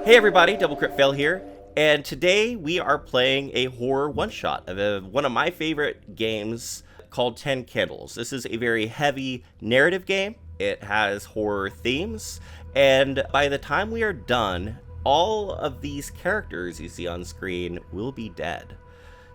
Hey everybody, Double Crit Fail here, and today we are playing a horror one-shot of one of my favorite games called 10 Candles. This is a very heavy narrative game. It has horror themes, and by the time we are done, all of these characters you see on screen will be dead.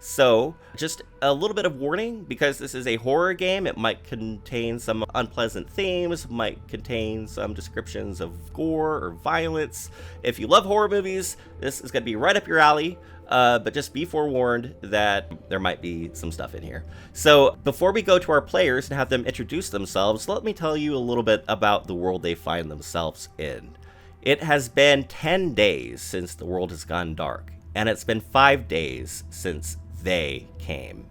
So, just a little bit of warning, because this is a horror game, it might contain some unpleasant themes, might contain some descriptions of gore or violence. If you love horror movies, this is going to be right up your alley, but just be forewarned that there might be some stuff in here. So, before we go to our players and have them introduce themselves, let me tell you a little bit about the world they find themselves in. It has been 10 days since the world has gone dark, and it's been 5 days since they came.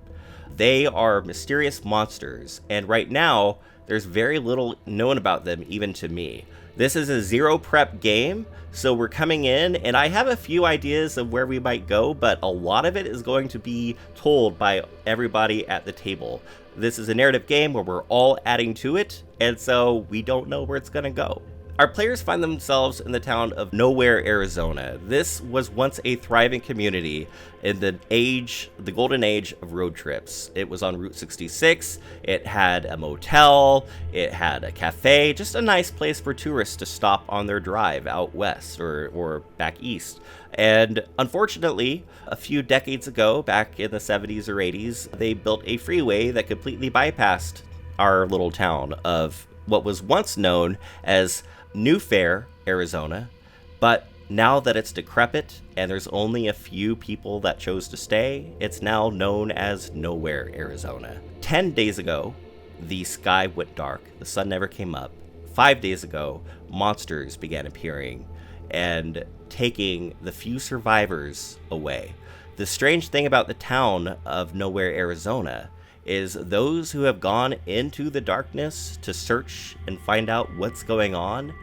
They are mysterious monsters, and right now, there's very little known about them, even to me. This is a zero prep game, so we're coming in, and I have a few ideas of where we might go, but a lot of it is going to be told by everybody at the table. This is a narrative game where we're all adding to it, and so we don't know where it's gonna go. Our players find themselves in the town of Nowhere, Arizona. This was once a thriving community in the golden age of road trips. It was on Route 66, it had a motel, it had a cafe, just a nice place for tourists to stop on their drive out west or back east. And unfortunately, a few decades ago, back in the 70s or 80s, they built a freeway that completely bypassed our little town of what was once known as New Fair, Arizona, but now that it's decrepit and there's only a few people that chose to stay, it's now known as Nowhere, Arizona. 10 days ago, the sky went dark, the sun never came up. 5 days ago, monsters began appearing and taking the few survivors away. The strange thing about the town of Nowhere, Arizona is those who have gone into the darkness to search and find out what's going on,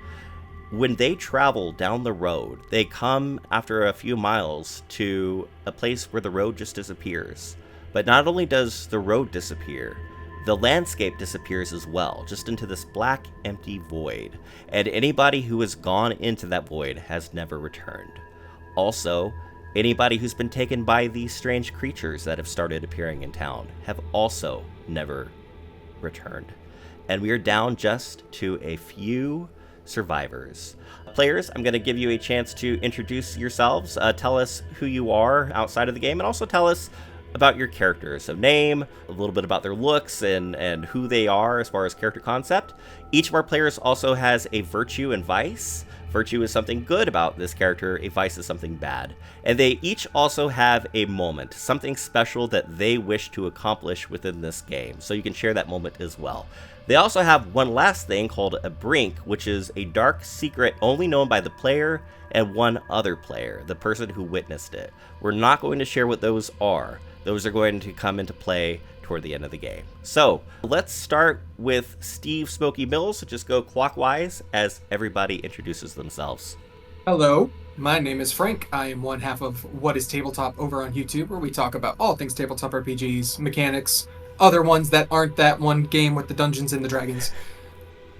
when they travel down the road, they come after a few miles to a place where the road just disappears. But not only does the road disappear, the landscape disappears as well, just into this black, empty void. And anybody who has gone into that void has never returned. Also, anybody who's been taken by these strange creatures that have started appearing in town have also never returned. And we are down just to a few survivors. Players, I'm going to give you a chance to introduce yourselves, tell us who you are outside of the game, and also tell us about your characters. So name, a little bit about their looks, and who they are as far as character concept. Each of our players also has a virtue and vice. Virtue is something good about this character, a vice is something bad. And they each also have a moment, something special that they wish to accomplish within this game, so you can share that moment as well. They also have one last thing called a brink, which is a dark secret only known by the player and one other player, the person who witnessed it. We're not going to share what those are. Those are going to come into play toward the end of the game. So let's start with Steve Smoky Mills. So just go clockwise as everybody introduces themselves. Hello, my name is Frank. I am one half of What is Tabletop over on YouTube, where we talk about all things tabletop RPGs, mechanics, other ones that aren't that one game with the Dungeons and the Dragons.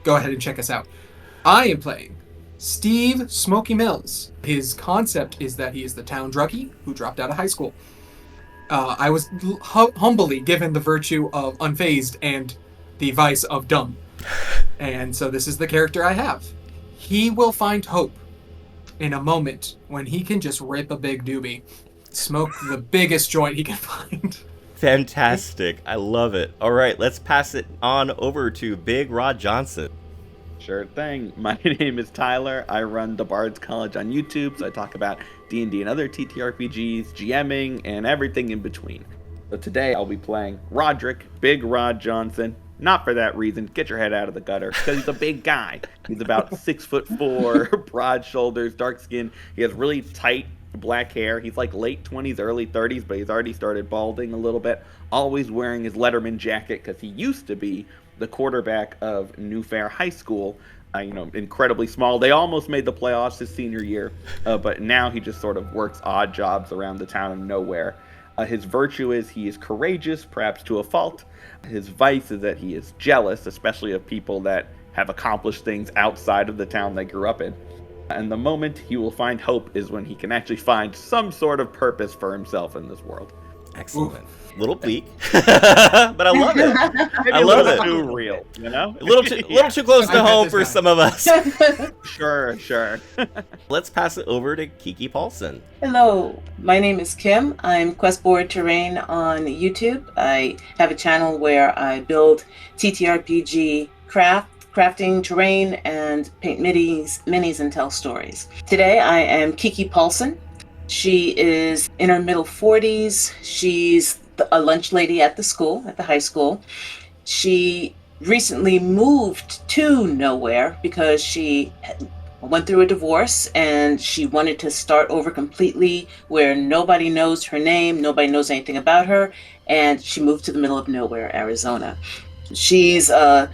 Go ahead and check us out. I am playing Steve Smoky Mills. His concept is that he is the town druggie who dropped out of high school. I was humbly given the virtue of unfazed and the vice of dumb. And so this is the character I have. He will find hope in a moment when he can just rip a big doobie, smoke the biggest joint he can find. Fantastic. I love it. All right, let's pass it on over to Big Rod Johnson. Sure thing. My name is Tyler. I run the Bard's College on YouTube, so I talk about D&D and other TTRPGs, GMing, and everything in between. So today I'll be playing Roderick, Big Rod Johnson. Not for that reason. Get your head out of the gutter, because he's a big guy. He's about 6'4", broad shoulders, dark skin. He has really tight black hair. He's like late 20s, early 30s, but he's already started balding a little bit. Always wearing his Letterman jacket, because he used to be the quarterback of New Fair High School. Incredibly small. They almost made the playoffs his senior year, but now he just sort of works odd jobs around the town of Nowhere. His virtue is he is courageous, perhaps to a fault. His vice is that he is jealous, especially of people that have accomplished things outside of the town they grew up in. And the moment he will find hope is when he can actually find some sort of purpose for himself in this world. Excellent. Little bleak, but I love it. Maybe I a love little it. too real, you know? A little too close I to bet home this for guy. some of us. Sure. Let's pass it over to Kiki Paulson. Hello, my name is Kim. I'm Questboard Terrain on YouTube. I have a channel where I build TTRPG crafting terrain and paint minis and tell stories. Today I am Kiki Paulson. She is in her middle 40s. She's a lunch lady at the high school. She recently moved to nowhere because she went through a divorce and she wanted to start over completely where nobody knows her name, nobody knows anything about her, and she moved to the middle of nowhere, Arizona. She's about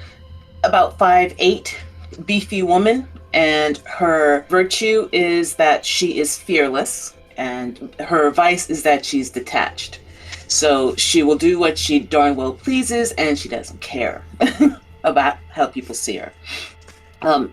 5'8", beefy woman, and her virtue is that she is fearless, and her vice is that she's detached. So she will do what she darn well pleases, and she doesn't care about how people see her.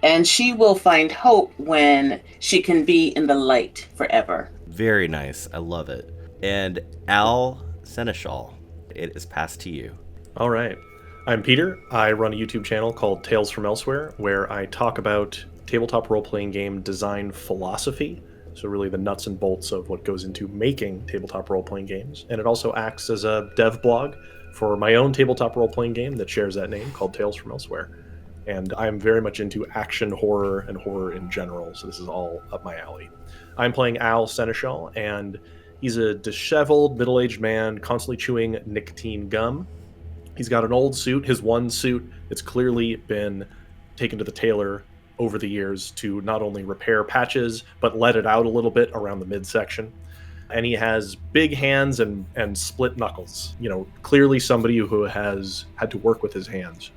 And she will find hope when she can be in the light forever. Very nice. I love it. And Al Seneschal, it is passed to you. All right. I'm Peter. I run a YouTube channel called Tales from Elsewhere, where I talk about tabletop role-playing game design philosophy. So really the nuts and bolts of what goes into making tabletop role-playing games. And it also acts as a dev blog for my own tabletop role-playing game that shares that name called Tales from Elsewhere. And I'm very much into action horror and horror in general, so this is all up my alley. I'm playing Al Seneschal, and he's a disheveled, middle-aged man constantly chewing nicotine gum. He's got an old suit, his one suit that's clearly been taken to the tailor over the years to not only repair patches, but let it out a little bit around the midsection. And he has big hands and split knuckles. You know, clearly somebody who has had to work with his hands.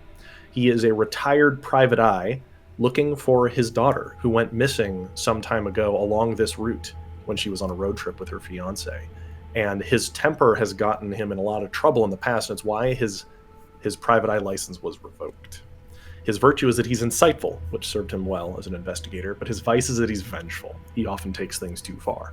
He is a retired private eye looking for his daughter, who went missing some time ago along this route when she was on a road trip with her fiance. And his temper has gotten him in a lot of trouble in the past, and it's why his private eye license was revoked. His virtue is that he's insightful, which served him well as an investigator, but his vice is that he's vengeful. He often takes things too far.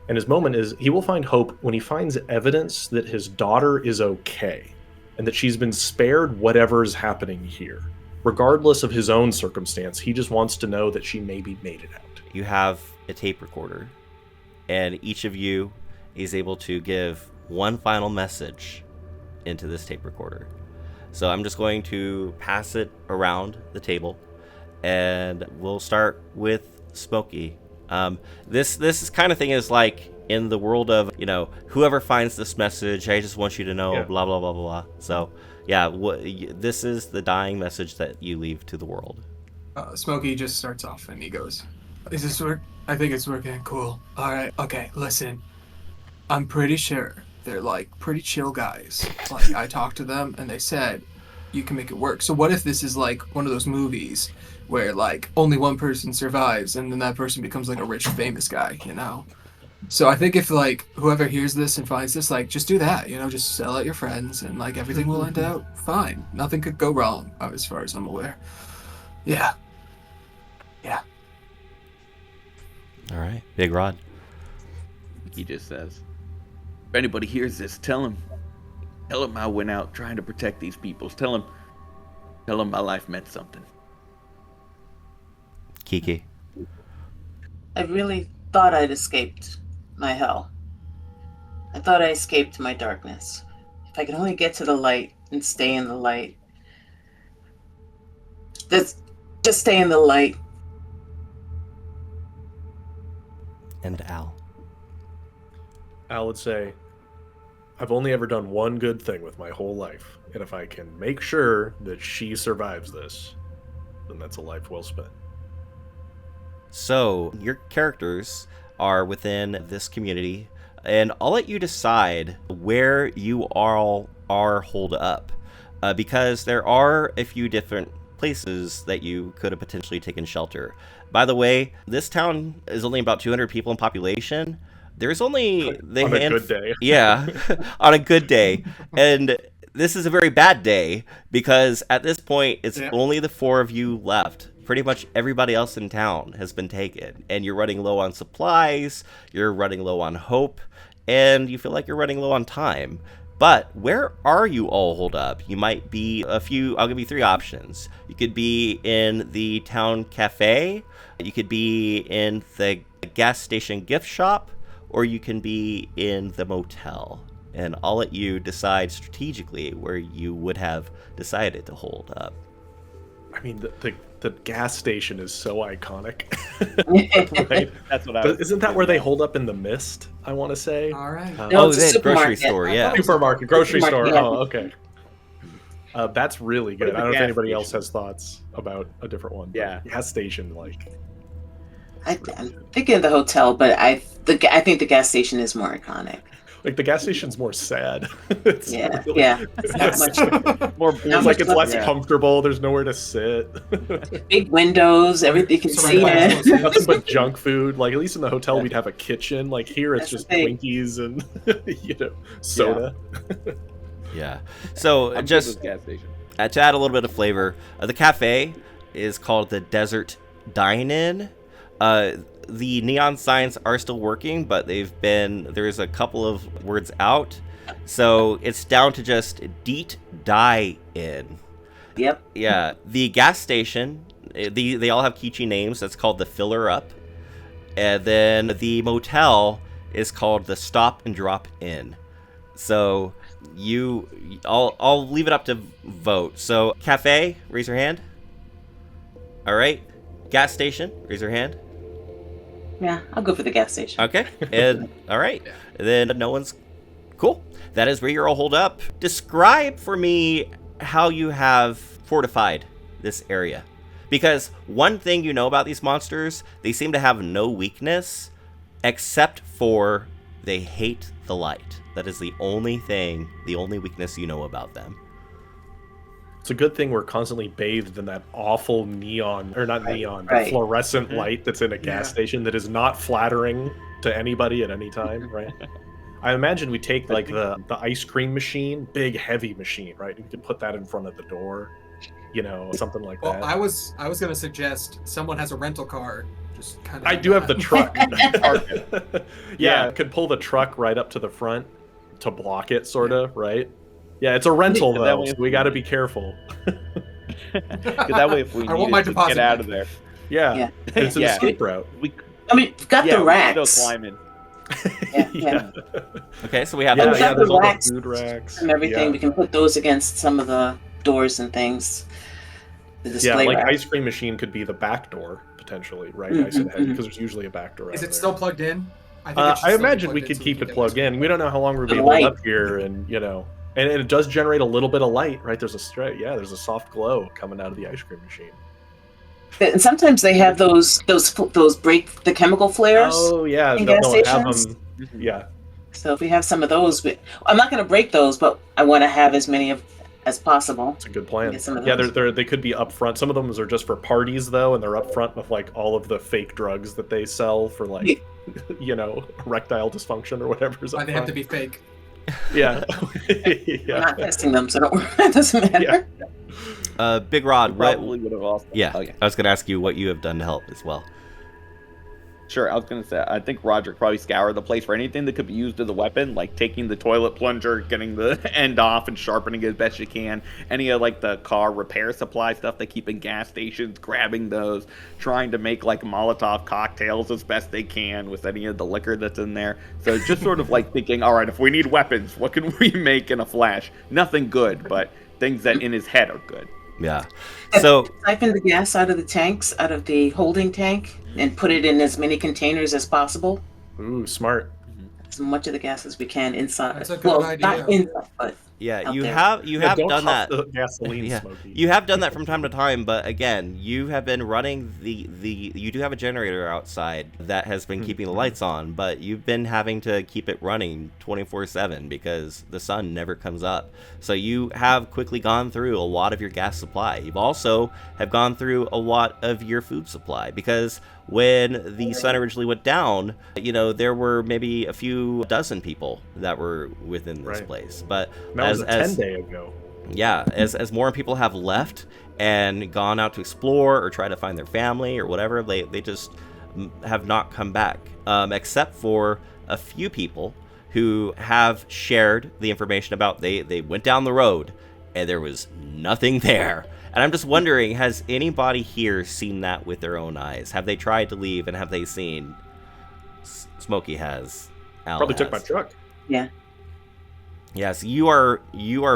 And his moment is he will find hope when he finds evidence that his daughter is okay, and that she's been spared whatever's happening here. Regardless of his own circumstance, he just wants to know that she maybe made it out. You have a tape recorder, and each of you is able to give one final message into this tape recorder. So I'm just going to pass it around the table, and we'll start with Smokey. This kind of thing is like in the world of, you know, whoever finds this message, I just want you to know, blah, blah, blah, blah, blah. So, yeah, this is the dying message that you leave to the world. Smokey just starts off and he goes, "Is this work? I think it's working. Cool. All right. Okay, listen. I'm pretty sure they're like pretty chill guys. Like I talked to them and they said you can make it work. So what if this is like one of those movies where like only one person survives and then that person becomes like a rich famous guy, you know? So I think if like whoever hears this and finds this, like just do that, you know, just sell out your friends and like everything will end out fine. Nothing could go wrong as far as I'm aware. Yeah. All right, Big Rod. He just says, if anybody hears this, tell him I went out trying to protect these people. Tell him my life meant something. Kiki. I really thought I'd escaped my hell. I thought I escaped my darkness. If I could only get to the light and stay in the light. Just stay in the light. And Al. Al would say, I've only ever done one good thing with my whole life, and if I can make sure that she survives this, then that's a life well spent. So, your characters are within this community, and I'll let you decide where you all are holed up, because there are a few different places that you could have potentially taken shelter. By the way, this town is only about 200 people in population. There's only the on a good day. Yeah, on a good day. And this is a very bad day because at this point, it's only the four of you left. pretty much everybody else in town has been taken, and you're running low on supplies, you're running low on hope, and you feel like you're running low on time. But where are you all holed up? You might be I'll give you 3 options. You could be in the town cafe, you could be in the gas station gift shop, or you can be in the motel. And I'll let you decide strategically where you would have decided to hold up. I mean, the gas station is so iconic. Right? That's what I was Isn't that thinking, where they yeah. hold up in the mist, I want to say? All right. No, Oh, it's a the grocery supermarket. store, yeah. Supermarket, grocery store. Supermarket, Oh, okay. That's really good. What I is don't a know if gas anybody station? else has thoughts about a different one. but Yeah. Gas station, like... I'm thinking of the hotel, but I think the gas station is more iconic. Like, the gas station's more sad. It's Yeah, really- yeah. It's not much More It's Not like much it's less yeah. comfortable. There's nowhere to sit. big windows, everything you can Surrounded see by it. houses. Nothing but junk food. Like, at least in the hotel, we'd have a kitchen. Like, here, it's That's just the thing. Twinkies and, soda. Yeah. So I'm good just with gas station. to add a little bit of flavor, the cafe is called the Desert Dine-In. The neon signs are still working, but there's a couple of words out. So it's down to just Deet Die In. Yep. Yeah. The gas station, they all have kitschy names. That's called the Filler Up. And then the motel is called the Stop and Drop Inn. So I'll leave it up to vote. So cafe, raise your hand. All right. Gas station, raise your hand. Yeah, I'll go for the gas station. Okay. And all right. And then no one's cool. That is where you're all holed up. Describe for me how you have fortified this area. Because one thing you know about these monsters, they seem to have no weakness except for they hate the light. That is the only weakness you know about them. It's a good thing we're constantly bathed in that awful neon, or not neon, but right. fluorescent light that's in a gas station that is not flattering to anybody at any time, right? I imagine we take like the ice cream machine, big heavy machine, right? You could put that in front of the door, something like Well, that. I was gonna suggest someone has a rental car. Just kind of. I do have the truck. Yeah. Could pull the truck right up to the front to block it, sort of, right? Yeah, it's a rental That though, way- so we got to be careful. That way, if we I want my needed to deposit get out back. of there, Yeah, Yeah. it's an Yeah. escape route. we I mean, we've got the we racks. can still climb in. Yeah. Okay, so we have Yeah, the we have there's the all racks the food racks and everything. Yeah. We can put those against some of the doors and things. The Yeah, display like racks. ice cream machine could be the back door potentially, right? Mhm, Nice and heavy mhm. because there's usually a back door. Is out it there. still plugged in? Think it should I still be imagine we plugged in could so we keep can it get plugged in. We don't know how long we'll be The able to light. up here, and and it does generate a little bit of light, right? There's a soft glow coming out of the ice cream machine. And sometimes they have those break the chemical flares. Oh yeah, in they'll gas have stations? them. Yeah, So if we have some of those, I'm not going to break those, but I want to have as many as possible. it's a good plan. Get some of Yeah, those. they could be up front. Some of them are just for parties though, and they're up front with like all of the fake drugs that they sell for like erectile dysfunction or whatever. Why they have to be fake? Yeah. I'm Yeah. not testing them, so don't worry. It doesn't matter. Big Rod. What? Probably would have lost. Yeah, Oh, yeah. I was gonna ask you what you have done to help as well. Sure, I was gonna say, I think Roger probably scoured the place for anything that could be used as a weapon, like taking the toilet plunger, getting the end off, and sharpening it as best you can. Any of like the car repair supply stuff they keep in gas stations, grabbing those, trying to make like Molotov cocktails as best they can with any of the liquor that's in there. So just sort of like thinking, all right, if we need weapons, what can we make in a flash? Nothing good, but things that in his head are good. Yeah. So Siphon the gas out of the tanks, out of the holding tank, and put it in as many containers as possible. Ooh, smart. As much of the gas as we can inside. That's a good well, idea. not inside, but yeah, out you there. have Don't done huff that. the gasoline, Yeah, Smokey. you have done that from time to time, but again, you have been running you do have a generator outside that has been keeping the lights on, but you've been having to keep it running 24/7 because the sun never comes up. So you have quickly gone through a lot of your gas supply. You've also have gone through a lot of your food supply because when the sun originally went down, there were maybe a few dozen people that were within this Right. place. But That was as 10 day ago. yeah, as more people have left and gone out to explore or try to find their family or whatever. They just have not come back, except for a few people who have shared the information about they went down the road and there was nothing there. And I'm just wondering, has anybody here seen that with their own eyes? Have they tried to leave and have they seen? Smokey has. Al Probably has. took my truck. Yeah. Yes, you are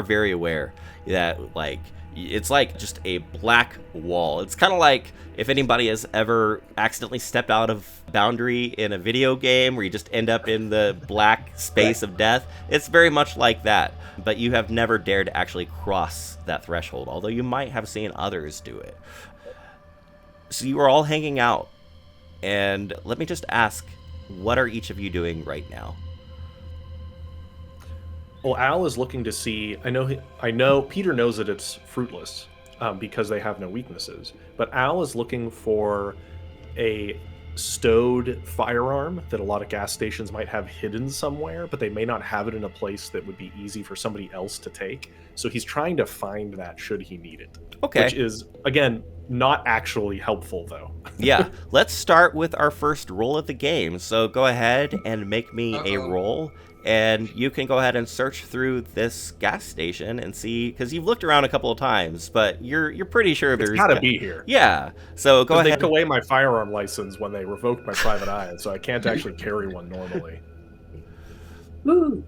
very aware that like it's like just a black wall. It's kind of like if anybody has ever accidentally stepped out of boundary in a video game where you just end up in the black space of death. It's very much like that, but you have never dared to actually cross that threshold, although you might have seen others do it. So you are all hanging out, and let me just ask, what are each of you doing right now? Well, Al is looking to see. I know. Peter knows that it's fruitless because they have no weaknesses. But Al is looking for a stowed firearm that a lot of gas stations might have hidden somewhere, but they may not have it in a place that would be easy for somebody else to take. So he's trying to find that should he need it. Okay. Which is, again, not actually helpful, though. Yeah. Let's start with our first roll of the game. So go ahead and make me a roll. And you can go ahead and search through this gas station and see, because you've looked around a couple of times, but you're pretty sure there's gotta be here. Yeah. So go ahead. They took away my firearm license when they revoked my private eye, so I can't actually carry one normally. Woo.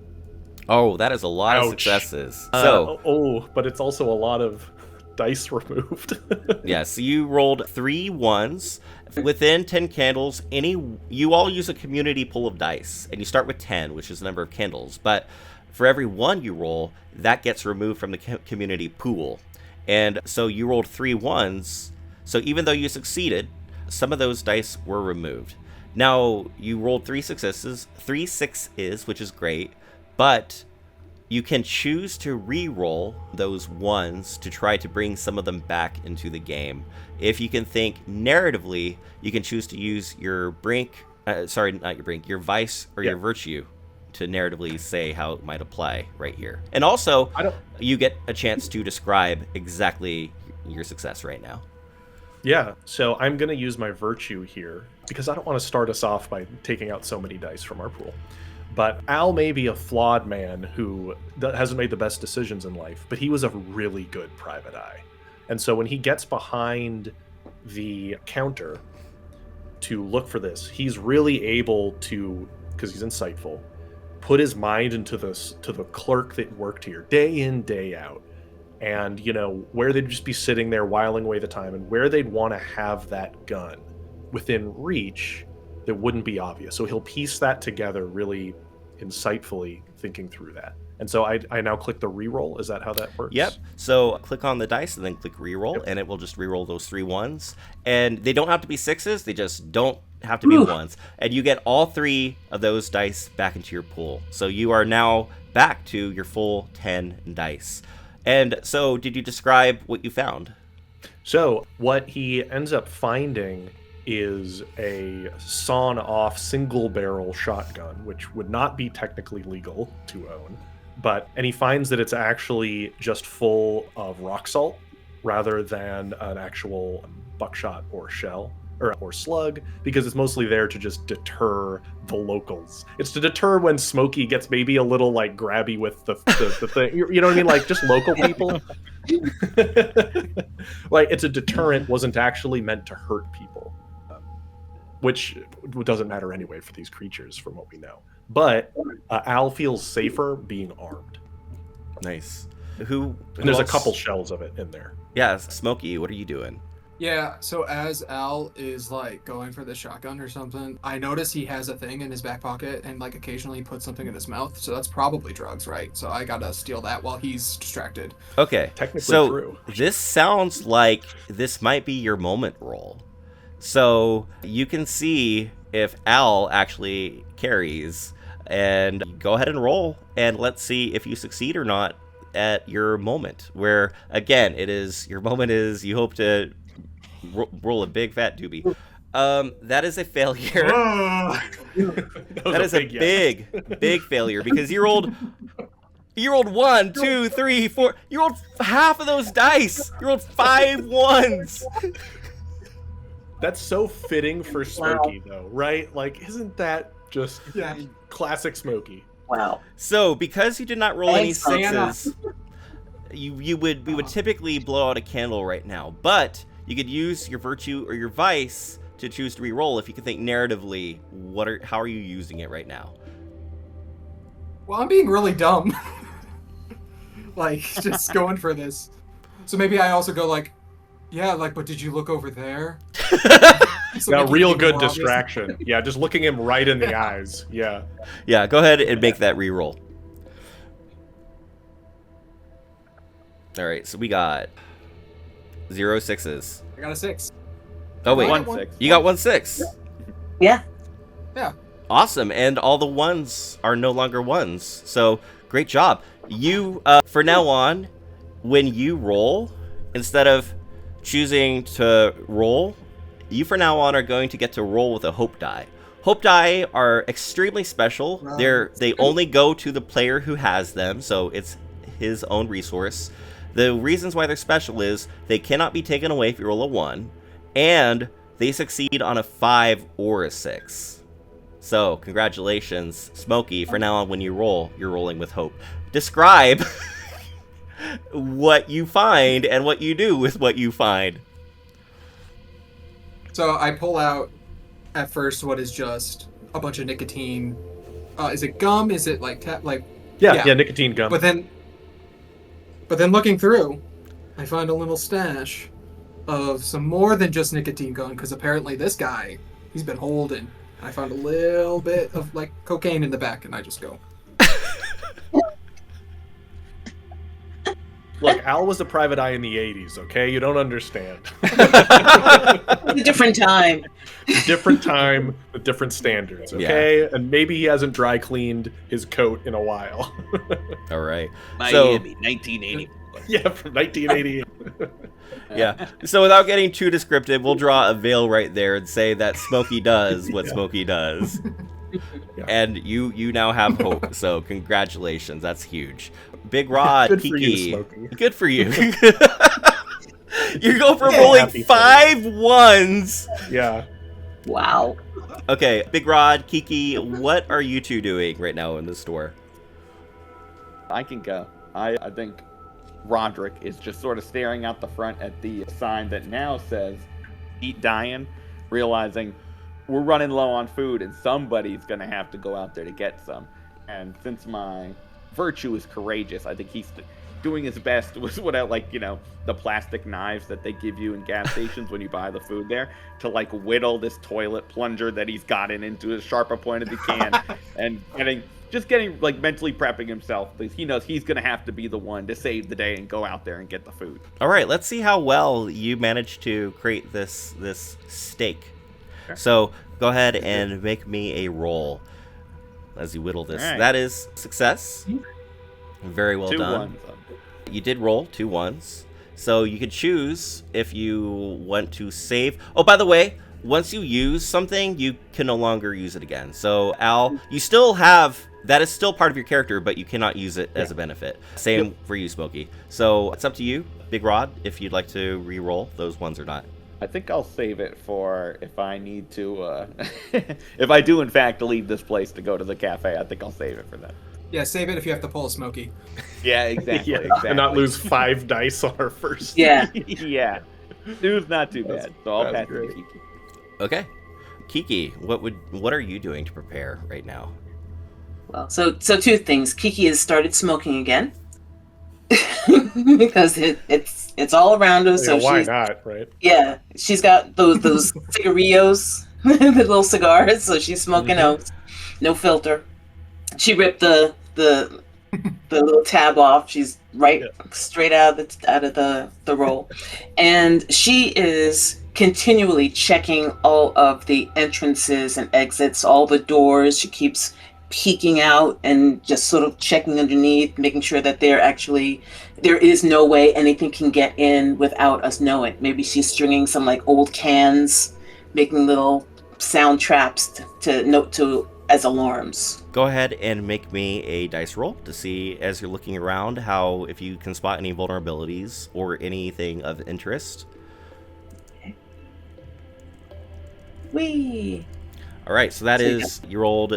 Oh, that is a lot of Ouch. successes. But it's also a lot of dice removed. Yeah, so you rolled 3 ones. Within 10 candles, you all use a community pool of dice, and you start with 10, which is the number of candles. But for every one you roll, that gets removed from the community pool. And so you rolled 3 ones. So even though you succeeded, some of those dice were removed. Now, you rolled 3 successes, 3 sixes, which is great, but you can choose to re-roll those ones to try to bring some of them back into the game. If you can think narratively, you can choose to use your your vice or your virtue to narratively say how it might apply right here. And also, you get a chance to describe exactly your success right now. Yeah, so I'm going to use my virtue here because I don't want to start us off by taking out so many dice from our pool. But Al may be a flawed man who hasn't made the best decisions in life, but he was a really good private eye. And so when he gets behind the counter to look for this, he's really able to, because he's insightful, put his mind into the clerk that worked here day in, day out. And, where they'd just be sitting there whiling away the time and where they'd want to have that gun within reach that wouldn't be obvious. So he'll piece that together really insightfully, thinking through that. And so I now click the reroll. Is that how that works? Yep. So click on the dice and then click reroll, and it will just reroll those 3 ones. And they don't have to be 6s. They just don't have to be 1s. And you get all 3 of those dice back into your pool. So you are now back to your full 10 dice. And so did you describe what you found? So what he ends up finding is a sawn-off single-barrel shotgun, which would not be technically legal to own. And he finds that it's actually just full of rock salt rather than an actual buckshot or shell or slug, because it's mostly there to just deter the locals. It's to deter when Smokey gets maybe a little like grabby with the thing. You know what I mean? Like just local people. Like it's a deterrent, wasn't actually meant to hurt people. Which doesn't matter anyway for these creatures from what we know. But Al feels safer being armed. Nice. And Who there's a else? couple shells of it in there. Yeah, Smokey, what are you doing? Yeah, so as Al is like going for the shotgun or something, I notice he has a thing in his back pocket and like occasionally puts something in his mouth. So that's probably drugs, right? So I gotta steal that while he's distracted. Okay. Technically so true. This sounds like this might be your moment roll. So you can see if Al actually carries, and go ahead and roll, and let's see if you succeed or not at your moment, where again your moment is you hope to roll a big fat doobie. That is a failure. That That is a big failure, because you rolled You rolled 1, 2, 3, 4. You rolled half of those dice. You rolled 5 ones. That's so fitting for Smokey, though, right? Like, isn't that just classic Smokey? Wow. So, because you did not roll any Thanks, Diana. sixes, we would typically blow out a candle right now, but you could use your virtue or your vice to choose to re-roll if you can think narratively. How are you using it right now? Well, I'm being really dumb. Like, just going for this. So maybe I also go like, yeah, like, but did you look over there? So Now, make it real even good more obvious. distraction. Yeah, just looking him right in the eyes. Yeah. Yeah, go ahead and make that re-roll. All right, so we got 0 6s. I got a 6. Oh wait, One. 1-6. you got 1 6. Yeah. Yeah. Awesome, and all the ones are no longer ones. So great job. You, for now on, when you roll, instead of choosing to roll, you from now on are going to get to roll with a hope die. Hope die are extremely special. They only go to the player who has them, so it's his own resource. The reasons why they're special is they cannot be taken away if you roll a 1, and they succeed on a 5 or a 6. So, congratulations, Smokey. For now on, when you roll, you're rolling with hope. Describe what you find and what you do with what you find. So I pull out, at first, what is just a bunch of nicotine. Is it gum? Is it like Yeah, nicotine gum. But then looking through, I find a little stash of some more than just nicotine gum, because apparently this guy, he's been holding. I found a little bit of like cocaine in the back, and I just go. Look, Al was a private eye in the 80s, okay? You don't understand. A different time. Different time with different standards, okay? And maybe he hasn't dry cleaned his coat in a while. All right. Miami, 1980. Yeah, from 1988. Yeah. So without getting too descriptive, we'll draw a veil right there and say that Smokey does what Smokey does. Yeah. And you now have hope. So congratulations. That's huge. Big Rod, Good for you, Kiki. Smokey. Good for you. You go from Yeah, rolling happy for 5 ones. Yeah. Wow. Okay, Big Rod, Kiki, what are you two doing right now in the store? I can go. I think Roderick is just sort of staring out the front at the sign that now says "Eat Dying," realizing we're running low on food and somebody's gonna have to go out there to get some. And since my virtue is courageous, I think he's doing his best with without, like, you know, the plastic knives that they give you in gas stations when you buy the food there, to like whittle this toilet plunger that he's gotten into as sharp a point as he can, and getting like mentally prepping himself, because he knows he's gonna have to be the one to save the day and go out there and get the food. All right, let's see how well you managed to create this steak. Sure. So go ahead and make me a roll as you whittle this. All right. That is success. Very well 2 done. ones. You did roll 2 ones. So you could choose if you want to save. Oh, by the way, once you use something, you can no longer use it again. So Al, you still have, that is still part of your character, but you cannot use it as a benefit. Same for you, Smokey. So it's up to you, Big Rod, if you'd like to re-roll those ones or not. I think I'll save it for if I need to, if I do in fact leave this place to go to the cafe, I think I'll save it for that. Yeah, save it if you have to pull a Smokey. Yeah, exactly. Yeah, exactly. and not lose 5 dice on our first. Yeah. Yeah. Dude's not too bad. So I'll that's pass it to great. Kiki. Okay. Kiki, what are you doing to prepare right now? Well, so 2 things. Kiki has started smoking again. Because it's all around her. So why she's, not, right? yeah, she's got those cigarillos, the little cigars. So she's smoking those, no filter. She ripped the little tab off. She's straight out of the roll, and she is continually checking all of the entrances and exits, all the doors. She keeps peeking out and just sort of checking underneath, making sure that there is no way anything can get in without us knowing. Maybe she's stringing some like old cans, making little sound traps to as alarms. Go ahead and make me a dice roll to see, as you're looking around, how if you can spot any vulnerabilities or anything of interest. Whee! All right, so that is you rolled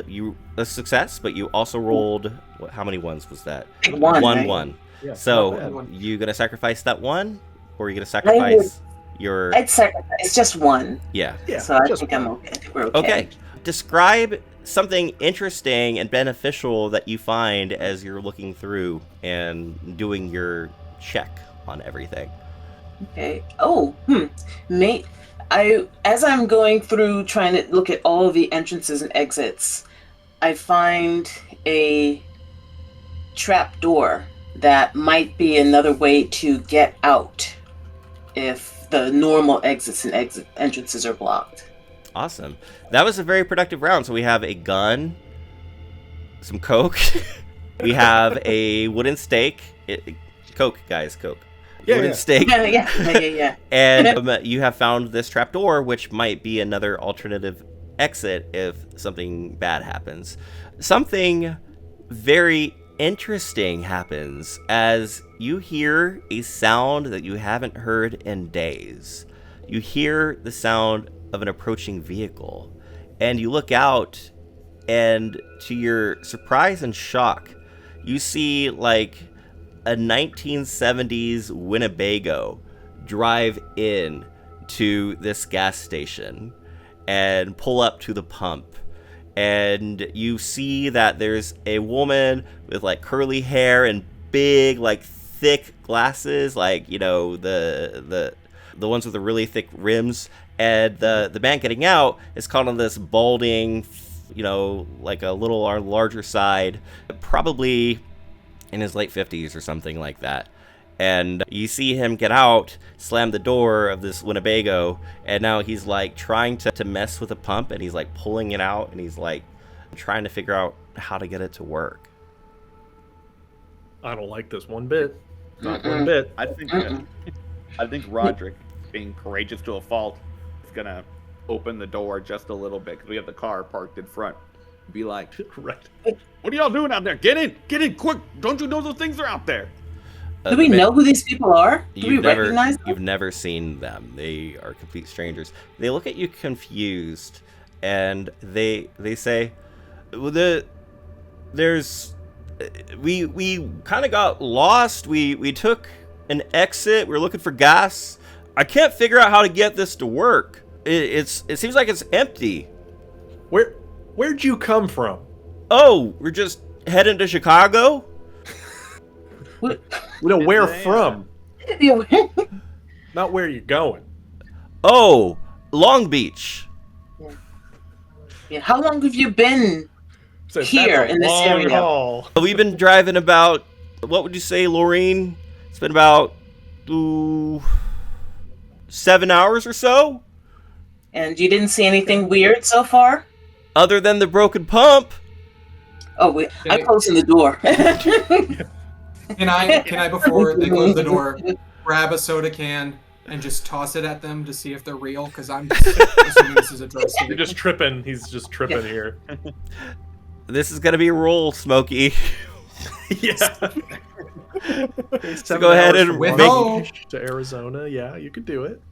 a success, but you also rolled how many ones was that? One. Right? One. Yeah, So not bad. you gonna sacrifice that one, or are you gonna sacrifice your? I'd sacrifice just one. Yeah. Yeah, So I just think I'm one. okay. I think we're okay. Okay. Describe something interesting and beneficial that you find as you're looking through and doing your check on everything. Okay. Oh, as I'm going through trying to look at all of the entrances and exits, I find a trap door that might be another way to get out if the normal exits and entrances are blocked. Awesome. That was a very productive round. So we have a gun, some coke, we have a wooden stake. Coke, guys, coke. Yeah, Wooden yeah. stake. Yeah. And you have found this trapdoor, which might be another alternative exit if something bad happens. Something very interesting happens as you hear a sound that you haven't heard in days. You hear the sound of an approaching vehicle, and you look out, and to your surprise and shock, you see like a 1970s Winnebago drive in to this gas station and pull up to the pump. And you see that there's a woman with like curly hair and big, like thick glasses, like, you know, the ones with the really thick rims. And the man getting out is caught on this balding, you know, like a little on larger side, probably in his late 50s or something like that. And you see him get out, slam the door of this Winnebago, and now he's like trying to mess with the pump, and he's like pulling it out, and he's like trying to figure out how to get it to work. I don't like this one bit. Not one bit. I think Roderick, being courageous to a fault, is gonna open the door just a little bit because we have the car parked in front. Be like, Right. what are y'all doing out there? Get in, quick! Don't you know those things are out there? Do we know who these people are? Do we recognize them? You've never seen them. They are complete strangers. They look at you confused, and they say, well, we kind of got lost. We took an exit. We're looking for gas. I can't figure out how to get this to work. It seems like it's empty. Where'd you come from? Oh, we're just heading to Chicago? We know where from, Yeah. not where you're going. Oh, Long Beach. Yeah. How long have you been Says, here "That's a in this long area?" haul." We've been driving about, what would you say, Laureen? It's been about 7 hours or so? And you didn't see anything weird so far? Other than the broken pump. Oh, wait. I'm closing the door. Can I before they close the door, grab a soda can and just toss it at them to see if they're real? Because I'm just assuming this is a drug You're state. just tripping. He's just tripping here. This is going to be a roll, Smokey. Yeah. So go ahead and With make... hope. to Arizona. Yeah, you could do it.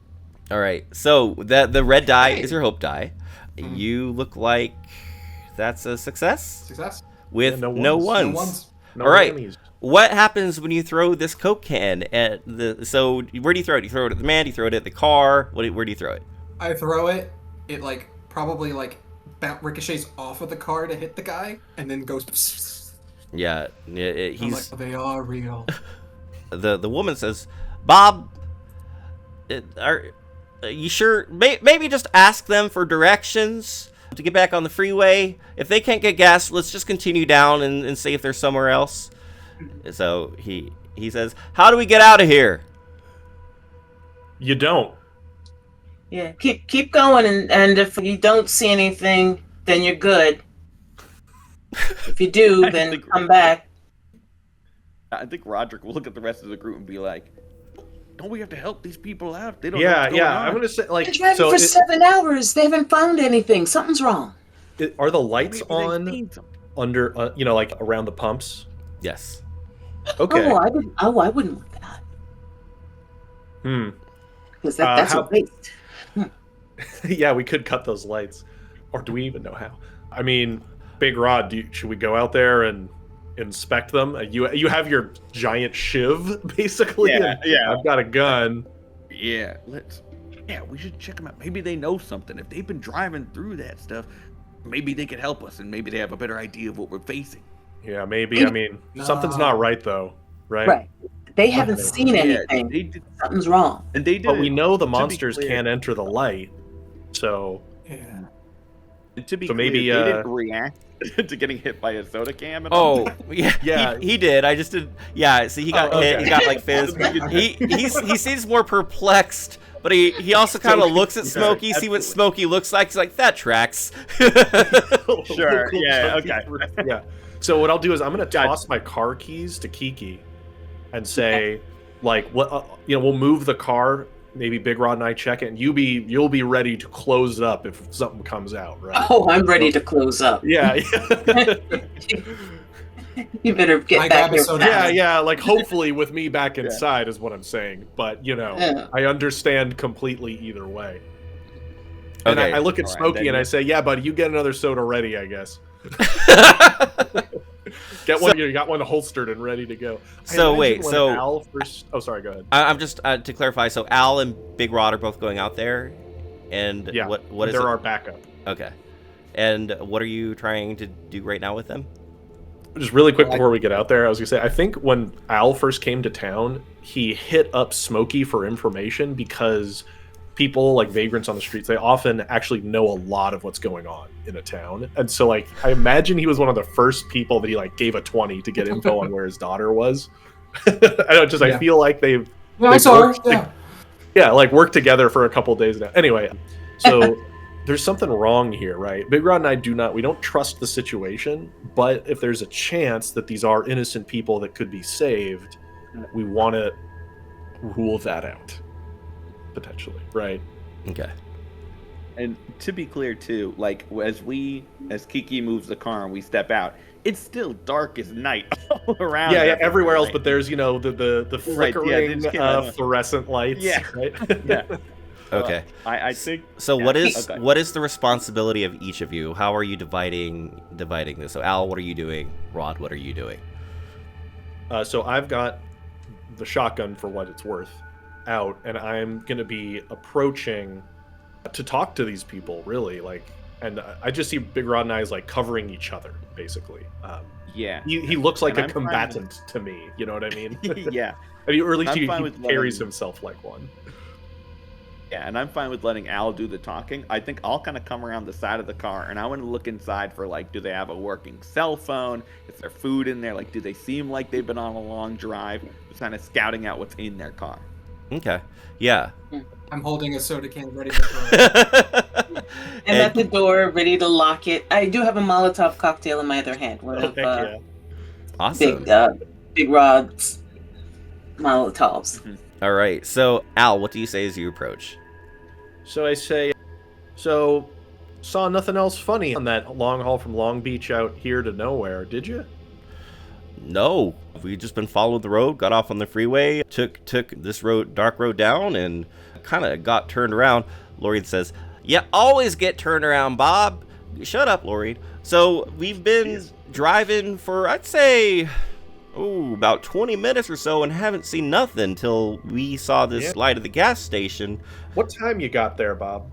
All right, so the red die is your hope die. You look like that's a success Success. with Yeah, no no ones. No ones. No All right. whammies. What happens when you throw this Coke can at the? So where do you throw it? Do you throw it at the man? Do you throw it at the car? Where do you throw it? I throw it. It like probably like ricochets off of the car to hit the guy, and then goes. Yeah, I'm he's like, they are real. the woman says, Bob, are you sure? Maybe just ask them for directions to get back on the freeway. If they can't get gas, let's just continue down and see if they're somewhere else. So he says, how do we get out of here? You don't. Yeah, keep going, and if you don't see anything, then you're good. If you do, then come back. I think Roderick will look at the rest of the group and be like, don't we have to help these people out? They don't know Yeah, what's going yeah. on. I'm gonna say like They're driving so. for 7 hours. They haven't found anything. Something's wrong. Are the lights Maybe they've on seen something. under, like around the pumps? Yes. Okay. I wouldn't want that because that's a How? waste. Yeah, we could cut those lights, or do we even know how? I mean, Big Rod, should we go out there and inspect them? You have your giant shiv, basically. Yeah, yeah. I've got a gun. Yeah, we should check them out. Maybe they know something. If they've been driving through that stuff, maybe they could help us, and maybe they have a better idea of what we're facing. Yeah, maybe. I mean, something's not right, though, right? Right. They haven't seen anything. They did, Something's wrong. and they did. But we know the to be monsters clear- can't enter the light, so Yeah. To be So clear, maybe, they didn't react to getting hit by a soda can. And Oh, yeah, Yeah. He did. I just did. Yeah, see, he got hit. okay. He got like fizz. He seems more perplexed, but he also kind of looks at Smokey, see what Smokey looks like. He's like, that tracks. Sure, yeah, okay. Yeah. So what I'll do is I'm gonna toss my car keys to Kiki, and say, like, what we'll move the car. Maybe Big Rod and I check it, and you'll be ready to close it up if something comes out, right? Oh, I'm ready to close up. Yeah. You better get I back grab a here. soda. Yeah, yeah, like hopefully with me back inside is what I'm saying. But Yeah. I understand completely either way. And Okay. I look at All right, Smokey then and I you- say, "Yeah, buddy, you get another soda ready, I guess. Get one. You got one holstered and ready to go." So, I wait, imagine when so- Al first. Oh, sorry. Go ahead. I'm just to clarify. So Al and Big Rod are both going out there, and Yeah. what is They're it? our backup. Okay. And what are you trying to do right now with them? Just really quick before we get out there, I was gonna say I think when Al first came to town, he hit up Smokey for information because people like vagrants on the streets, they often actually know a lot of what's going on in a town. And so like I imagine he was one of the first people that he like gave a 20 to get info on where his daughter was. I feel like they've Yeah, I They've saw her. worked Yeah. like worked together for a couple days now. Anyway, so there's something wrong here, right? Big Rod and I we don't trust the situation, but if there's a chance that these are innocent people that could be saved, we want to rule that out potentially, right? Okay. And to be clear too, like as Kiki moves the car and we step out, it's still dark as night all around. Yeah, everywhere else, right? but there's the Right, yeah, they flickering just can't- fluorescent lights. Yeah. Right? Yeah. Okay. I think. So yeah, what is okay. what is the responsibility of each of you? How are you dividing this? So Al, what are you doing? Rod, what are you doing? So I've got the shotgun for what it's worth out, and I'm gonna be approaching to talk to these people, really, like, and I just see Big Rod and I as like covering each other, basically. Yeah. He looks like And a I'm fine with- combatant to me, you know what I mean? Yeah. I mean, or at least I'm he fine with carries letting- himself like one. Yeah, and I'm fine with letting Al do the talking. I think I'll kind of come around the side of the car, and I want to look inside for, like, do they have a working cell phone? Is there food in there? Like, do they seem like they've been on a long drive? Just kind of scouting out what's in their car. Okay. Yeah. I'm holding a soda can ready to throw. I'm at the door, ready to lock it. I do have a Molotov cocktail in my other hand. One of Heck yeah. Awesome. Big Rod's Molotovs. All right. So Al, what do you say as you approach? So I say, saw nothing else funny on that long haul from Long Beach out here to nowhere, did you? No, we just been following the road, got off on the freeway, took this dark road down, and kind of got turned around. Laureen says, "You always get turned around, Bob." Shut up, Laureen. So we've been driving for, I'd say, about 20 minutes or so, and haven't seen nothing till we saw this light at the gas station. What time you got there, Bob?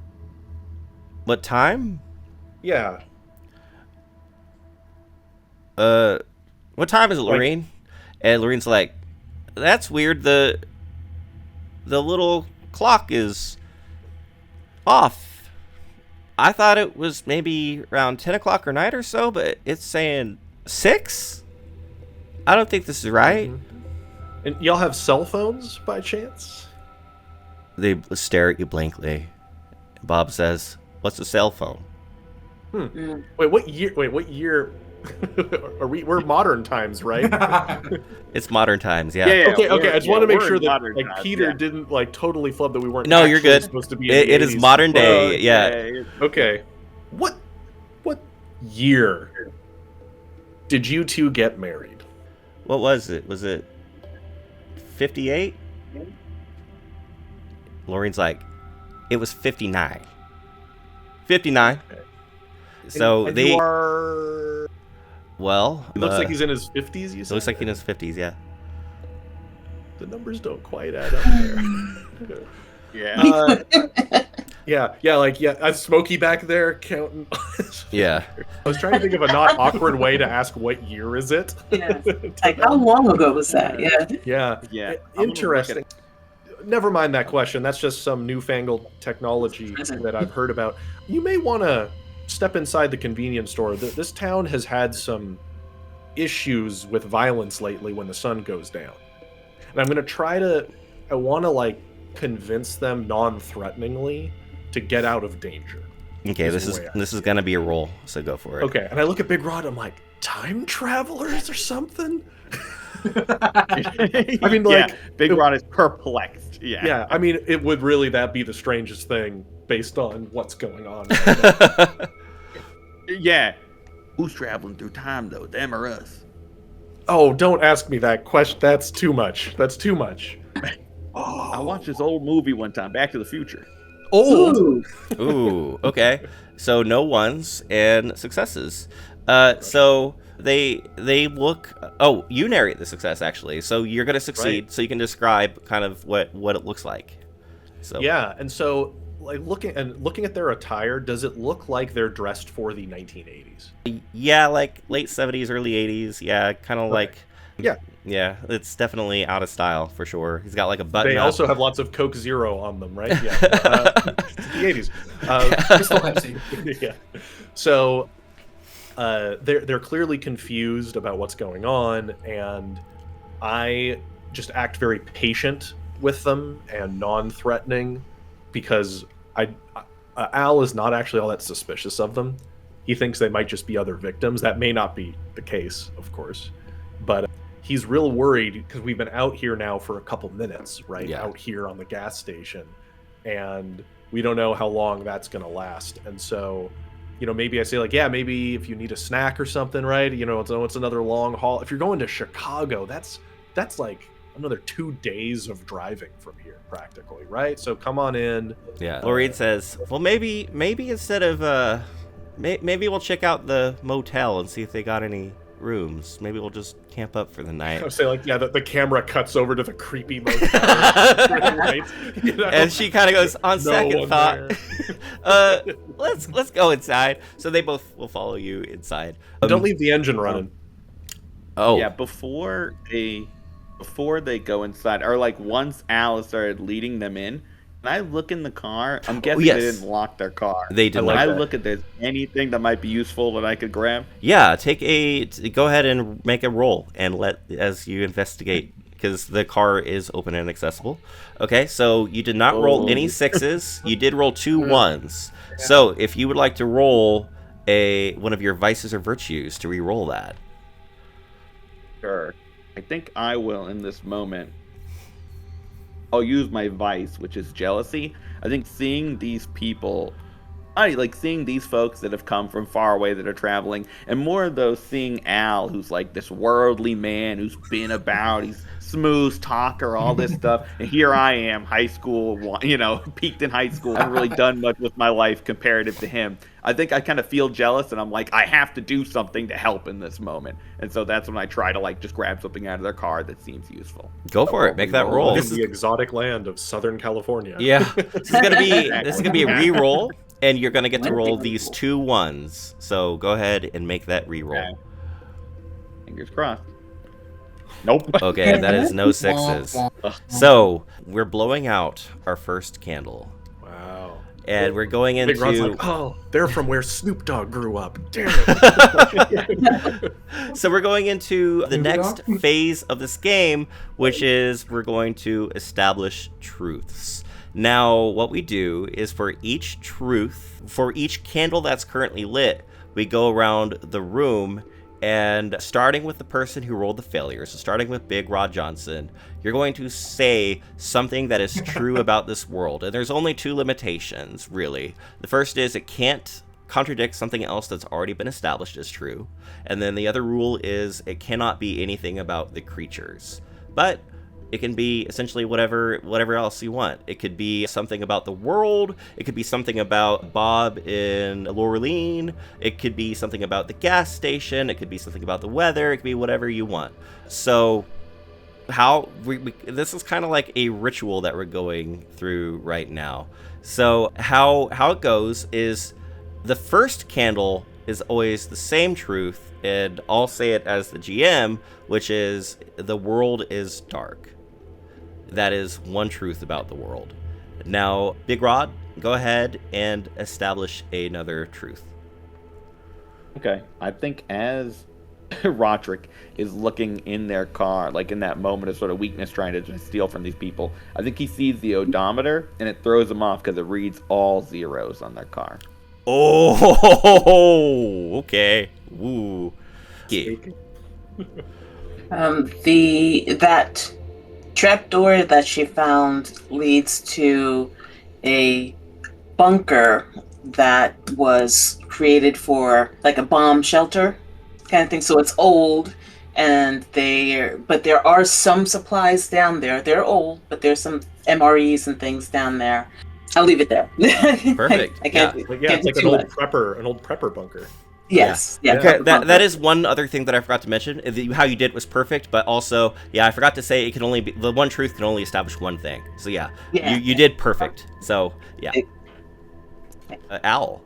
What time? Yeah. What time is it, Lorraine? And Lorraine's like, that's weird. The little clock is off. I thought it was maybe around 10 o'clock or night or so, but it's saying 6? I don't think this is right. And y'all have cell phones by chance? They stare at you blankly. Bob says, what's a cell phone? Wait, what year? We're modern times, right? It's modern times, yeah. Okay. I just want to make sure that modern like times, Peter yeah. didn't like totally flub that we weren't. No, you're actually good. Supposed to be in the It is 80s. modern day, Well, yeah. Okay. What year did you two get married? What was it? Was it 58? Laureen's like, it was 59. 59. Okay. So and they you are... well, It looks like he's in his 50s, you it said? looks like he's in his 50s, yeah. The numbers don't quite add up there. Yeah. I'm Smokey back there counting. Yeah. I was trying to think of a not awkward way to ask what year is it. Yeah. Like, how long ago was that? Yeah. Yeah. Yeah. I'm gonna Interesting. Never mind that question. That's just some newfangled technology that I've heard about. You may want to step inside the convenience store. This town has had some issues with violence lately when the sun goes down. And I'm going to try to... I want to, like, convince them non-threateningly to get out of danger. Okay, this is gonna be a roll, so go for it. Okay, and I look at Big Rod, I'm like, time travelers or something? I mean, like... Yeah, Big Rod is perplexed. Yeah. Yeah, I mean, it would really that be the strangest thing based on what's going on right now. Yeah. Who's traveling through time, though? Them or us? Oh, don't ask me that question. That's too much. That's too much. I watched this old movie one time, Back to the Future. Old? Ooh. Ooh, okay. So no ones and successes. So they look. Oh, you narrate the success actually. So you're gonna succeed. Right. So you can describe kind of what it looks like. So Yeah, and so like looking at their attire, does it look like they're dressed for the 1980s? yeah, like late 70s, early 80s. Yeah, kind of Okay. like. Yeah. Yeah, it's definitely out of style for sure. He's got like a button. They up. also have lots of Coke Zero on them, right? Yeah. The 80s. Crystal Pepsi. Yeah. So they're clearly confused about what's going on, and I just act very patient with them and non-threatening because Al is not actually all that suspicious of them. He thinks they might just be other victims. That may not be the case, of course, but he's real worried because we've been out here now for a couple minutes, right? Yeah. Out here on the gas station, and we don't know how long that's going to last. And so, maybe I say like, yeah, maybe if you need a snack or something, right? It's another long haul. If you're going to Chicago, that's like another 2 days of driving from here practically, right? So come on in. Yeah. Laureen says, well, maybe instead of maybe we'll check out the motel and see if they got any rooms. Maybe we'll just camp up for the night. I would say like, yeah, the camera cuts over to the creepy motel. Right? And she kind of goes, on second one thought, let's go inside. So they both will follow you inside. Don't leave the engine running. Oh, Yeah, before they go inside, or like once Al started leading them in, and I look in the car, I'm guessing yes. they didn't lock their car. They did When not. I look at this, anything that might be useful that I could grab. Yeah, go ahead and make a roll and as you investigate, because the car is open and accessible. Okay, so you did not roll any sixes. You did roll 2 ones. So if you would like to roll one of your vices or virtues to re-roll that. Sure. I think I will in this moment. I'll use my vice, which is jealousy. I think seeing these people, seeing these folks that have come from far away that are traveling, and more of those seeing Al, who's like this worldly man who's been about, he's smooth talker, all this stuff, and here I am, high school, peaked in high school, haven't really done much with my life comparative to him. I think I kind of feel jealous, and I'm like, I have to do something to help in this moment, and so that's when I try to just grab something out of their car that seems useful. Go for it. Make that roll. In the exotic land of Southern California. Yeah, this is gonna be a re-roll, and you're gonna get to roll these 2 ones. So go ahead and make that re-roll. Okay. Fingers crossed. Nope. Okay, that is no sixes. So we're blowing out our first candle, Wow. and we're going Big Rod's into. like, oh, they're from where Snoop Dogg grew up. Damn it. So we're going into the Snoop next Dogg? phase of this game, which is we're going to establish truths. Now, what we do is for each candle that's currently lit, we go around the room, and starting with the person who rolled the failure, so starting with Big Rod Johnson, you're going to say something that is true about this world. And there's only 2 limitations, really. The first is it can't contradict something else that's already been established as true. And then the other rule is it cannot be anything about the creatures. But it can be essentially whatever else you want. It could be something about the world. It could be something about Bob in Laureline. It could be something about the gas station. It could be something about the weather. It could be whatever you want. So this is kind of like a ritual that we're going through right now. So how it goes is the first candle is always the same truth, and I'll say it as the GM, which is the world is dark. That is one truth about the world. Now, Big Rod, go ahead and establish another truth. Okay, I think as Roderick is looking in their car, like in that moment of sort of weakness trying to just steal from these people, I think he sees the odometer and it throws him off because it reads all zeros on their car. Oh, okay. Ooh. Yeah. That trapdoor that she found leads to a bunker that was created for like a bomb shelter kind of thing. So it's old, but there are some supplies down there. They're old, but there's some MREs and things down there. I'll leave it there. Perfect. I can't. It's like Can't do an too old much. prepper bunker. Yes. Yeah. Okay, that is one other thing that I forgot to mention. How you did was perfect, but also, I forgot to say it can only be the one truth can only establish one thing. So you did perfect. So Al.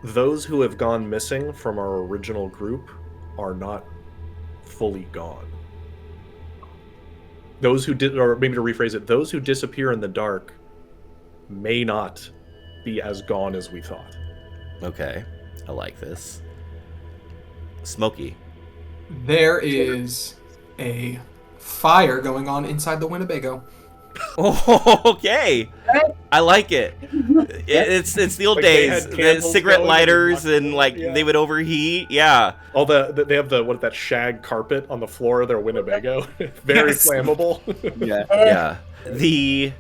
Those who have gone missing from our original group are not fully gone. Those who did, or maybe to rephrase it, those who disappear in the dark may not be as gone as we thought. Okay, I like this. Smokey. There is a fire going on inside the Winnebago. Oh, okay. I like it. It's the old Like they days. had The candles cigarette going lighters and they would overheat. Yeah. All they have that shag carpet on the floor of their Winnebago. Very Yes. flammable. Yeah. Yeah.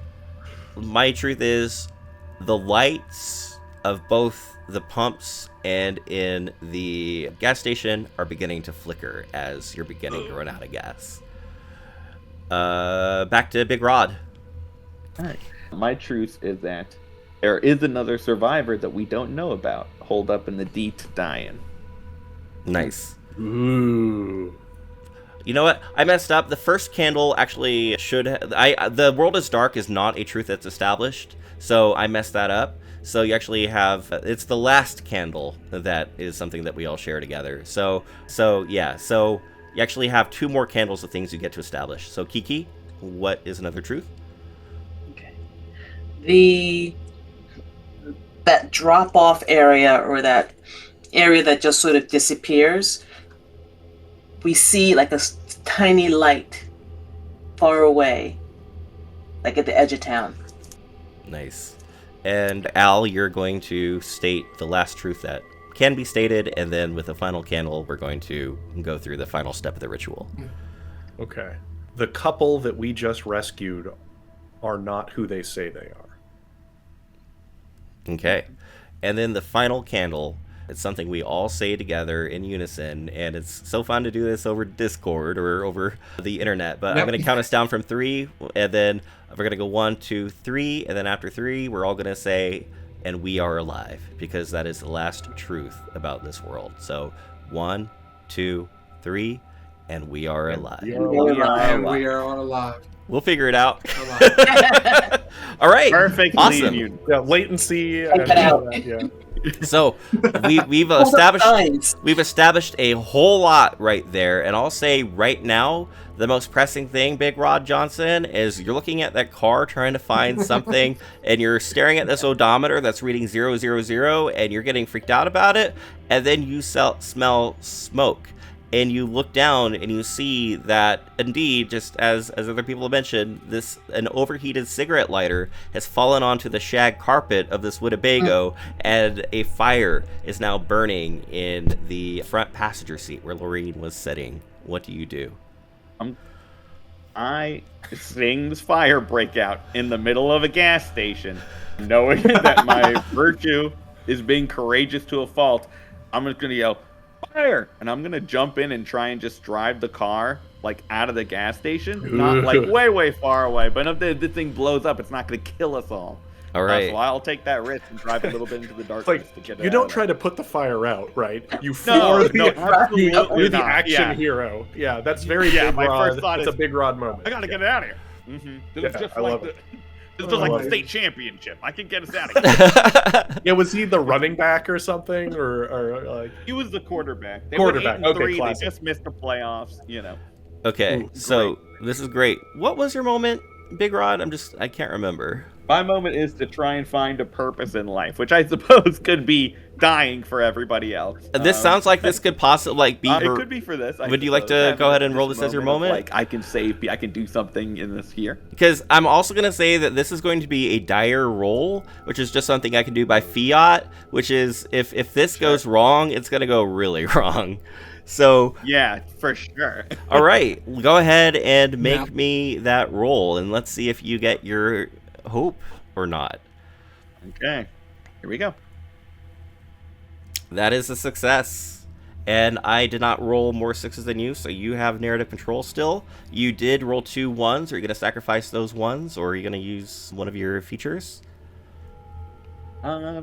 My truth is the lights of both the pumps and in the gas station are beginning to flicker as you're beginning to run out of gas. Back to Big Rod. Alright. My truth is that there is another survivor that we don't know about, holed up in the Deet dying. Nice. Ooh. You know what? I messed up. The first candle actually should. The world is dark is not a truth that's established, so I messed that up. So you actually have. It's the last candle that is something that we all share together. So you actually have two more candles of things you get to establish. So Kiki, what is another truth? Okay. That drop off area, or that area that just sort of disappears, we see like a tiny light far away, like at the edge of town. Nice. And Al, you're going to state the last truth that can be stated, and then with the final candle, we're going to go through the final step of the ritual. Okay. The couple that we just rescued are not who they say they are. Okay. And then the final candle, it's something we all say together in unison, and it's so fun to do this over Discord or over the internet. But I'm going to count us down from 3, and then we're going to go 1, 2, 3, and then after 3, we're all going to say, and we are alive, because that is the last truth about this world. So 1, 2, 3, and we are alive. And we are all alive. We'll figure it out. Alive. All right. Perfectly Awesome. in unison. Yeah, latency. Check that out. Yeah. So we've Hold up established signs. we've established a whole lot right there, and I'll say right now the most pressing thing, Big Rod Johnson, is you're looking at that car trying to find something, and you're staring at this odometer that's reading 000, and you're getting freaked out about it, and then you smell smoke. And you look down and you see that indeed, just as other people have mentioned, an overheated cigarette lighter has fallen onto the shag carpet of this Winnebago, and a fire is now burning in the front passenger seat where Lorene was sitting. What do you do? I seeing this fire break out in the middle of a gas station. Knowing that my virtue is being courageous to a fault, I'm just gonna yell, fire! And I'm gonna jump in and try and just drive the car like out of the gas station, not like way far away. But if the thing blows up, it's not gonna kill us all. All right. So I'll take that risk and drive a little bit into the darkness Like, to get it you out don't of try to put the fire out, right? You No, floor the, no, absolutely you're the not. action Yeah. hero. Yeah, that's very Yeah, Big my Rod. first thought It's is, a Big Rod moment. I gotta get it out of here. This is just I like love the, it. this is like love the it. state championship. I can get us out of here. Yeah, was he the running back or something, or like? He was the quarterback. They Quarterback, went 8-3. okay, classic. They just missed the playoffs. You know. Okay, Ooh, so this is great. What was your moment, Big Rod? I can't remember. My moment is to try and find a purpose in life, which I suppose could be dying for everybody else. This sounds like this could possibly be. It could be for this. Would you like to go ahead and roll this as your moment? Like I can save. I can do something in this here. Because I'm also going to say that this is going to be a dire roll, which is just something I can do by fiat, which is if this goes wrong, it's going to go really wrong. So Yeah, for sure. all right, go ahead and make me that roll, and let's see if you get your hope or not. Okay, here we go. That is a success. And I did not roll more sixes than you, so you have narrative control still. You did roll 2 ones. Are you going to sacrifice those ones, or are you going to use one of your features? I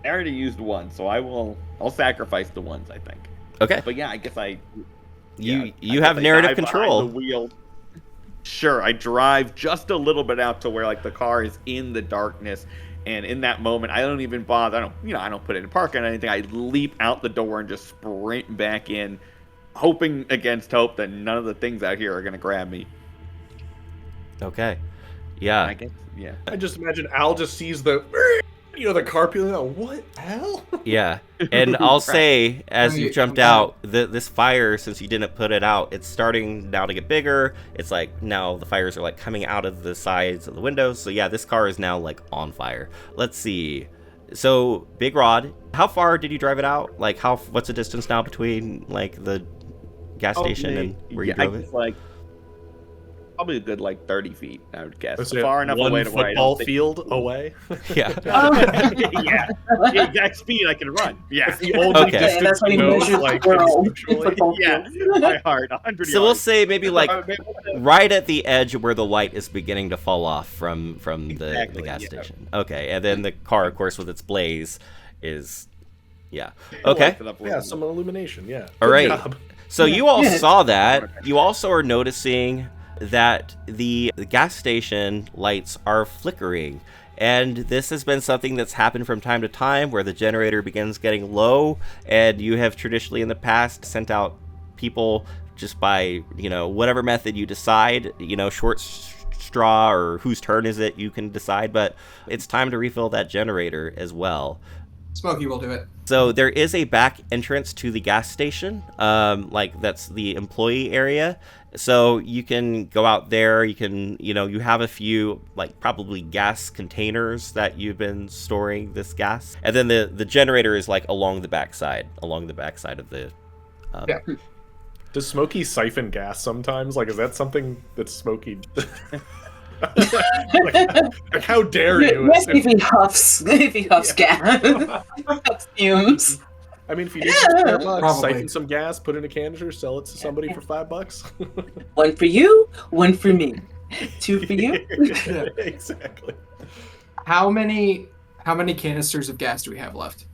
already used one, so I'll sacrifice the ones, I think. Okay. But yeah, I guess You I have guess I narrative dive behind control. The wheel. Sure, I drive just a little bit out to where like the car is in the darkness, and in that moment, I don't even bother. I don't put it in park or anything. I leap out the door and just sprint back in, hoping against hope that none of the things out here are gonna grab me. Okay. Yeah. I guess, yeah. I just imagine Al just sees the car peeling out. What hell? Yeah. And I'll Right. say, as you Right, jumped okay. out, this fire, since you didn't put it out, it's starting now to get bigger. It's like now the fires are like coming out of the sides of the windows. So yeah, this car is now like on fire. Let's see. So Big Rod, how far did you drive it out? Like what's the distance now between like the gas station and where you Oh, I drove it? guess, like probably a good like 30 feet, I would guess. Was it Far enough one away to where I football don't think... field away? Yeah. yeah, the exact speed I can run. Yeah, The only Okay. distance That's how he you knows, measure like, the world. conceptually. yeah, by heart, 100 So we'll yards. say maybe like Maybe- right at the edge where the light is beginning to fall off from the Exactly, gas yeah. station. Okay, and then the car, of course, with its blaze is, yeah. Okay. Lights it up a Yeah, little some illumination. Yeah. All Good right. job. So you all Yeah. saw that. You also are noticing that the gas station lights are flickering. And this has been something that's happened from time to time where the generator begins getting low, and you have traditionally in the past sent out people just by, whatever method you decide, short straw or whose turn is it, you can decide, but it's time to refill that generator as well. Smokey will do it. So there is a back entrance to the gas station, like that's the employee area. So you can go out there, you can, you have a few like probably gas containers that you've been storing this gas. And then the generator is like along the backside of the Yeah. Does Smokey siphon gas sometimes? Like, is that something that Smokey? like, how dare you? Yes, if he huffs gas, huffs fumes. I mean, if you need some spare bucks, Probably. siphon some gas, put in a canister, sell it to somebody for $5. One for you, one for me. 2 for you. Exactly. How many canisters of gas do we have left?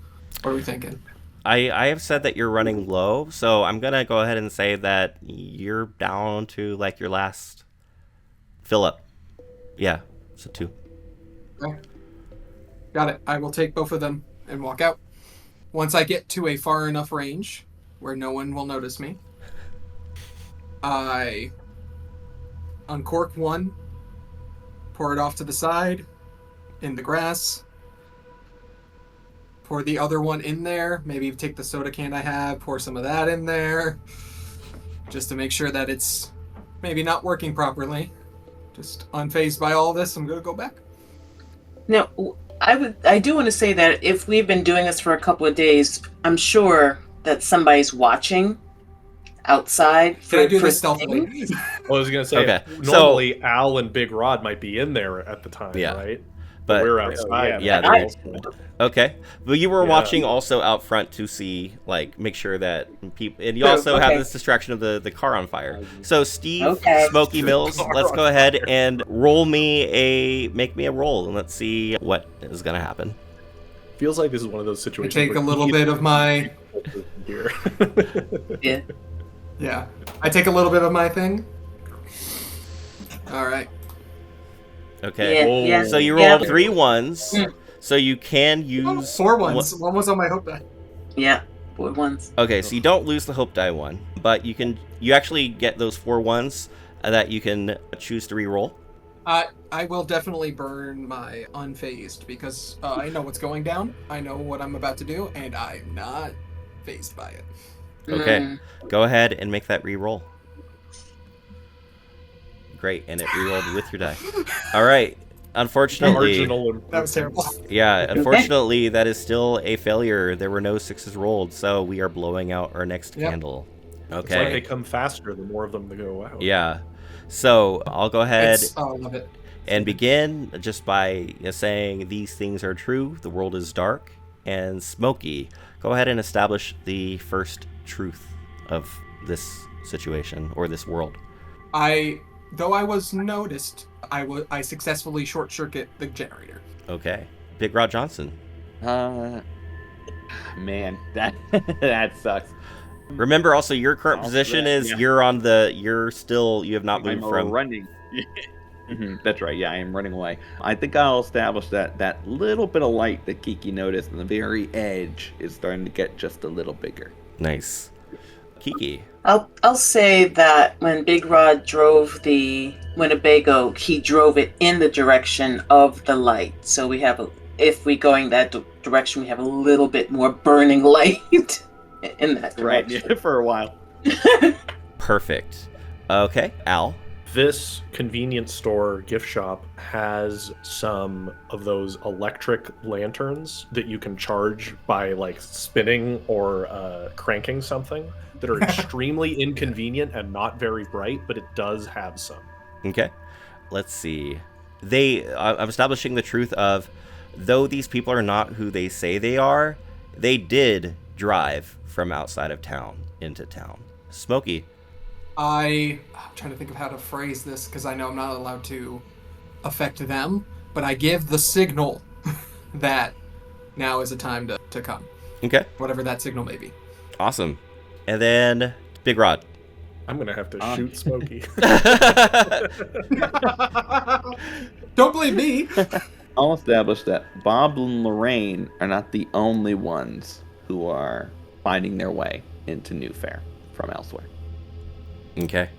What are we thinking? I have said that you're running low, so I'm gonna go ahead and say that you're down to like your last fill up. Yeah, so 2. Okay. Got it. I will take both of them and walk out. Once I get to a far enough range where no one will notice me, I uncork one, pour it off to the side, in the grass, pour the other one in there, maybe take the soda can I have, pour some of that in there, just to make sure that it's maybe not working properly. Just unfazed by all this, I'm gonna go back. Now, I do want to say that if we've been doing this for a couple of days, I'm sure that somebody's watching outside. Can I do for this stealthily? things. I was gonna say, Okay, normally Al and Big Rod might be in there at the time, Yeah. right? But we're outside. yeah, there there is. okay. But you were Yeah. watching also out front to see, like, make sure that people, and you True, also have okay. this distraction of the car on fire. So Steve, Okay. Smoky The Mills, car let's on go ahead fire. and make me a roll, and let's see what is gonna happen. Feels like this is one of those I situations. take a where little bit of my here. Yeah. yeah. I take a little bit of my thing. All right. Okay. Yeah. Yeah. So you Yeah. rolled 3 ones, Mm. so you can use 4 ones. One was on my hope die. Yeah. 4 ones. Okay, so you don't lose the hope die one, but you actually get those 4 ones that you can choose to re-roll. I will definitely burn my unfazed because I know what's going down. I know what I'm about to do, and I'm not phased by it. Okay, Mm. go ahead and make that re-roll. Great, and it re-rolled with your die. All right, unfortunately, Marginal That was terrible. yeah, unfortunately, that is still a failure. There were no 6s rolled, so we are blowing out our next Yep. candle. It's like Okay, they come faster the more of them that go out. yeah. So I'll go ahead I love it. and begin just by saying these things are true. The world is dark and smoky. Go ahead and establish the first truth of this situation or this world. Though I was noticed, I successfully short circuit the generator. Okay, Big Rod Johnson. Man, that that sucks. Remember, also your current Also position that, is yeah. you have not moved I'm from. running. That's right. Yeah, I am running away. I think I'll establish that little bit of light that Kiki noticed on the very edge is starting to get just a little bigger. Nice, Kiki. I'll say that when Big Rod drove the Winnebago, he drove it in the direction of the light. So we have if we going that direction, we have a little bit more burning light in that Right, direction. yeah, for a while. Perfect. Okay, Al. This convenience store gift shop has some of those electric lanterns that you can charge by like spinning or cranking something that are extremely inconvenient and not very bright, but it does have some. Okay, let's see. I'm establishing the truth of, though these people are not who they say they are, they did drive from outside of town into town. Smokey. I'm trying to think of how to phrase this because I know I'm not allowed to affect them, but I give the signal that now is the time to come, Okay, whatever that signal may be. awesome. And then Big Rod. I'm gonna have to shoot Smokey. Don't blame me. I'll establish that Bob and Lorraine are not the only ones who are finding their way into New Fair from elsewhere. Okay.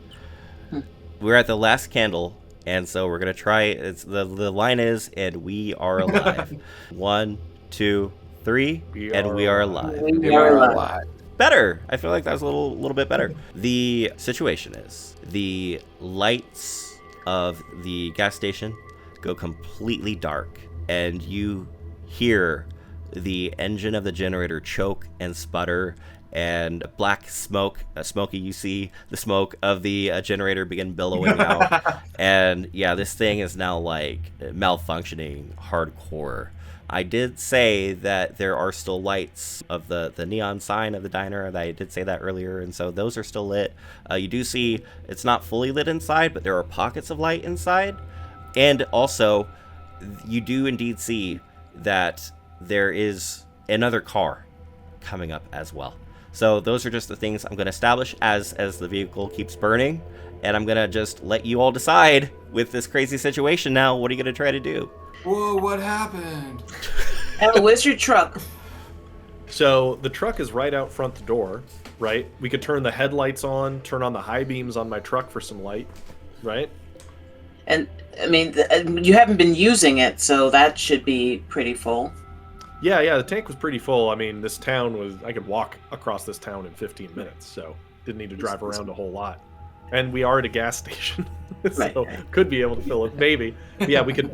We're at the last candle, and so we're gonna try. It's the line is, and we are alive. 1, 2, 3, and we are alive. We are alive. Better. I feel like that was a little bit better. The situation is the lights of the gas station go completely dark, and you hear the engine of the generator choke and sputter, and black smoke. Smokey, you see the smoke of the generator begin billowing out, and yeah, this thing is now like malfunctioning hardcore. I did say that there are still lights of the neon sign of the diner. I did say that earlier, and so those are still lit. You do see it's not fully lit inside, but there are pockets of light inside. And also, you do indeed see that there is another car coming up as well. So those are just the things I'm going to establish as the vehicle keeps burning. And I'm going to just let you all decide with this crazy situation now. What are you going to try to do? Whoa, what happened? Ella, where's your truck? So the truck is right out front the door, right? We could turn the headlights on, turn on the high beams on my truck for some light, right? And I mean, you haven't been using it, so that should be pretty full. Yeah, the tank was pretty full. I mean, this town was, I could walk across this town in 15 minutes, so didn't need to drive around a whole lot. And we are at a gas station, so Right. could be able to fill it, maybe. But yeah, we could,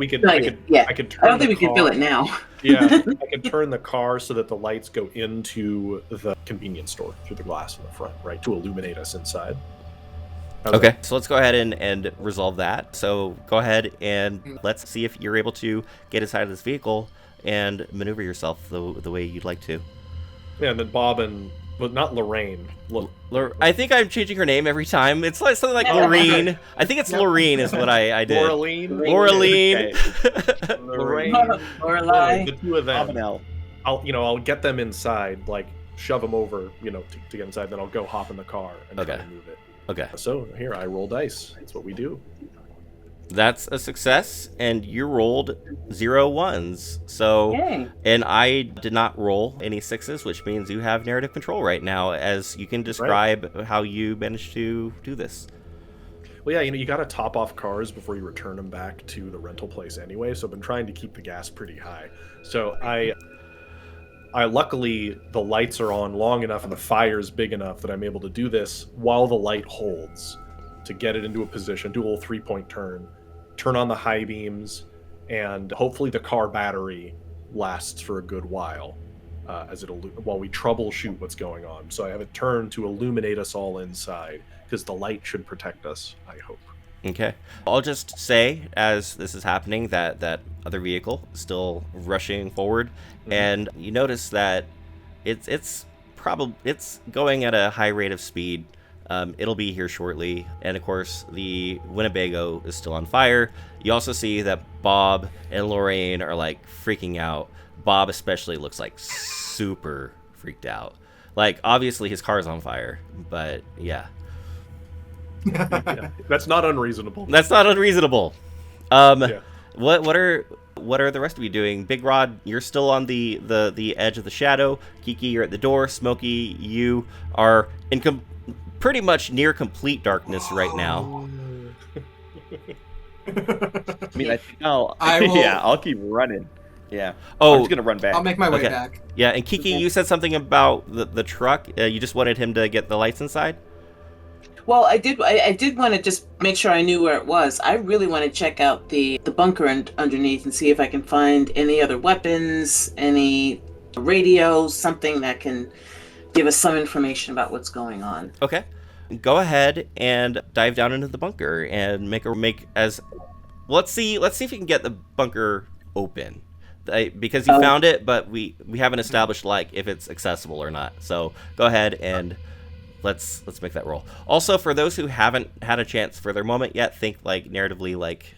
Yeah. I could turn I don't think the we can fill car- it now. Yeah, I could turn the car so that the lights go into the convenience store through the glass in the front, right, to illuminate us inside. Okay, so let's go ahead and resolve that. So go ahead and let's see if you're able to get inside of this vehicle and maneuver yourself the way you'd like to. Yeah, and then Bob and, well, not Lorraine. I think I'm changing her name every time. It's like something like Lorene. I think it's Lorene is what I did. Laureline. Lorraine. Lorelai. The two of them. Abinell. I'll get them inside, like shove them over, to get inside. Then I'll go hop in the car and try to move it. Okay. So here I roll dice. That's what we do. That's a success, and you rolled 0 ones. So, Yay. and I did not roll any 6s, which means you have narrative control right now, as you can describe how you managed to do this. Well, yeah, you got to top off cars before you return them back to the rental place anyway. So I've been trying to keep the gas pretty high. So I luckily the lights are on long enough and the fire's big enough that I'm able to do this while the light holds, to get it into a position, do a little 3-point turn on the high beams, and hopefully the car battery lasts for a good while while we troubleshoot what's going on. So I have it turned to illuminate us all inside, because the light should protect us, I hope. Okay. I'll just say, as this is happening, that other vehicle is still rushing forward, and you notice that it's going at a high rate of speed. It'll be here shortly, and of course the Winnebago is still on fire. You also see that Bob and Lorraine are like freaking out. Bob especially looks like super freaked out. Like, obviously his car's on fire, but yeah. Yeah, that's not unreasonable. That's not unreasonable. Yeah. What are the rest of you doing? Big Rod, you're still on the edge of the shadow. Kiki, you're at the door. Smokey, you are in pretty much near complete darkness right now. I mean, I think I'll keep running. Yeah. Oh, I'm just gonna run back. I'll make my way Okay. back. Yeah, and Kiki, you said something about the truck. You just wanted him to get the lights inside? Well, I did want to just make sure I knew where it was. I really want to check out the bunker underneath and see if I can find any other weapons, any radios, something that can give us some information about what's going on. Okay. Go ahead and dive down into the bunker and let's see if you can get the bunker open. Because you found it, but we haven't established like if it's accessible or not. So go ahead and let's make that roll. Also, for those who haven't had a chance for their moment yet, think like narratively, like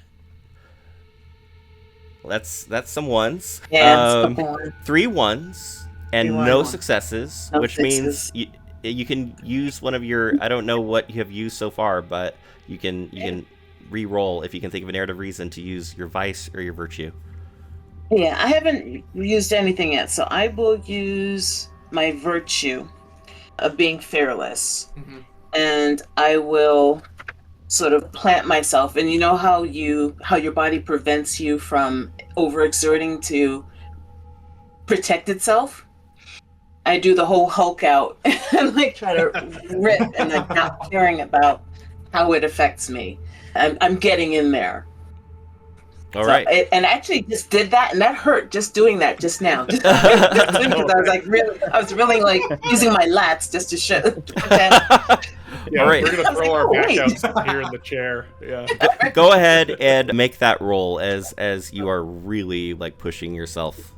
that's some ones. Yeah, it's a couple ones. 3 ones and 3 no ones. successes, No which sixes. means you can use one of your, I don't know what you have used so far, but you can re-roll if you can think of a narrative reason to use your vice or your virtue. Yeah, I haven't used anything yet, so I will use my virtue of being fearless. Mm-hmm. And I will sort of plant myself. And you know how your body prevents you from overexerting to protect itself? I do the whole Hulk out and like try to rip and like not caring about how it affects me. I'm getting in there. All right. And I actually just did that, and that hurt just doing that just now. Because I was really like using my lats just to show. Yeah, All right. We're gonna throw our like, back oh, wait. out here in the chair. Yeah. Go ahead and make that roll as you are really like pushing yourself.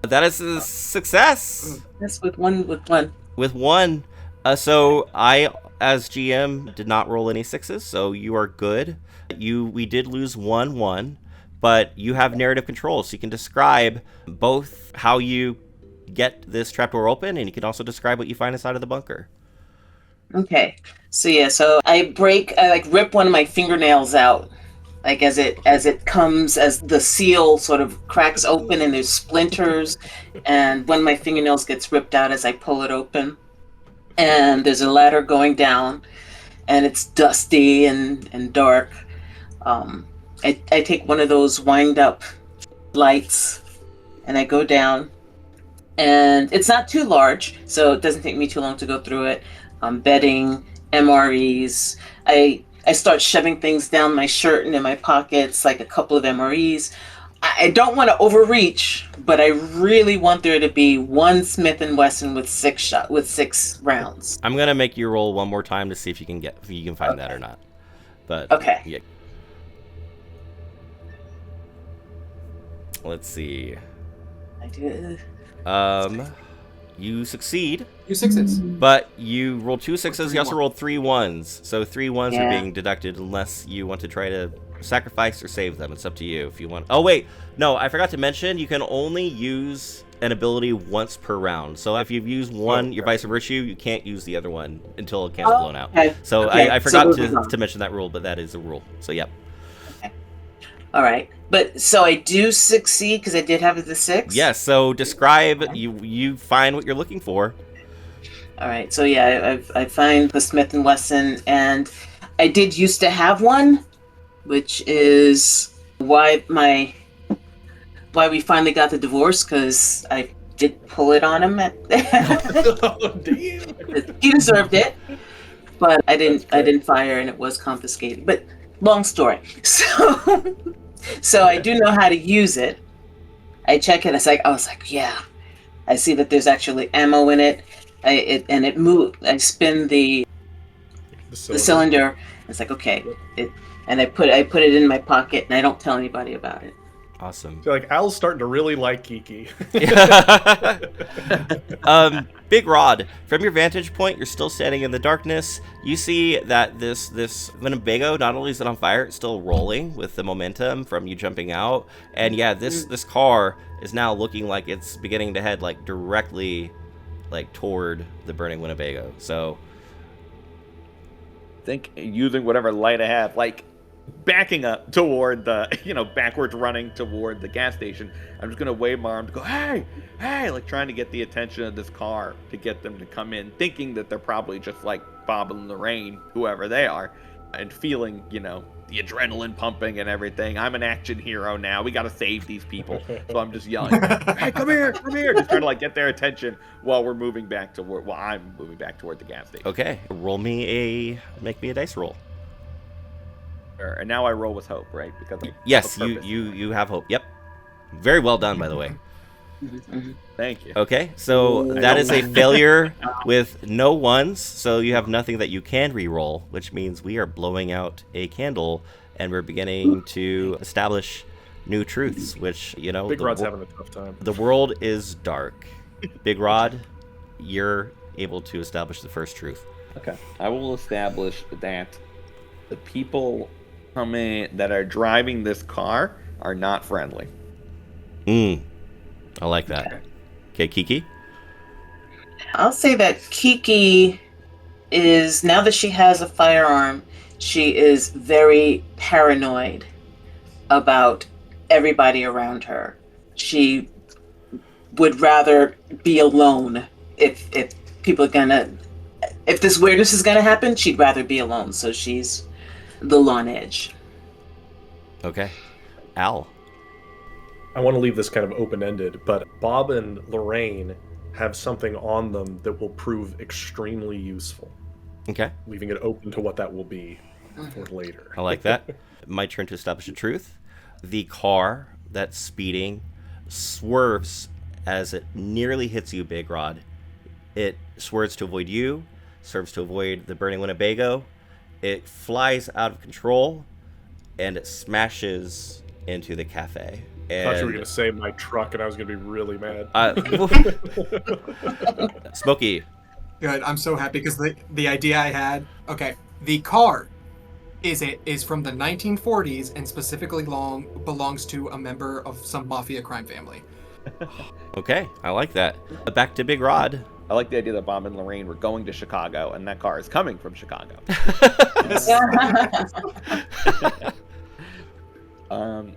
That is a success. That's with one. With 1. So I, as GM, did not roll any 6s, so you are good. We did lose 1, but you have narrative control, so you can describe both how you get this trapdoor open, and you can also describe what you find inside of the bunker. Okay, so I rip one of my fingernails out, like as it comes, as the seal sort of cracks open and there's splinters, and one of my fingernails gets ripped out as I pull it open, and there's a ladder going down, and it's dusty and dark. I take one of those wind up lights and I go down, and it's not too large, so it doesn't take me too long to go through it. Bedding, MREs. I start shoving things down my shirt and in my pockets, like a couple of MREs. I don't want to overreach, but I really want there to be one Smith and Wesson with 6 rounds. I'm gonna make you roll one more time to see if you can find that or not. But Okay. yeah. Let's see. I do. You succeed, 2 6s. but you rolled 2 6s. You also 3 rolled 3 1s. So 3 1s are Yeah. being deducted unless you want to try to sacrifice or save them. It's up to you if you want. Oh wait, no, I forgot to mention you can only use an ability once per round. So if you've used one, your Vice of Virtue, you can't use the other one until a candle's blown out. Okay. So Okay. I forgot So to mention that rule, but that is a rule. So yep. All right, but so I do succeed because I did have the 6. Yes. So describe. You find what you're looking for. All right, so yeah, I find the Smith and Wesson, and I did used to have one, which is why we finally got the divorce, because I did pull it on him. Oh, damn. He deserved it, but I didn't fire, and it was confiscated. But long story. So I do know how to use it. I check it. I was like, yeah. I see that there's actually ammo in it. It moved. I spin the cylinder. It's like, okay. And I put it in my pocket, and I don't tell anybody about it. Awesome. So like Al's starting to really like Kiki. Big Rod, from your vantage point, you're still standing in the darkness. You see that this Winnebago, not only is it on fire, it's still rolling with the momentum from you jumping out. And yeah, this car is now looking like it's beginning to head like directly like toward the burning Winnebago. So I think using whatever light I have, like backing up toward the, backwards running toward the gas station. I'm just going to wave my arm to go, hey, like trying to get the attention of this car to get them to come in, thinking that they're probably just like Bob and Lorraine, whoever they are, and feeling, the adrenaline pumping and everything. I'm an action hero now. We got to save these people. So I'm just yelling, hey, come here. Just trying to like get their attention while I'm moving back toward the gas station. okay, make me a dice roll. And now I roll with hope, right? Because Yes, you have hope. Yep. Very well done, by the way. Thank you. Okay, so that is a failure with no ones, so you have nothing that you can re-roll, which means we are blowing out a candle, and we're beginning to establish new truths, which, Big Rod's having a tough time. the world is dark. Big Rod, you're able to establish the first truth. Okay. I will establish that the people that are driving this car are not friendly. I like that. Okay, Kiki? I'll say that Kiki is, now that she has a firearm, she is very paranoid about everybody around her. She would rather be alone if this weirdness is gonna happen, she'd rather be alone. So she's the on edge. Okay. Al? I want to leave this kind of open-ended, but Bob and Lorraine have something on them that will prove extremely useful. Okay. Leaving it open to what that will be for later. I like that. My turn to establish the truth. The car that's speeding swerves as it nearly hits you, Big Rod. It swerves to avoid you, swerves to avoid the burning Winnebago. It flies out of control, and it smashes into the cafe. And I thought you were going to say my truck, and I was going to be really mad. Smokey. Good. I'm so happy because the idea I had. Okay, the car is from the 1940s and specifically belongs to a member of some mafia crime family. Okay, I like that. Back to Big Rod. I like the idea that Bob and Lorraine were going to Chicago, and that car is coming from Chicago.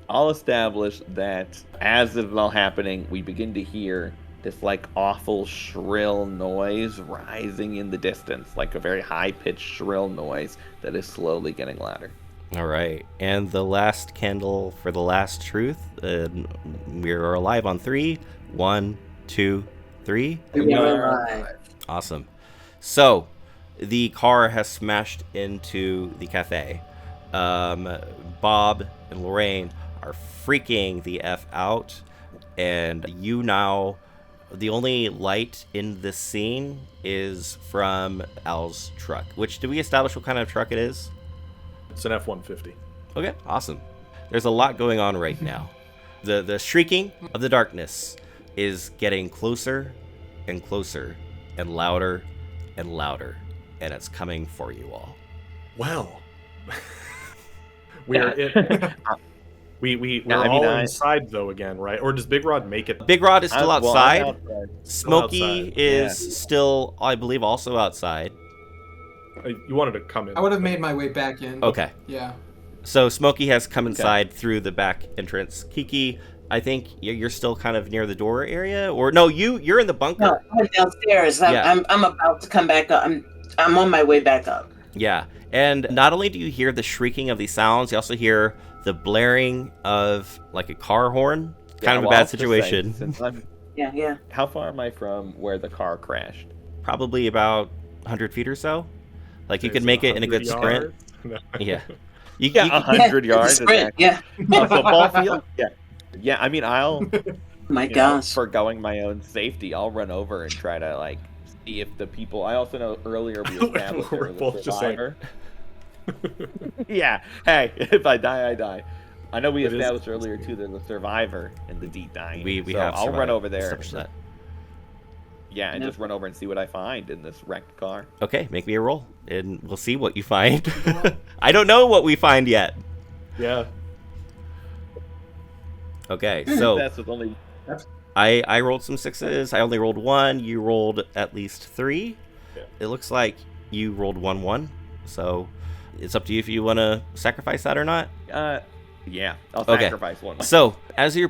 I'll establish that as this is all happening, we begin to hear this like awful shrill noise rising in the distance, like a very high-pitched shrill noise that is slowly getting louder. All right, and the last candle for the last truth. We're alive on 3. 1, 2, 3. Awesome. So, the car has smashed into the cafe. Bob and Lorraine are freaking the F out. And you now, the only light in this scene is from Al's truck. Which, did we establish what kind of truck it is? It's an F-150. Okay, awesome. There's a lot going on right now. The shrieking of the darkness is getting closer and closer and louder and louder, and it's coming for you all. Well, we're all inside though again, right? Or does Big Rod make it? Big Rod is still outside. Well, I'm outside. Smokey is still, I believe, also outside. You wanted to come in. I would have made my way back in. Okay. Yeah. So Smokey has come inside through the back entrance. Kiki, I think you're still kind of near the door area, or no? You're in the bunker. No, I'm downstairs. I'm about to come back up. I'm on my way back up. Yeah, and not only do you hear the shrieking of these sounds, you also hear the blaring of like a car horn. Kind of a bad situation. Yeah. How far am I from where the car crashed? Probably about 100 feet or so. Like you could make it in a good sprint. No. Yeah. You got 100 yards. Sprint, yeah. A football field. Yeah. I mean, I'll. My gosh. Forgoing my own safety, I'll run over and try to like see if the people. I also know earlier we established there was a survivor. Yeah. Hey, if I die, I die. I know we established earlier too. There's a survivor in the deep dying. We so have. I'll run over there. That. Yeah, and just run over and see what I find in this wrecked car. Okay, make me a roll, and we'll see what you find. I don't know what we find yet. Yeah. Okay, so That's with only. I rolled some sixes. I only rolled one. You rolled at least three. Yeah. It looks like you rolled 1-1. So it's up to you if you want to sacrifice that or not. Yeah, I'll Okay. sacrifice one. So as you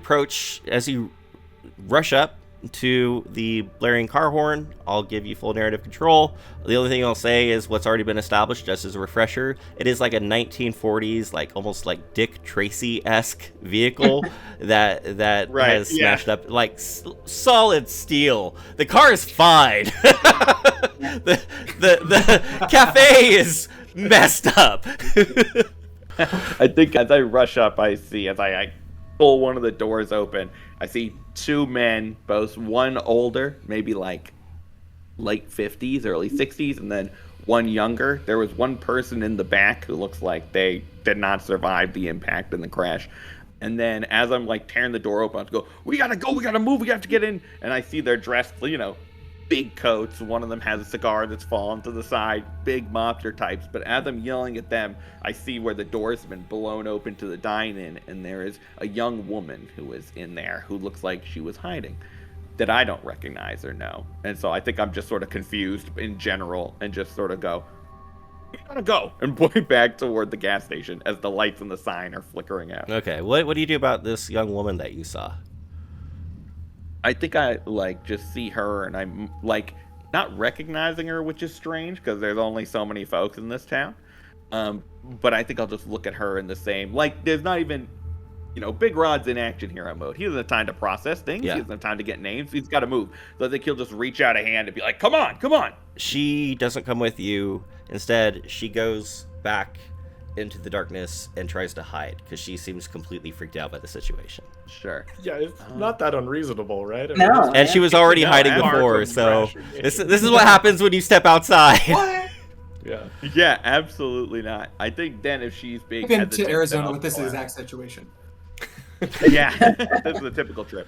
rush up to the blaring car horn, I'll give you full narrative control. The only thing I'll say is what's already been established, just as a refresher. It is like a 1940s, like almost like Dick Tracy-esque vehicle that has smashed up, like solid steel. The car is fine. the cafe is messed up. I think as I rush up, I see as I pull one of the doors open, I see two men, both one older, maybe like late 50s, early 60s, and then one younger. There was one person in the back who looks like they did not survive the impact and the crash. And then as I'm like tearing the door open, I go, we gotta go, we gotta move, we have to get in. And I see they're dressed, big coats. One of them has a cigar that's fallen to the side, big mobster types. But as I'm yelling at them, I see where the door's been blown open to the dine-in, and there is a young woman who is in there who looks like she was hiding that I don't recognize or know. And so I think I'm just sort of confused in general and just sort of go, we gotta go, and point back toward the gas station as the lights and the sign are flickering out. Okay, what do you do about this young woman that you saw? I think I just see her and I'm not recognizing her, which is strange because there's only so many folks in this town. But I think I'll just look at her in the same, there's not even, Big Rod's in action hero mode. He doesn't have time to process things. Yeah. He doesn't have time to get names. He's got to move. So I think he'll just reach out a hand and be like, come on. She doesn't come with you. Instead, she goes back into the darkness and tries to hide because she seems completely freaked out by the situation. Sure. Yeah, it's not that unreasonable, right? No. And she was already hiding before, so this is what happens when you step outside. What? Yeah, absolutely not. I think then if she's being I've been hesitant, to Arizona then with this I'll- exact situation. Yeah, this is a typical trip.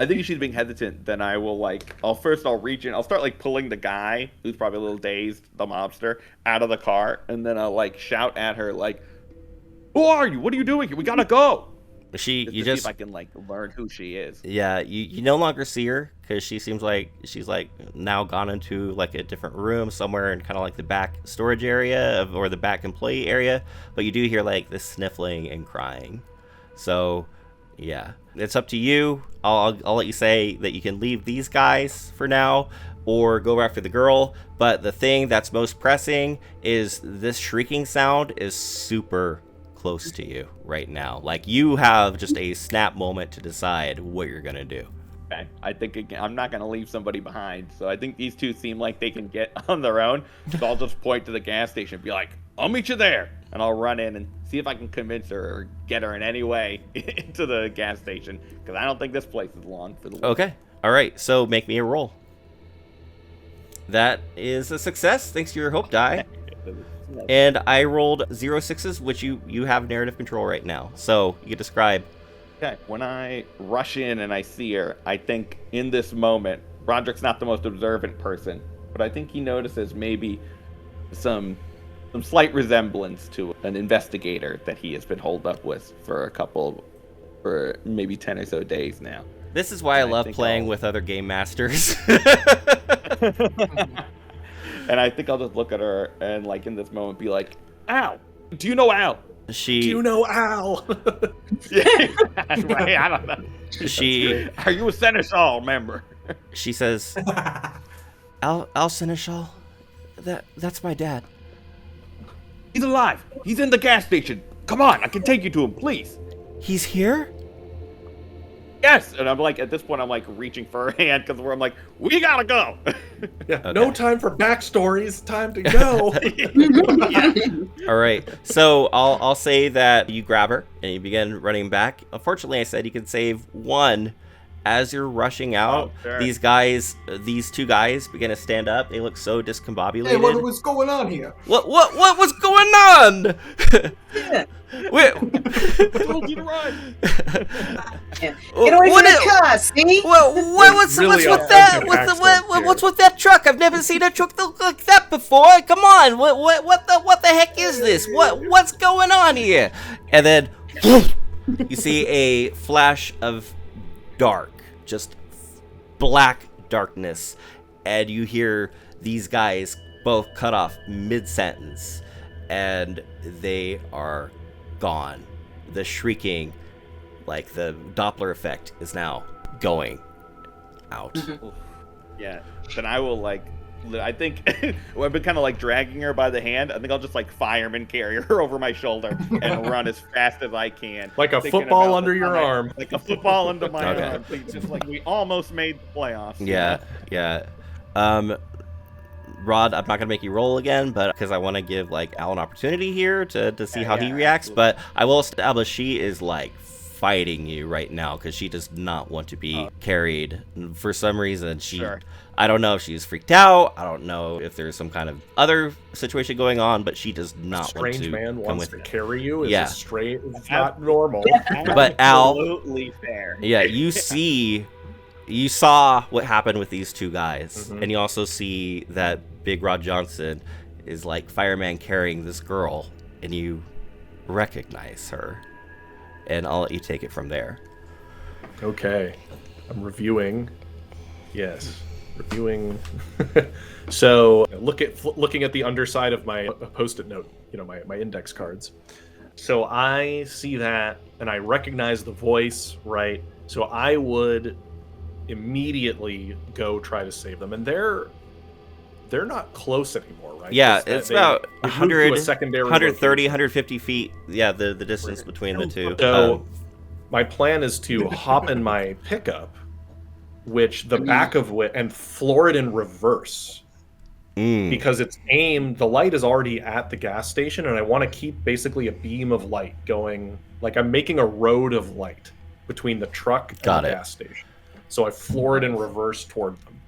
I think if she's being hesitant, then I will I'll reach in, I'll start pulling the guy who's probably a little dazed, the mobster, out of the car, and then I'll shout at her who are you? What are you doing here? We gotta go. You See just if I can learn who she is. yeah, you no longer see her because she seems like she's now gone into a different room somewhere in kind of the back storage area or the back employee area, but you do hear the sniffling and crying. So yeah, it's up to you. I'll let you say that you can leave these guys for now or go after the girl, but the thing that's most pressing is this shrieking sound is super close to you right now. You have just a snap moment to decide what you're gonna do. Okay. I think I'm not gonna leave somebody behind, so I think these two seem like they can get on their own. So I'll just point to the gas station and be like, I'll meet you there. And I'll run in and see if I can convince her or get her in any way into the gas station, because I don't think this place is long for the walk. Okay. All right. So make me a roll. That is a success thanks to your hope die. And I rolled 0 6s, which you have narrative control right now. So you can describe. Okay, when I rush in and I see her, I think in this moment, Roderick's not the most observant person, but I think he notices maybe some slight resemblance to an investigator that he has been holed up with for maybe 10 or so days now. This is why I love think playing with other game masters. And I think I'll just look at her and, like, in this moment be like, Al, do you know Al? Do you know Al? Right, I don't know. Are you a Seneschal member? She says, Al Seneschal, that's my dad. He's alive. He's in the gas station. Come on, I can take you to him, please. He's here? Yes. And I'm like, at this point, I'm like reaching for her hand because I'm like, we gotta go. Yeah. Okay. No time for backstories. Time to go. All right. So I'll say that you grab her and you begin running back. Unfortunately, I said you can save one. As you're rushing out, sure. these two guys begin to stand up. They look so discombobulated. Hey, what was going on here? What was going on? Wait. I told you to run. Get away from the car, see? What's Really with that? authentic accent What's here. with that truck? I've never seen a truck look like that before. Come on, what the heck is this? What's going on here? And then you see a flash of dark, just black darkness, and you hear these guys both cut off mid-sentence, and they are gone. The shrieking, like the Doppler effect, is now going out. Yeah. Then I will I think I've been kind of like dragging her by the hand. I think I'll just like fireman carry her over my shoulder and run as fast as I can. Like a Thinking football about under the your time- arm. Like a football under my Okay. arm. Just like we almost made the playoffs. Yeah. Rod, I'm not gonna make you roll again, but because I want to give like Al an opportunity here to see how he reacts. absolutely. But I will establish she is like fighting you right now because she does not want to be carried for some reason. Sure. I don't know if she's freaked out. I don't know if there's some kind of other situation going on, but she does not want Strange to man come wants with to me. carry you. Yeah. It's not normal. But Al, Absolutely fair. yeah, you saw what happened with these two guys, Mhm. and you also see that Big Rod Johnson is like fireman carrying this girl, and you recognize her, and I'll let you take it from there. Okay. I'm reviewing. Yes. Reviewing. So looking at the underside of my post-it note, my index cards. So I see that and I recognize the voice, right? So I would immediately go try to save them. And they're not close anymore, right? Yeah, it's about they've moved to 100, a secondary 130, location. 150 feet. Yeah, the distance between the two. So my plan is to hop in my pickup, which the back of which, and floor it in reverse. Because it's aimed, the light is already at the gas station, and I want to keep basically a beam of light going, like I'm making a road of light between the truck and Got the it. gas station. So I floor it in reverse toward them.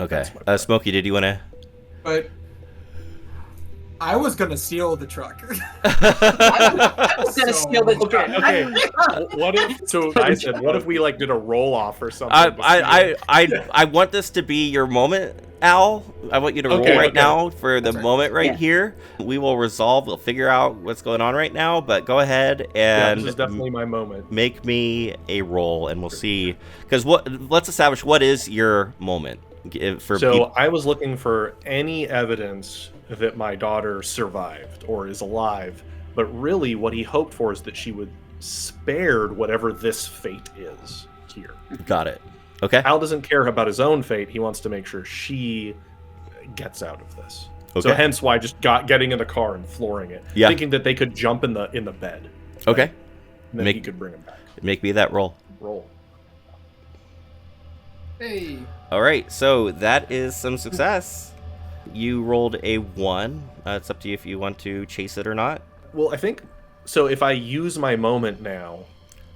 Okay. That's my plan. Smokey, did you want to? But I was gonna steal the truck. I was gonna So- steal the truck. Okay. What if? So I said, what if we like did a roll off or something? I want this to be your moment, Al. I want you to roll Okay, right okay. now for the That's right. moment right Yeah. here. We will resolve. We'll figure out what's going on right now. But go ahead Yeah, and this is definitely my moment. make me a roll, and we'll see. Because let's establish what is your moment for So people. I was looking for any evidence that my daughter survived or is alive, but really what he hoped for is that she would spared whatever this fate is here. Got it. Okay. Al doesn't care about his own fate. He wants to make sure she gets out of this. Okay. So hence why just getting in the car and flooring it, Yeah. thinking that they could jump in the bed. Okay. And then Make- he could bring him back. Make me that roll. Roll. Hey. All right. So that is some success. you rolled a 1. It's up to you if you want to chase it or not. Well, I think so. If I use my moment now,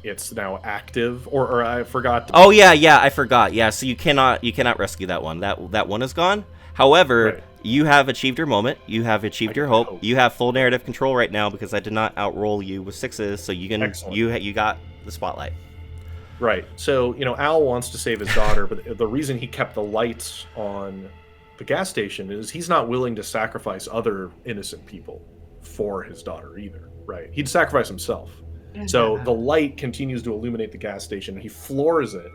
it's now active, or I forgot. Oh yeah, I forgot. Yeah, so you cannot rescue that one. That one is gone. However, Right. you have achieved your moment. You have achieved your hope. hope. You have full narrative control right now because I did not outroll you with 6s, so you can Excellent. you got the spotlight. Right. So, Al wants to save his daughter, but the reason he kept the lights on the gas station is he's not willing to sacrifice other innocent people for his daughter either, right? He'd sacrifice himself. So the light continues to illuminate the gas station. He floors it,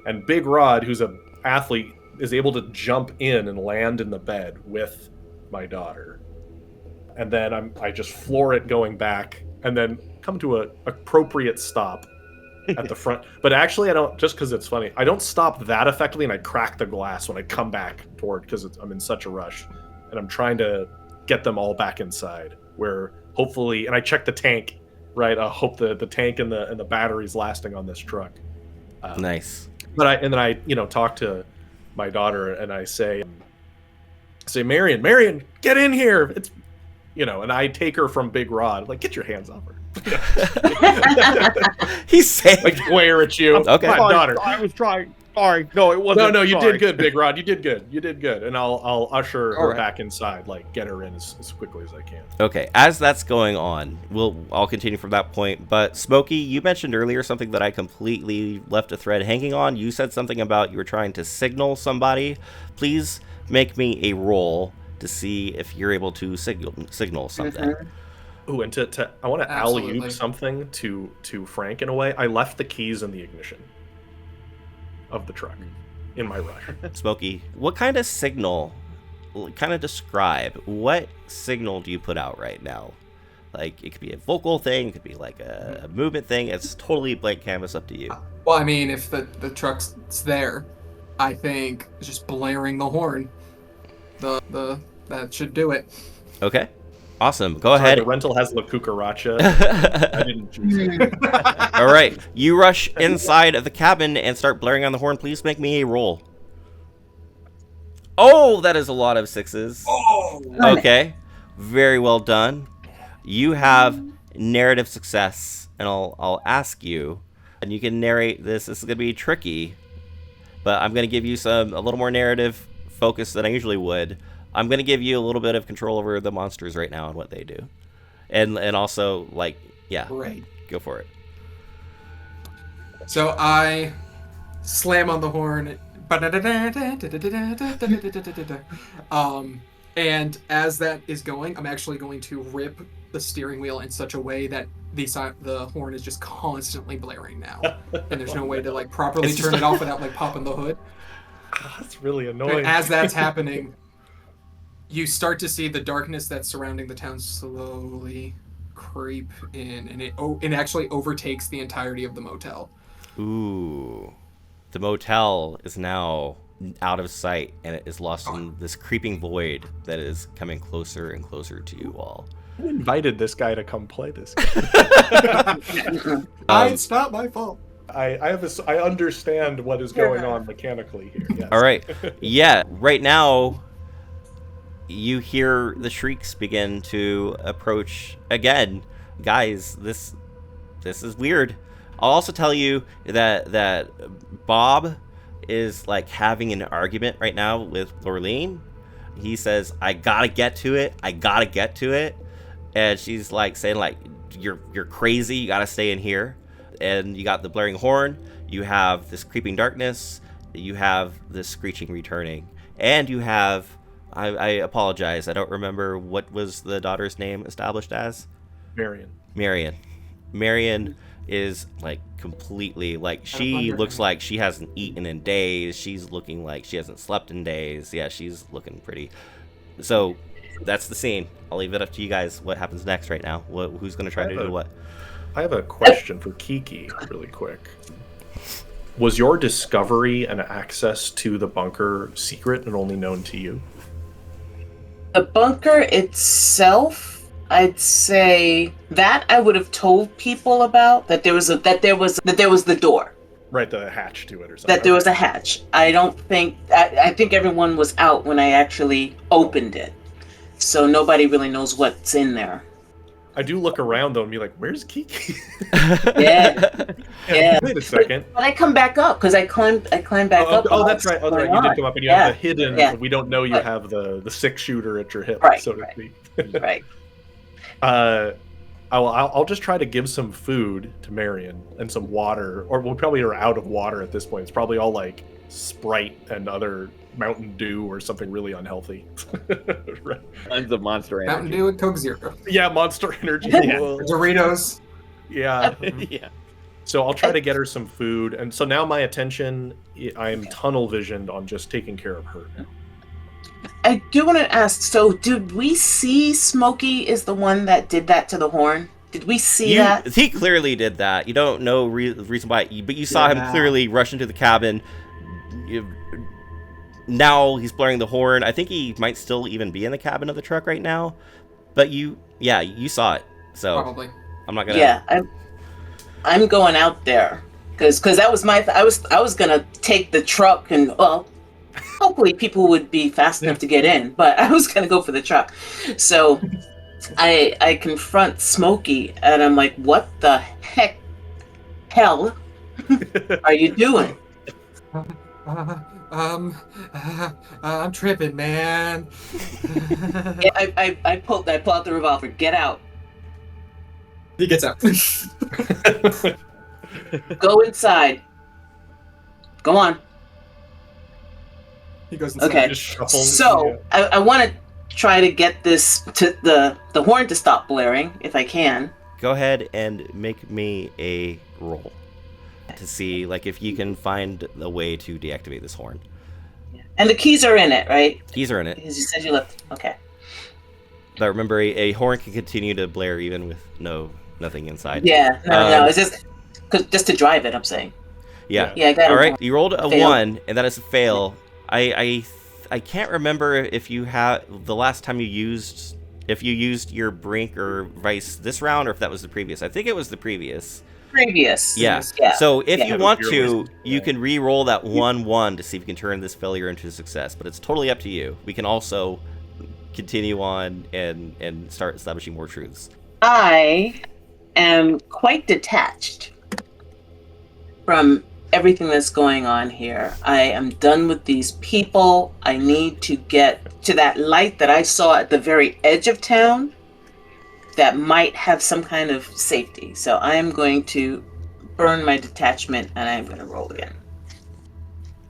and Big Rod, who's an athlete, is able to jump in and land in the bed with my daughter. And then I just floor it going back, and then come to a appropriate stop at the front. But actually, I don't, just because it's funny, I don't stop that effectively, and I crack the glass when I come back toward, because I'm in such a rush, and I'm trying to get them all back inside, where hopefully, and I check the tank, right? I hope the tank and the battery's lasting on this truck. Nice. But then I talk to my daughter, and I say, Marion, get in here. It's, and I take her from Big Rod, like, get your hands off her. He's saying, Like, glare at you. Okay. My daughter. I was trying. Sorry. No, it wasn't. No, you Sorry. did good, Big Rod. You did good. And I'll usher her back inside, like, get her in as quickly as I can. Okay, as that's going on, I'll continue from that point. But Smokey, you mentioned earlier something that I completely left a thread hanging on. You said something about you were trying to signal somebody. Please make me a roll to see if you're able to signal something. Ooh, and I want to alley-oop Absolutely. something to Frank in a way. I left the keys in the ignition of the truck in my rush. Smokey, what kind of signal? Kind of describe what signal do you put out right now? Like, it could be a vocal thing, it could be like a movement thing. It's totally blank canvas, up to you. Well, I mean, if the truck's there, I think just blaring the horn, that should do it. Okay, awesome. Go Sorry, ahead. the rental has La Cucaracha. I didn't choose it. All right, you rush inside of the cabin and start blaring on the horn. Please make me a roll. Oh, that is a lot of 6s. Oh, Okay, very well done. You have narrative success, and I'll ask you, and you can narrate this. This is gonna be tricky, but I'm gonna give you a little more narrative focus than I usually would. I'm gonna give you a little bit of control over the monsters right now and what they do, and also, like, yeah, great. go for it. So I slam on the horn, and as that is going, I'm actually going to rip the steering wheel in such a way that the horn is just constantly blaring now, and there's no way to like properly It's just- turn it off without like popping the hood. That's really annoying. As that's happening, you start to see the darkness that's surrounding the town slowly creep in, and it actually overtakes the entirety of the motel. Ooh, the motel is now out of sight, and it is lost in this creeping void that is coming closer and closer to you all. Who invited this guy to come play this? It's not my fault. I understand what is going on mechanically here. Yes. All right. Yeah, right now you hear the shrieks begin to approach again. Guys, this is weird. I'll also tell you that Bob is like having an argument right now with Lorleen. He says, I gotta get to it. And she's like saying, like, you're crazy, you gotta stay in here. And you got the blaring horn, you have this creeping darkness, you have this screeching returning, and you have, I apologize, I don't remember what was the daughter's name established as? Marion is like completely, like, she looks like she hasn't eaten in days, she's looking like she hasn't slept in days. Yeah, she's looking pretty. So that's the scene. I'll leave it up to you guys what happens next right now. Who's gonna try to do what? I have a question for Kiki, really quick. Was your discovery and access to the bunker secret and only known to you? The bunker itself, I'd say that I would have told people about, that there was the door. Right, the hatch to it or something. that there was a hatch. I think everyone was out when I actually opened it. So nobody really knows what's in there. I do look around though and be like, "Where's Kiki?" Yeah. Yeah. Wait a second. But I come back up because I climb back up. Oh, that's right. Oh, that's right. You did come up and you have the hidden. Yeah. We don't know you have the 6-shooter at your hip, Right, so to right. speak. Right. I'll just try to give some food to Marion and some water, or we probably are out of water at this point. It's probably all like Sprite and other Mountain Dew or something really unhealthy. Right. Tons of Monster Energy. Mountain Dew and Coke Zero. Yeah, Monster Energy. Yeah. Doritos. Yeah. Yeah. So I'll try to get her some food, and so now my attention, I'm tunnel visioned on just taking care of her now. I do want to ask, so did we see Smokey is the one that did that to the horn? Did we see that? He clearly did that. You don't know reason why, but you saw him clearly rush into the cabin. Now he's blaring the horn. I think he might still even be in the cabin of the truck right now. But you saw it. So Probably. I'm not gonna. Yeah, I'm going out there because that was I was gonna take the truck and hopefully people would be fast enough to get in, but I was gonna go for the truck. So I confront Smokey and I'm like, "What the hell are you doing?" I'm tripping, man. I pull out the revolver. Get out. He gets out. Go inside. Go on. He goes inside. Okay. Just shuffles, So I want to try to get this to the horn to stop blaring if I can. Go ahead and make me a roll to see if you can find a way to deactivate this horn. And the keys are in it, right? Keys are in it. Because you said you left. Okay. But remember, a horn can continue to blare even with nothing inside. Yeah. No. It's just to drive it. I'm saying. Yeah. Yeah. I got it. All right. You rolled a Fail. 1, and that is a fail. I can't remember if you had the last time you used your brink or vice this round, or if that was the previous. I think it was the previous. Previous. Yeah. Yeah. So if you Have want a to, risk. you can re-roll that 1-1 to see if you can turn this failure into a success. But it's totally up to you. We can also continue on and start establishing more truths. I am quite detached from everything that's going on here. I am done with these people. I need to get to that light that I saw at the very edge of town that might have some kind of safety. So I am going to burn my detachment and I'm going to roll again.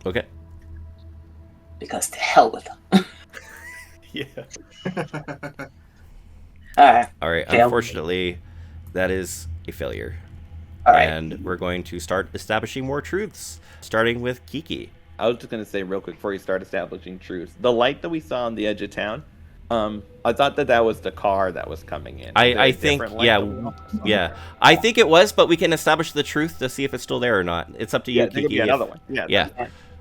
Okay. Because to hell with them. Yeah. Alright. All right. Fail. Unfortunately, that is a failure. Alright. And we're going to start establishing more truths, starting with Kiki. I was just going to say real quick before you start establishing truths. The light that we saw on the edge of town, I thought that was the car that was coming in. Is there I a think, different light that we saw? yeah. I think it was, but we can establish the truth to see if it's still there or not. It's up to you, Yeah, there could Kiki. be if- another one. Yeah.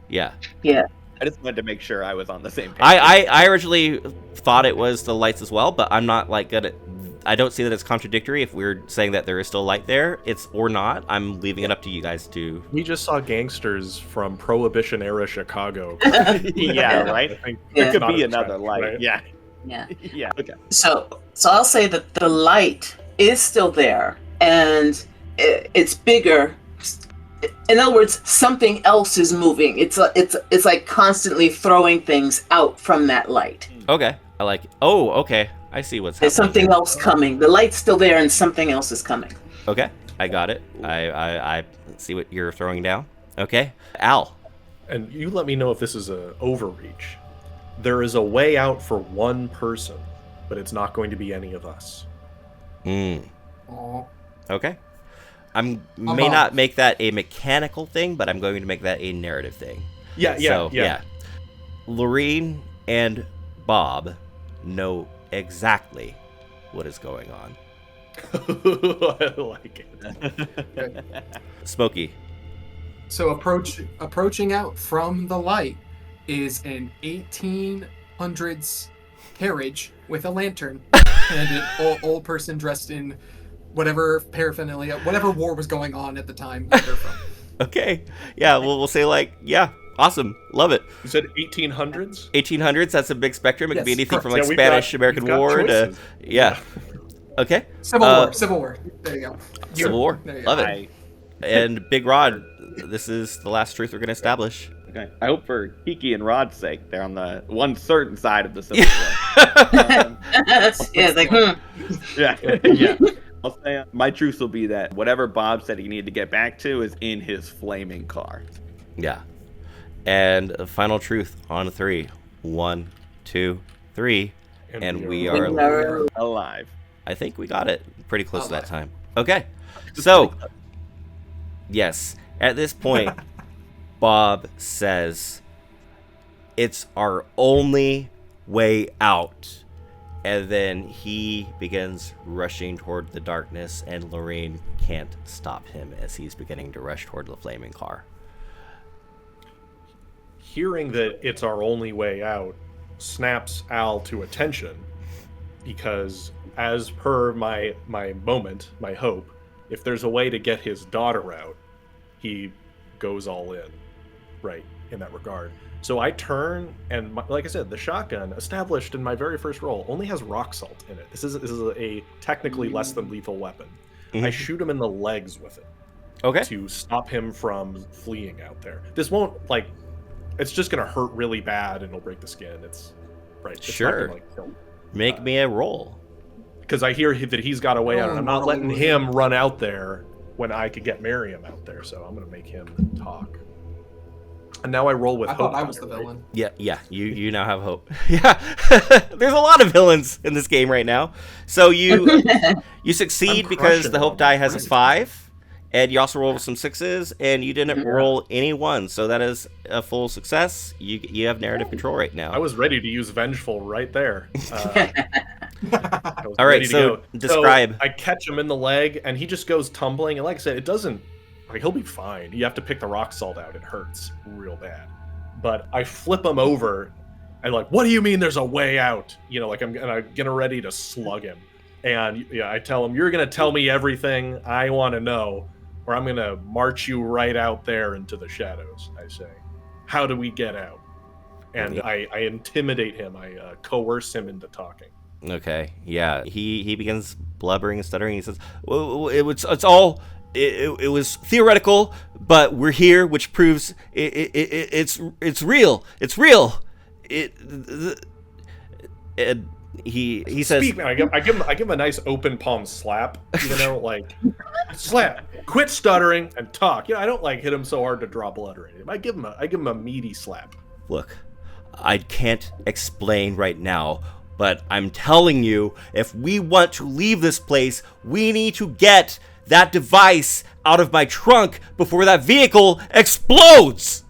Yeah. Yeah. I just wanted to make sure I was on the same page. I originally thought it was the lights as well, but I'm not good at. I don't see that it's contradictory if we're saying that there is still light there. It's or not. I'm leaving it up to you guys to. We just saw gangsters from Prohibition era Chicago. Yeah, right? I think Yeah. It could not be a another trend, light. right? Yeah. Yeah. Yeah. Okay. So I'll say that the light is still there and it's bigger. In other words, something else is moving. It's like constantly throwing things out from that light. Okay. I like. Oh, okay. I see what's happening. There's something here. else coming. The light's still there and something else is coming. Okay. I got it. I see what you're throwing down. Okay. Al. And you let me know if this is a overreach. There is a way out for one person, but it's not going to be any of us. Aw. Okay. I may not make that a mechanical thing, but I'm going to make that a narrative thing. Yeah. Lorene and Bob know exactly what is going on. I like it. Smokey. So approaching out from the light is an 1800s carriage with a lantern and an old person dressed in whatever paraphernalia, whatever war was going on at the time that they're from. Okay. Yeah, we'll say like, yeah, awesome. Love it. You said 1800s? 1800s, that's a big spectrum. It could be Yes, anything from correct. like we've Spanish, got- American we've got War to choices. yeah. Okay. Civil War. There you go. Civil War. There you Love go. it. And Big Rod, this is the last truth we're going to establish. Okay. I hope for Kiki and Rod's sake, they're on the one certain side of the Civil War. Yeah, it's like, Yeah, yeah. I'll say my truth will be that whatever Bob said he needed to get back to is in his flaming car. Yeah. And a final truth on 3. 1, 2, 3. And we are no. Alive. I think we got it pretty close to that Alive. time. Okay. So, yes, at this point, Bob says, it's our only way out. And then he begins rushing toward the darkness, and Lorraine can't stop him as he's beginning to rush toward the flaming car. Hearing that it's our only way out snaps Al to attention, because as per my moment, my hope, if there's a way to get his daughter out, he goes all in, right, in that regard. So I turn, and like I said, the shotgun, established in my very first roll, only has rock salt in it. This is a technically less than lethal weapon. I shoot him in the legs with it Okay. to stop him from fleeing out there. This won't, like, it's just going to hurt really bad, and it'll break the skin. It's, right. It's Sure. not gonna, like, kill him. Make me a roll. Because I hear that he's got a way out, and I'm not Oh, letting no. him run out there when I could get Miriam out there, so I'm going to make him talk. And now I roll with I hope. thought I was the right? villain. Yeah, you now have hope. Yeah, there's a lot of villains in this game right now. So you succeed I'm because crushing the hope them. die has a Crazy. 5, and you also roll some 6s, and you didn't roll any 1s, so that is a full success. You have narrative control right now. I was ready to use Vengeful right there. I was All right, ready to so go. describe. So I catch him in the leg, and he just goes tumbling. And like I said, it doesn't. Like, he'll be fine. You have to pick the rock salt out. It hurts real bad. But I flip him over, and like, what do you mean there's a way out? You know, like I'm getting ready to slug him. And yeah, I tell him, you're gonna tell me everything I want to know, or I'm gonna march you right out there into the shadows. I say, how do we get out? And I intimidate him. I coerce him into talking. Okay, yeah. He begins blubbering and stuttering. He says, well, it was theoretical, but we're here, which proves it's real. It's real. And he says, Speak, man. I give him a nice open palm slap. You know, like slap. Quit stuttering and talk. You know, I don't like hit him so hard to draw blood or anything. I give him a meaty slap. look, I can't explain right now, but I'm telling you, if we want to leave this place, we need to get that device out of my trunk before that vehicle explodes.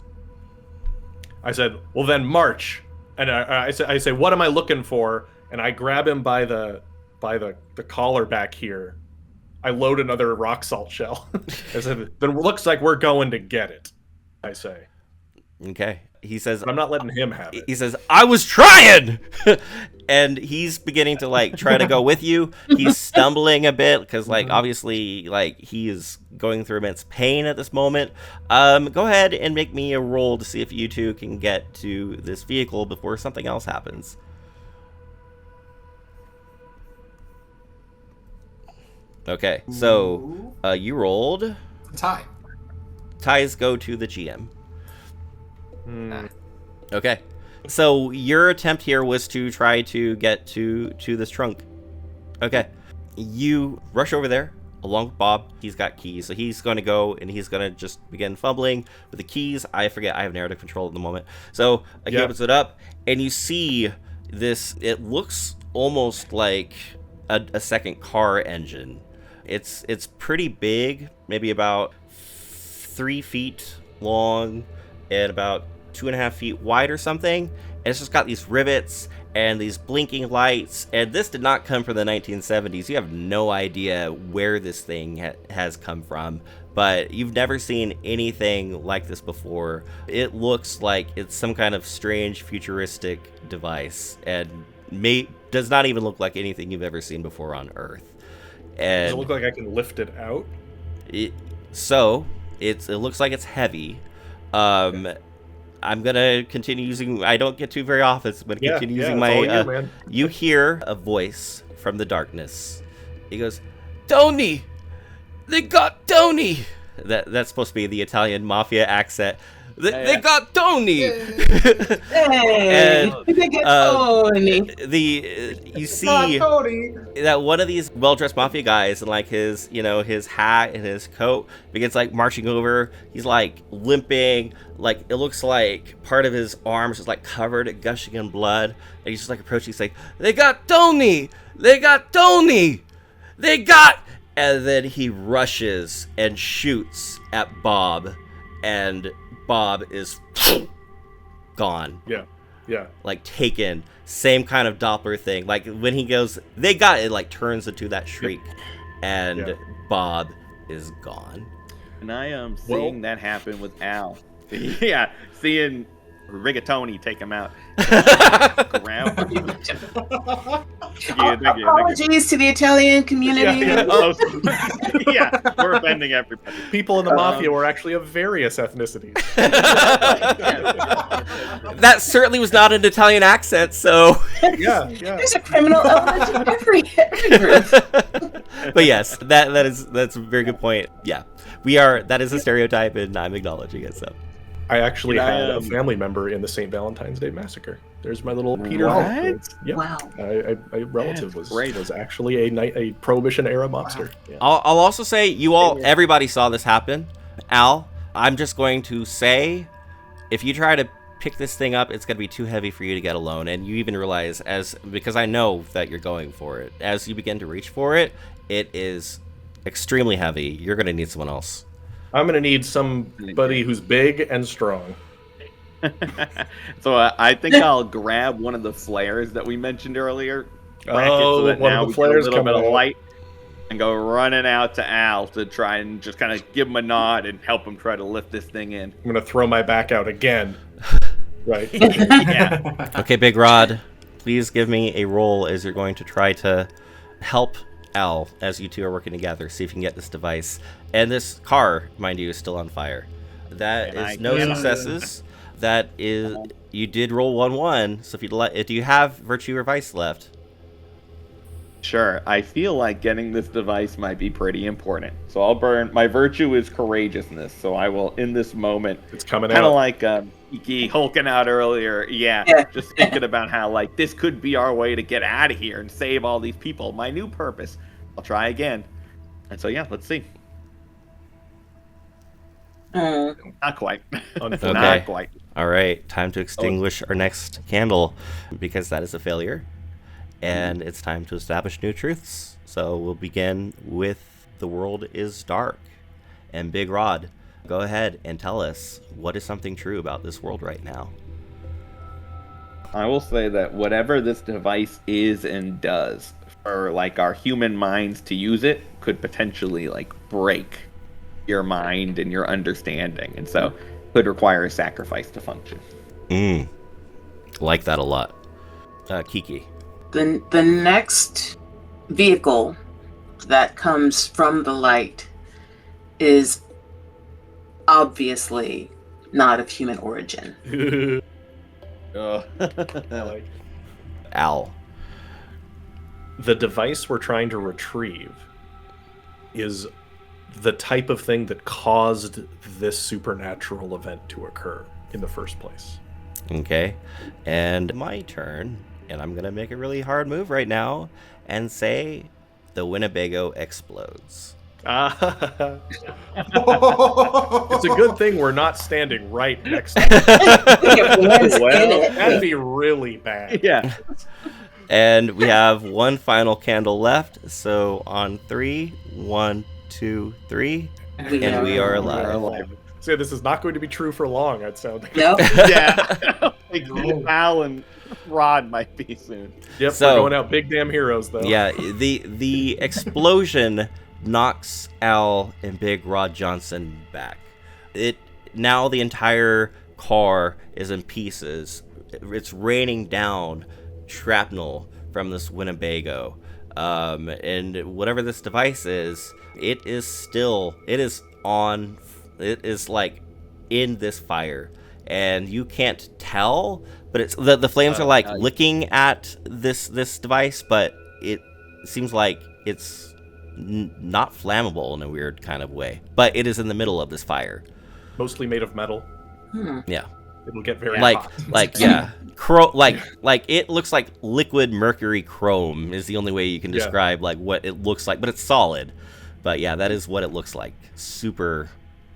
I said, well then march. And I say, what am I looking for? And I grab him by the collar back here. I load another rock salt shell. I said, then it looks like we're going to get it. I say, Okay. He says, but I'm not letting him have it. he says, I was trying. And he's beginning to like try to go with you. He's stumbling a bit because like obviously like he is going through immense pain at this moment. Go ahead and make me a roll to see if you two can get to this vehicle before something else happens. Okay, so you rolled. Tie. Ties go to the GM. Hmm. Okay. So your attempt here was to try to get to this trunk. Okay. You rush over there along with Bob. He's got keys. So he's going to go and he's going to just begin fumbling with the keys. I forget. I have narrative control at the moment. So he Yeah. opens it up and you see this. It looks almost like a second car engine. It's pretty big, maybe about 3 feet long and about 2.5 feet wide or something. And it's just got these rivets and these blinking lights. And this did not come from the 1970s. You have no idea where this thing has come from, but you've never seen anything like this before. It looks like it's some kind of strange futuristic device and does not even look like anything you've ever seen before on Earth. Does And it look like I can lift it out? so It looks like it's heavy. I'm gonna continue using. I don't get to very often. So I'm gonna continue using my. Man. You hear a voice from the darkness. He goes, "Tony, they got Tony." That's supposed to be the Italian mafia accent. They got Tony. Hey, they get Tony. You see that one of these well-dressed mafia guys in like his hat and his coat begins like marching over. He's like limping, like it looks like part of his arms is like covered, gushing in blood. And he's just like approaching. He's like, "They got Tony. They got Tony. They got." And then he rushes and shoots at Bob, and Bob is gone. Yeah. Like taken. Same kind of Doppler thing. Like when he goes, "They got it," like turns into that shriek, and Bob is gone. And I am seeing that happen with Al. Yeah, seeing Rigatoni take him out. Thank you. Apologies to the Italian community. Yeah, we're offending everybody. People in the mafia were actually of various ethnicities. That certainly was not an Italian accent, so. Yeah. There's a criminal element in every group. But yes, that's a very good point. Yeah, that is a stereotype, and I'm acknowledging it. So. I actually had a family member in the St. Valentine's Day Massacre. There's my little Peter. What? Yep. Wow. A relative was actually a Prohibition era mobster. Yeah. I'll also say everybody saw this happen. Al, I'm just going to say, if you try to pick this thing up, it's going to be too heavy for you to get alone. And you even realize, because I know that you're going for it, as you begin to reach for it, it is extremely heavy. You're going to need someone else. I'm going to need somebody who's big and strong. So I think I'll grab one of the flares that we mentioned earlier. So that one now of the flares we get a little bit coming of out. light, and go running out to Al to try and just kind of give him a nod and help him try to lift this thing in. I'm going to throw my back out again. Right. Yeah. Okay, Big Rod, please give me a roll as you're going to try to help Al as you two are working together. See if you can get this device. And this car, mind you, is still on fire. That is no successes. That is, you did roll 1-1. So do you have virtue or vice left? Sure. I feel like getting this device might be pretty important. So I'll burn. My virtue is courageousness. So I will, in this moment, It's coming kind of out. like Iki hulking out earlier. Yeah, just thinking about how like this could be our way to get out of here and save all these people. My new purpose. I'll try again. And so yeah, let's see. Not quite. Unfortunately. Not quite. All right, time to extinguish our next candle because that is a failure. And it's time to establish new truths. So we'll begin with the world is dark. And Big Rod, go ahead and tell us what is something true about this world right now. I will say that whatever this device is and does, for like our human minds to use it, could potentially like break your mind and your understanding, and so could require a sacrifice to function. Like that a lot. Kiki. The next vehicle that comes from the light is obviously not of human origin. Al. The device we're trying to retrieve is the type of thing that caused this supernatural event to occur in the first place. Okay. And my turn. And I'm going to make a really hard move right now and say the Winnebago explodes. It's a good thing we're not standing right next to it. Well, That'd be really bad. yeah. And we have one final candle left. So on 3, 1, 2, 3, and we are alive. So this is not going to be true for long, I'd sound. Nope. Yeah. Al and Rod might be soon. Yep, So- we're going out big damn heroes, though. Yeah, the explosion knocks Al and Big Rod Johnson back. Now the entire car is in pieces. It's raining down shrapnel from this Winnebago. And whatever this device is, it is on It is like in this fire, and you can't tell, but it's the flames are like licking at this device, but it seems like it's not flammable in a weird kind of way. But it is in the middle of this fire. Mostly made of metal. Yeah. It'll get very like hot. yeah, like it looks like liquid mercury chrome is the only way you can describe like what it looks like, but it's solid. But yeah, that is what it looks like. Super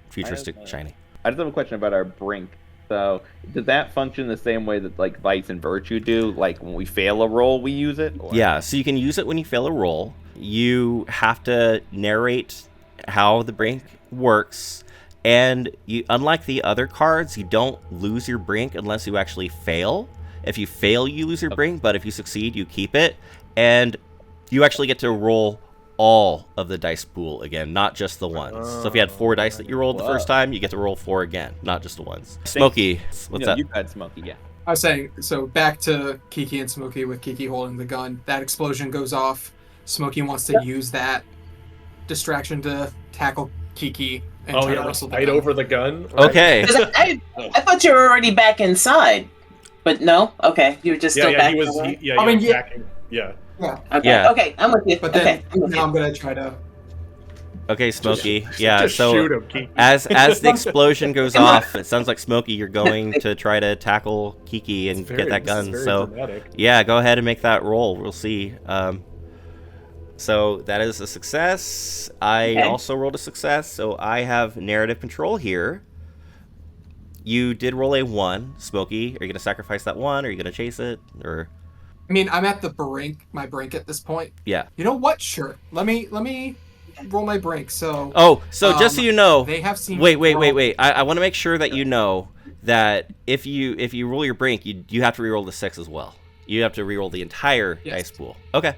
futuristic, shiny. I just have a question about our brink. So, does that function the same way that like Vice and Virtue do? Like when we fail a roll, we use it? Or? Yeah, so you can use it when you fail a roll. You have to narrate how the brink works. And you, unlike the other cards, you don't lose your brink unless you actually fail. If you fail, you lose your brink, but if you succeed, you keep it. And you actually get to roll all of the dice pool again, not just the ones. So if you had 4 dice that you rolled the first time, you get to roll 4 again, not just the ones. Smokey, what's up? You had Smokey, yeah. I was saying, so back to Kiki and Smokey with Kiki holding the gun. That explosion goes off. Smokey wants to use that distraction to tackle Kiki and try to wrestle the fight gun. over the gun. Okay. I thought you were already back inside, but no. Okay, you were just still back. He was backing. Yeah. Okay. Yeah. Okay, I'm with you. But then Okay, I'm with now you. I'm gonna try to. Okay, Smokey. Yeah, just so shoot him, Kiki. as the explosion goes off, it sounds like Smokey, you're going to try to tackle Kiki and get that gun. So dramatic. yeah, go ahead and make that roll. We'll see. So that is a success. I also rolled a success, so I have narrative control here. You did roll a 1, Smokey. Are you gonna sacrifice that 1? Are you gonna chase it? Or I mean, I'm at the brink, my brink at this point. yeah. You know what? Sure. Let me roll my brink. So. Oh, so just so you know, they have seen. Wait. I want to make sure that you know that if you roll your brink, you have to reroll the 6 as well. You have to reroll the entire dice pool. Okay.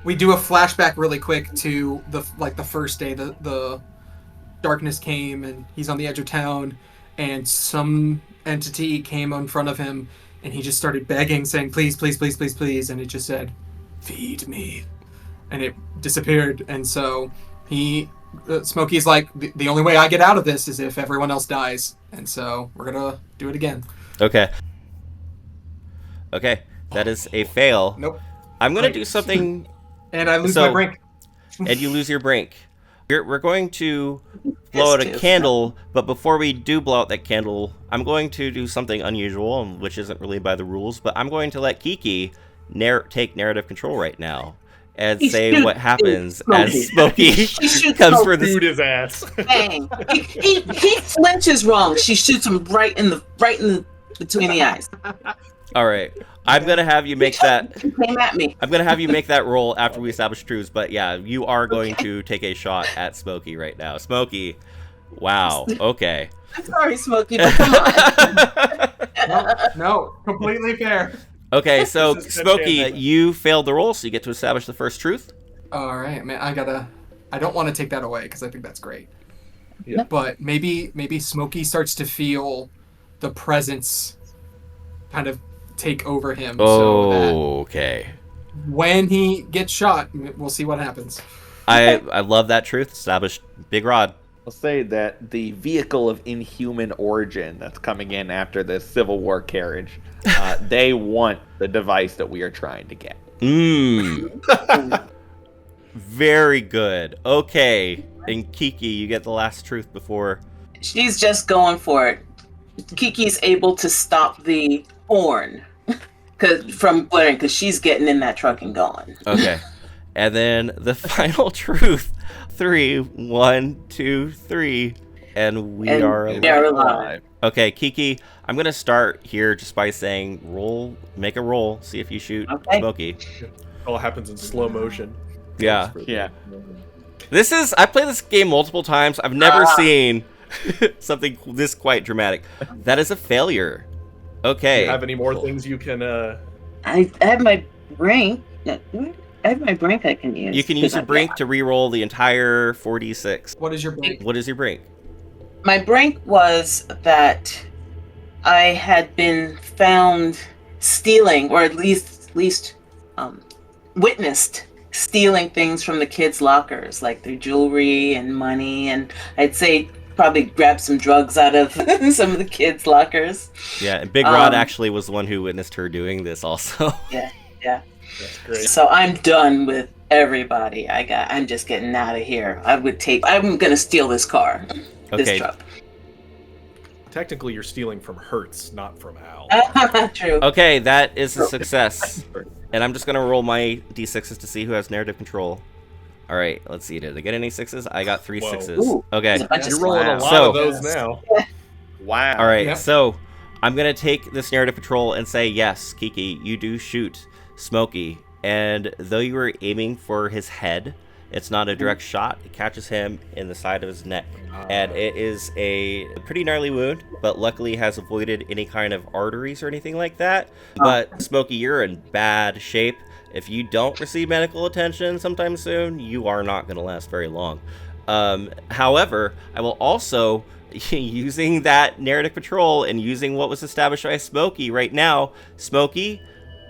We do a flashback really quick to the first day the darkness came and he's on the edge of town and some entity came in front of him and he just started begging, saying please, please, please, please, please, and it just said, "Feed me," and it disappeared. And so Smokey's like, the only way I get out of this is if everyone else dies, and so we're gonna do it again. Okay, that is a fail. Nope. I'm gonna do something. And I lose my brink. And you lose your brink. We're going to blow out a candle, but before we do blow out that candle, I'm going to do something unusual, which isn't really by the rules, but I'm going to let Kiki take narrative control right now and say what happens as Smokey comes for this. Shoot his ass. Bang. He flinches wrong. She shoots him right in the between the eyes. All right. I'm gonna have you make that. He came at me. I'm gonna have you make that roll after we establish truths. But yeah, you are going to take a shot at Smokey right now. Smokey, wow. Okay. I'm sorry, Smokey, but come on. No, completely fair. Okay, so Smokey, you failed the roll, so you get to establish the first truth. All right, man. I don't want to take that away because I think that's great. Yeah. But maybe Smokey starts to feel the presence kind of take over him. So that Okay. when he gets shot, we'll see what happens. I love that truth. Established. Big Rod. I'll say that the vehicle of inhuman origin that's coming in after the Civil War carriage, they want the device that we are trying to get. Very good. Okay. And Kiki, you get the last truth before. She's just going for it. Kiki's able to stop the horn from blaring because she's getting in that truck and going. Okay. And then the final truth. 3, 1, 2, 3, and we are alive. Okay, Kiki, I'm gonna start here just by saying make a roll, see if you shoot Smokey. It all happens in slow motion. Yeah. Yeah. I played this game multiple times. I've never seen something this quite dramatic. That is a failure. Okay. Do you have any more things you can I have my brink. I have my brink I can use. You can use your brink to re-roll the entire 4d6. What is your brink? What is your brink? My brink was that I had been found stealing, or at least witnessed stealing things from the kids' lockers, like their jewelry and money, and I'd say probably grab some drugs out of some of the kids' lockers. Yeah, and Big Rod actually was the one who witnessed her doing this also. Yeah. That's great. So I'm done with everybody. I'm just getting out of here. I'm gonna steal this car. This Okay. truck. Technically, you're stealing from Hertz, not from Al. True. Okay, that is a success. And I'm just going to roll my d6s to see who has narrative control. All right, let's see. Did I get any sixes? I got 3 Whoa. sixes. Ooh, Okay. there's a bunch of You're rolling a slabs. lot So- of those now. Wow. All right, Yep. so I'm going to take this narrative control and say, yes, Kiki, you do shoot Smokey. And though you were aiming for his head, it's not a direct shot. It catches him in the side of his neck. And it is a pretty gnarly wound, but luckily has avoided any kind of arteries or anything like that. But Smokey, you're in bad shape. If you don't receive medical attention sometime soon, you are not going to last very long. However, I will also, using that narrative control and using what was established by Smokey right now, Smokey,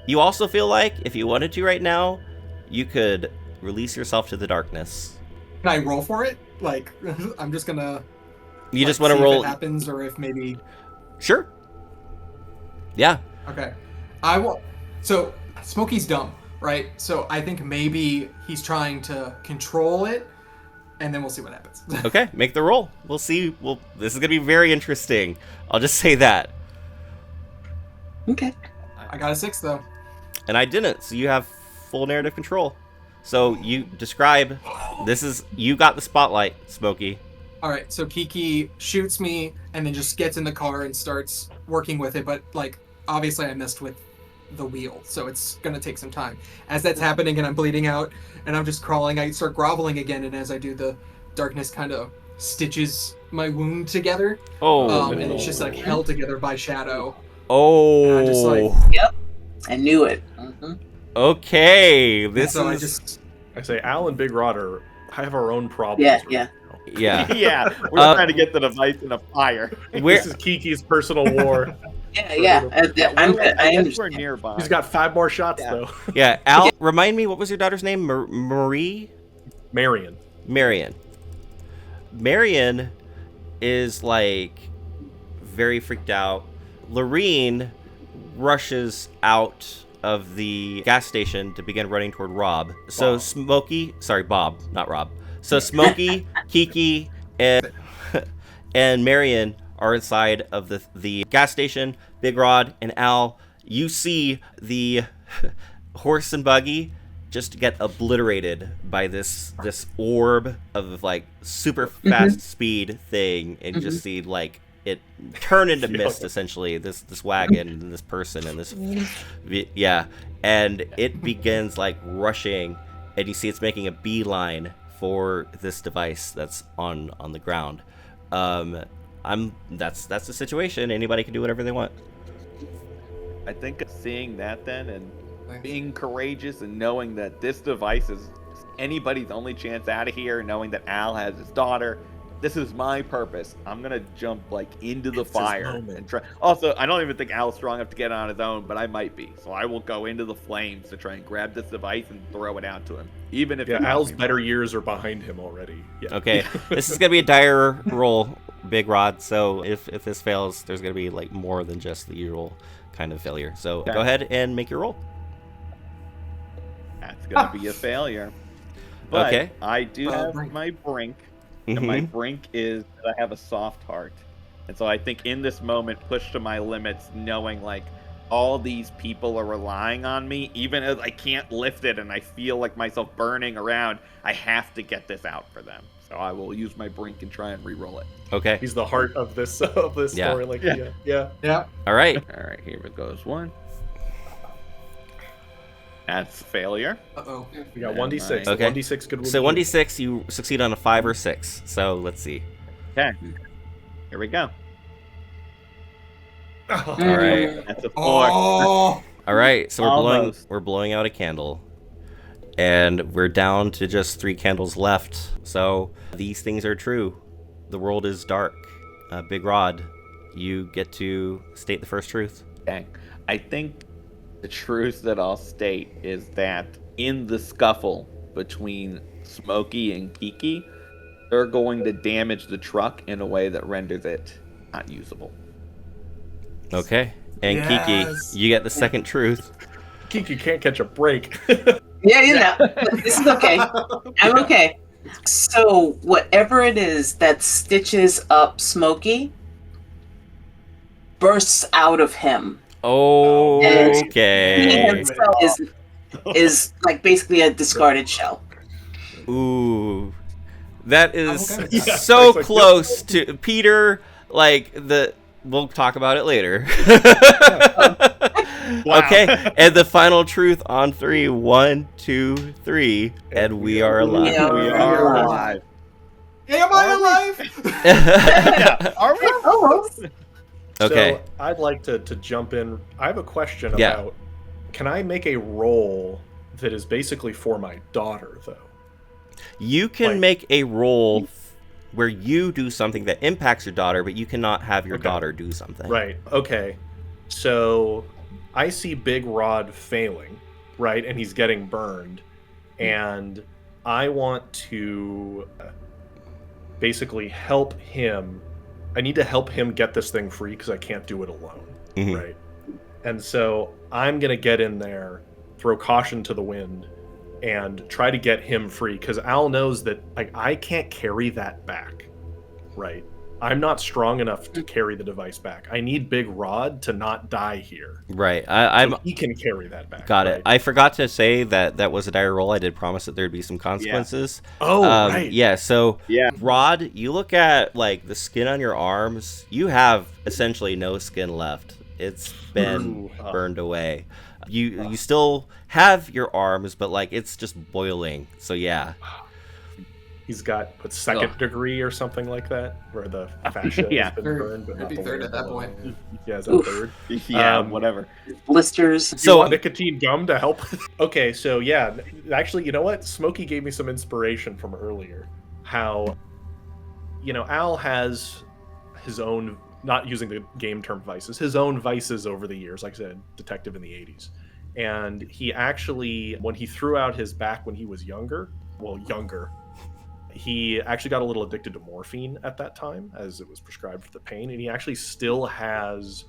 you also feel like if you wanted to right now, you could release yourself to the darkness. Can I roll for it? Like, I'm just gonna. You just like, want to see roll. if it happens, or if maybe. Sure. Yeah. Okay. I will. So Smokey's dumb, right? So I think maybe he's trying to control it, and then we'll see what happens. Okay, make the roll. We'll see. This is gonna be very interesting. I'll just say that. Okay. I got a 6 though. And I didn't, so you have full narrative control. So you describe. You got the spotlight, Smokey. All right. So Kiki shoots me, and then just gets in the car and starts working with it. But like, obviously, I messed with the wheel, so it's gonna take some time. As that's happening, and I'm bleeding out, and I'm just crawling, I start groveling again, and as I do, the darkness kind of stitches my wound together. Oh. And it's just like held together by shadow. Oh. And I just like. Yep. I knew it. Mm-hmm. Okay. This So I is. just. I say Al and Big Rod have our own problems. Yeah, right yeah. now. Yeah. Yeah, we're trying to get the device in a fire. Where- This is Kiki's personal war. Yeah. I'm good. I I guess we're understand. nearby. He's got 5 more shots, Yeah. though. Yeah. Al, remind me, what was your daughter's name? Marie? Marion. Marion. Marion is like very freaked out. Lorene rushes out of the gas station to begin running toward Rob. So Bob, not Rob. So Smokey, Kiki, and Marion are inside of the gas station. Big Rod and Al, you see the horse and buggy just get obliterated by this orb of like super fast speed thing, and you just see like it turn into mist essentially. This wagon and this person and this and it begins like rushing, and you see it's making a beeline for this device that's on the ground. That's the situation. Anybody can do whatever they want. I think seeing that then and being courageous and knowing that this device is anybody's only chance out of here, knowing that Al has his daughter, this is my purpose. I'm gonna jump like into the fire and try. Also, I don't even think Al's strong enough to get on his own, but I might be. So I will go into the flames to try and grab this device and throw it out to him. Even if Al's better years are behind him already. Yeah. Okay, this is gonna be a dire roll, Big Rod. So if this fails, there's gonna be like more than just the usual kind of failure. So go ahead and make your roll. That's gonna be a failure. But Okay. I do have brink. my brink, and my brink is that I have a soft heart, and so I think in this moment, pushed to my limits, knowing like all these people are relying on me, even as I can't lift it and I feel like myself burning around, I have to get this out for them. So I will use my brink and try and re-roll it. Okay. He's the heart of this Yeah. story. Like, Yeah. yeah. Yeah. All right. All right, here it goes. One. That's failure. Uh-oh. We got And 1d6. my- Okay. 1d6 good. So 1d6, you succeed on a 5 or 6. So let's see. Okay. Here we go. All right. That's a 4. Oh! All right. So Almost. we're blowing out a candle, and we're down to just 3 candles left. So these things are true. The world is dark. Big Rod, you get to state the first truth. Okay. I think the truth that I'll state is that in the scuffle between Smokey and Kiki, they're going to damage the truck in a way that renders it not usable. Okay. And Yes. Kiki, you get the second truth. Kiki can't catch a break. Yeah. This is okay. I'm okay. So whatever it is that stitches up Smokey bursts out of him. He Okay. himself is like basically a discarded shell. Ooh. That is I'm okay with that. so It's like, close to Peter. We'll talk about it later. Wow. Okay, and the final truth on 3. 1, 2, 3, and we are alive. Yeah. We are alive. Am I alive? Yeah. Are we? Almost. Okay. So I'd like to jump in. I have a question Yeah. about, can I make a roll that is basically for my daughter, though? You can make a roll where you do something that impacts your daughter, but you cannot have your Okay. daughter do something. Right. Okay. So I see Big Rod failing, right? And he's getting burned. And I want to basically help him. I need to help him get this thing free because I can't do it alone, Mhm. right? And so I'm going to get in there, throw caution to the wind, and try to get him free because Al knows that I can't carry that back, right? I'm not strong enough to carry the device back. I need Big Rod to not die here. Right. I'm So he can carry that back. got right? it. I forgot to say that was a dire roll. I did promise that there'd be some consequences. Oh, right. Yeah. So Yeah. Rod, you look at the skin on your arms. You have essentially no skin left. It's been Ooh. burned away. You still have your arms, but it's just boiling. So yeah. He's got second degree or something like that, where the fascia Yeah. has been burned, but It'd not be the third layer at that below. point. Yeah, is that Oof. third? Yeah, whatever. Blisters. So So nicotine gum to help. Okay, so yeah, actually, you know what? Smokey gave me some inspiration from earlier. How, Al has his own, not using the game term vices, his own vices over the years. Like I said, detective in the 80s. And he actually, when he threw out his back when he was younger, he actually got a little addicted to morphine at that time, as it was prescribed for the pain. And he actually still has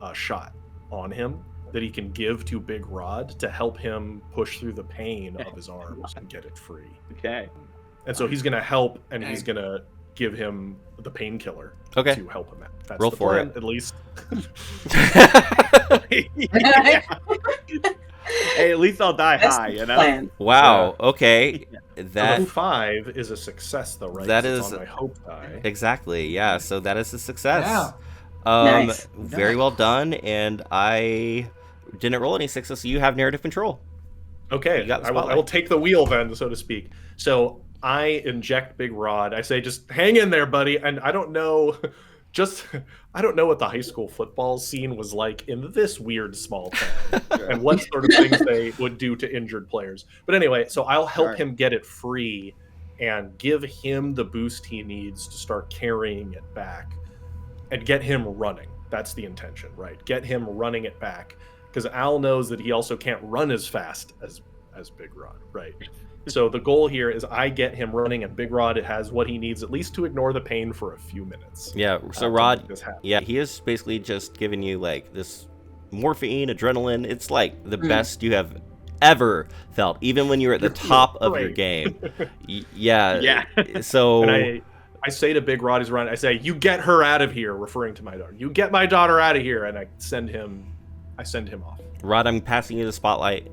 a shot on him that he can give to Big Rod to help him push through the pain of his arms and get it free. Okay. And so he's going to help, and he's going to give him the painkiller Okay. to help him out. That's Roll the for plan, it. at least. Hey, at least I'll die That's high, the you know? plan. Wow. Okay. Number That 5 is a success, though, right? That 'Cause it's is- on my hope die. exactly. Yeah. So that is a success. Yeah. Nice. Very well done. And I didn't roll any success. So you have narrative control. Okay, You got the I will spotlight. take the wheel then, so to speak. So I inject Big Rod. I say, just hang in there, buddy. And I don't know, I don't know what the high school football scene was like in this weird small town and what sort of things they would do to injured players. But anyway, so I'll help him get it free and give him the boost he needs to start carrying it back and get him running. That's the intention, right? Get him running it back. Because Al knows that he also can't run as fast as Big Rod, right? So the goal here is I get him running, and Big Rod has what he needs at least to ignore the pain for a few minutes. Yeah. So to Rod, make this happen. yeah, he is basically just giving you this morphine, adrenaline. It's the best you have ever felt, even when you're at the top of your great. game. Yeah. Yeah. So And I say to Big Rod, he's running. I say, "You get her out of here," referring to my daughter. "You get my daughter out of here," and I send him off. Rod, I'm passing you the spotlight.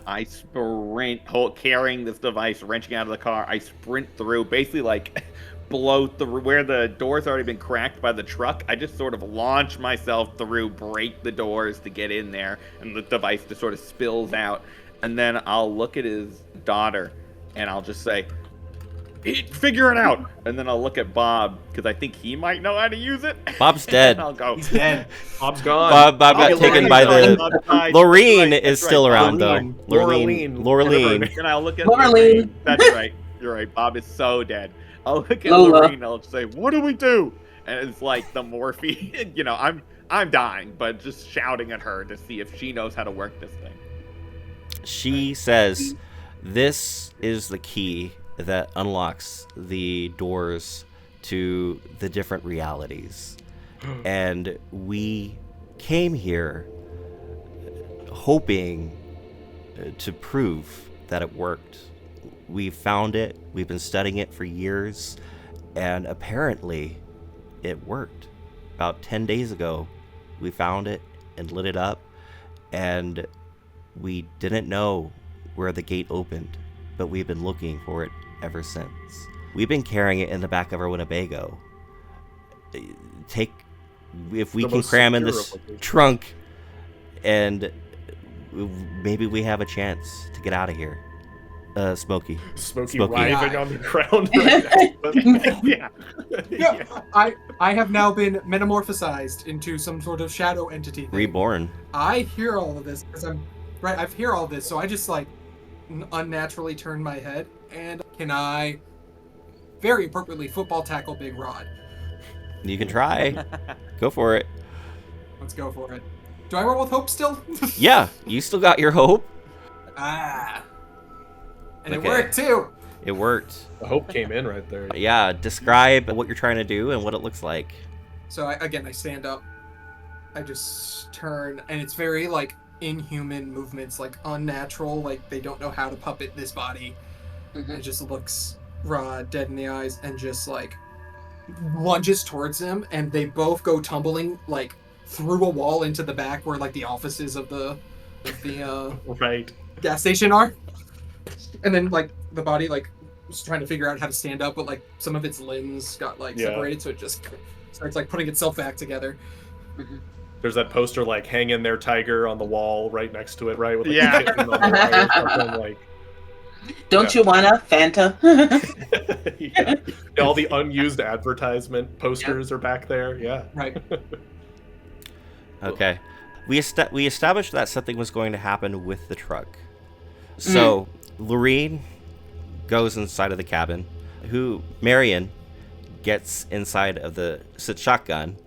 I sprint, carrying this device, wrenching out of the car. I sprint through, basically blow through where the door's already been cracked by the truck. I just sort of launch myself through, break the doors to get in there, and the device just sort of spills out. And then I'll look at his daughter, and I'll just say, "Figure it out." And then I'll look at Bob, because I think he might know how to use it. Bob's dead. And I'll go, He's dead. Bob's gone. Bob got Oh, taken by Lorraine. the. That's Laureen right, is that's still right. around, Laureen. though. Laureen. And I'll look at Laureen. Lorraine. That's right. You're right. Bob is so dead. I'll look at Lola. Lorraine and I'll say, "What do we do?" And it's like the morphine. I'm dying, but just shouting at her to see if she knows how to work this thing. She says, "This is the key. that unlocks the doors to the different realities. And we came here hoping to prove that it worked. We found it, we've been studying it for years, and apparently it worked. About 10 days ago, we found it and lit it up, and we didn't know where the gate opened, but we've been looking for it ever since. We've been carrying it in the back of our Winnebago. If we can cram in this trunk, and maybe we have a chance to get out of here. Smokey writhing on the ground right now. I have now been metamorphosized into some sort of shadow entity thing. Reborn. I hear all of this because I hear all this, so I just like unnaturally turn my head, and can I very appropriately football tackle Big Rod? You can try. Go for it. Let's go for it. Do I roll with hope still? Yeah, you still got your hope. And Okay. it worked too. It worked. The hope came in right there. Yeah, describe what you're trying to do and what it looks like. So I stand up. I just turn, and it's very like inhuman movements, like unnatural, like they don't know how to puppet this body. Mhm. It just looks Rod dead in the eyes and just like lunges towards him, and they both go tumbling like through a wall into the back where like the offices of the Right. gas station are. And then like the body like was trying to figure out how to stand up, but like some of its limbs got like separated, so it just starts like putting itself back together. There's that poster like hang in there tiger on the wall right next to it, right? With, like, Yeah. a kitten on the wire or something, like, Don't you wanna Fanta? yeah. All the unused advertisement posters are back there. Yeah. Right. Okay. We established that something was going to happen with the truck. So, Lorene goes inside of the cabin. Marion gets inside of the shotgun.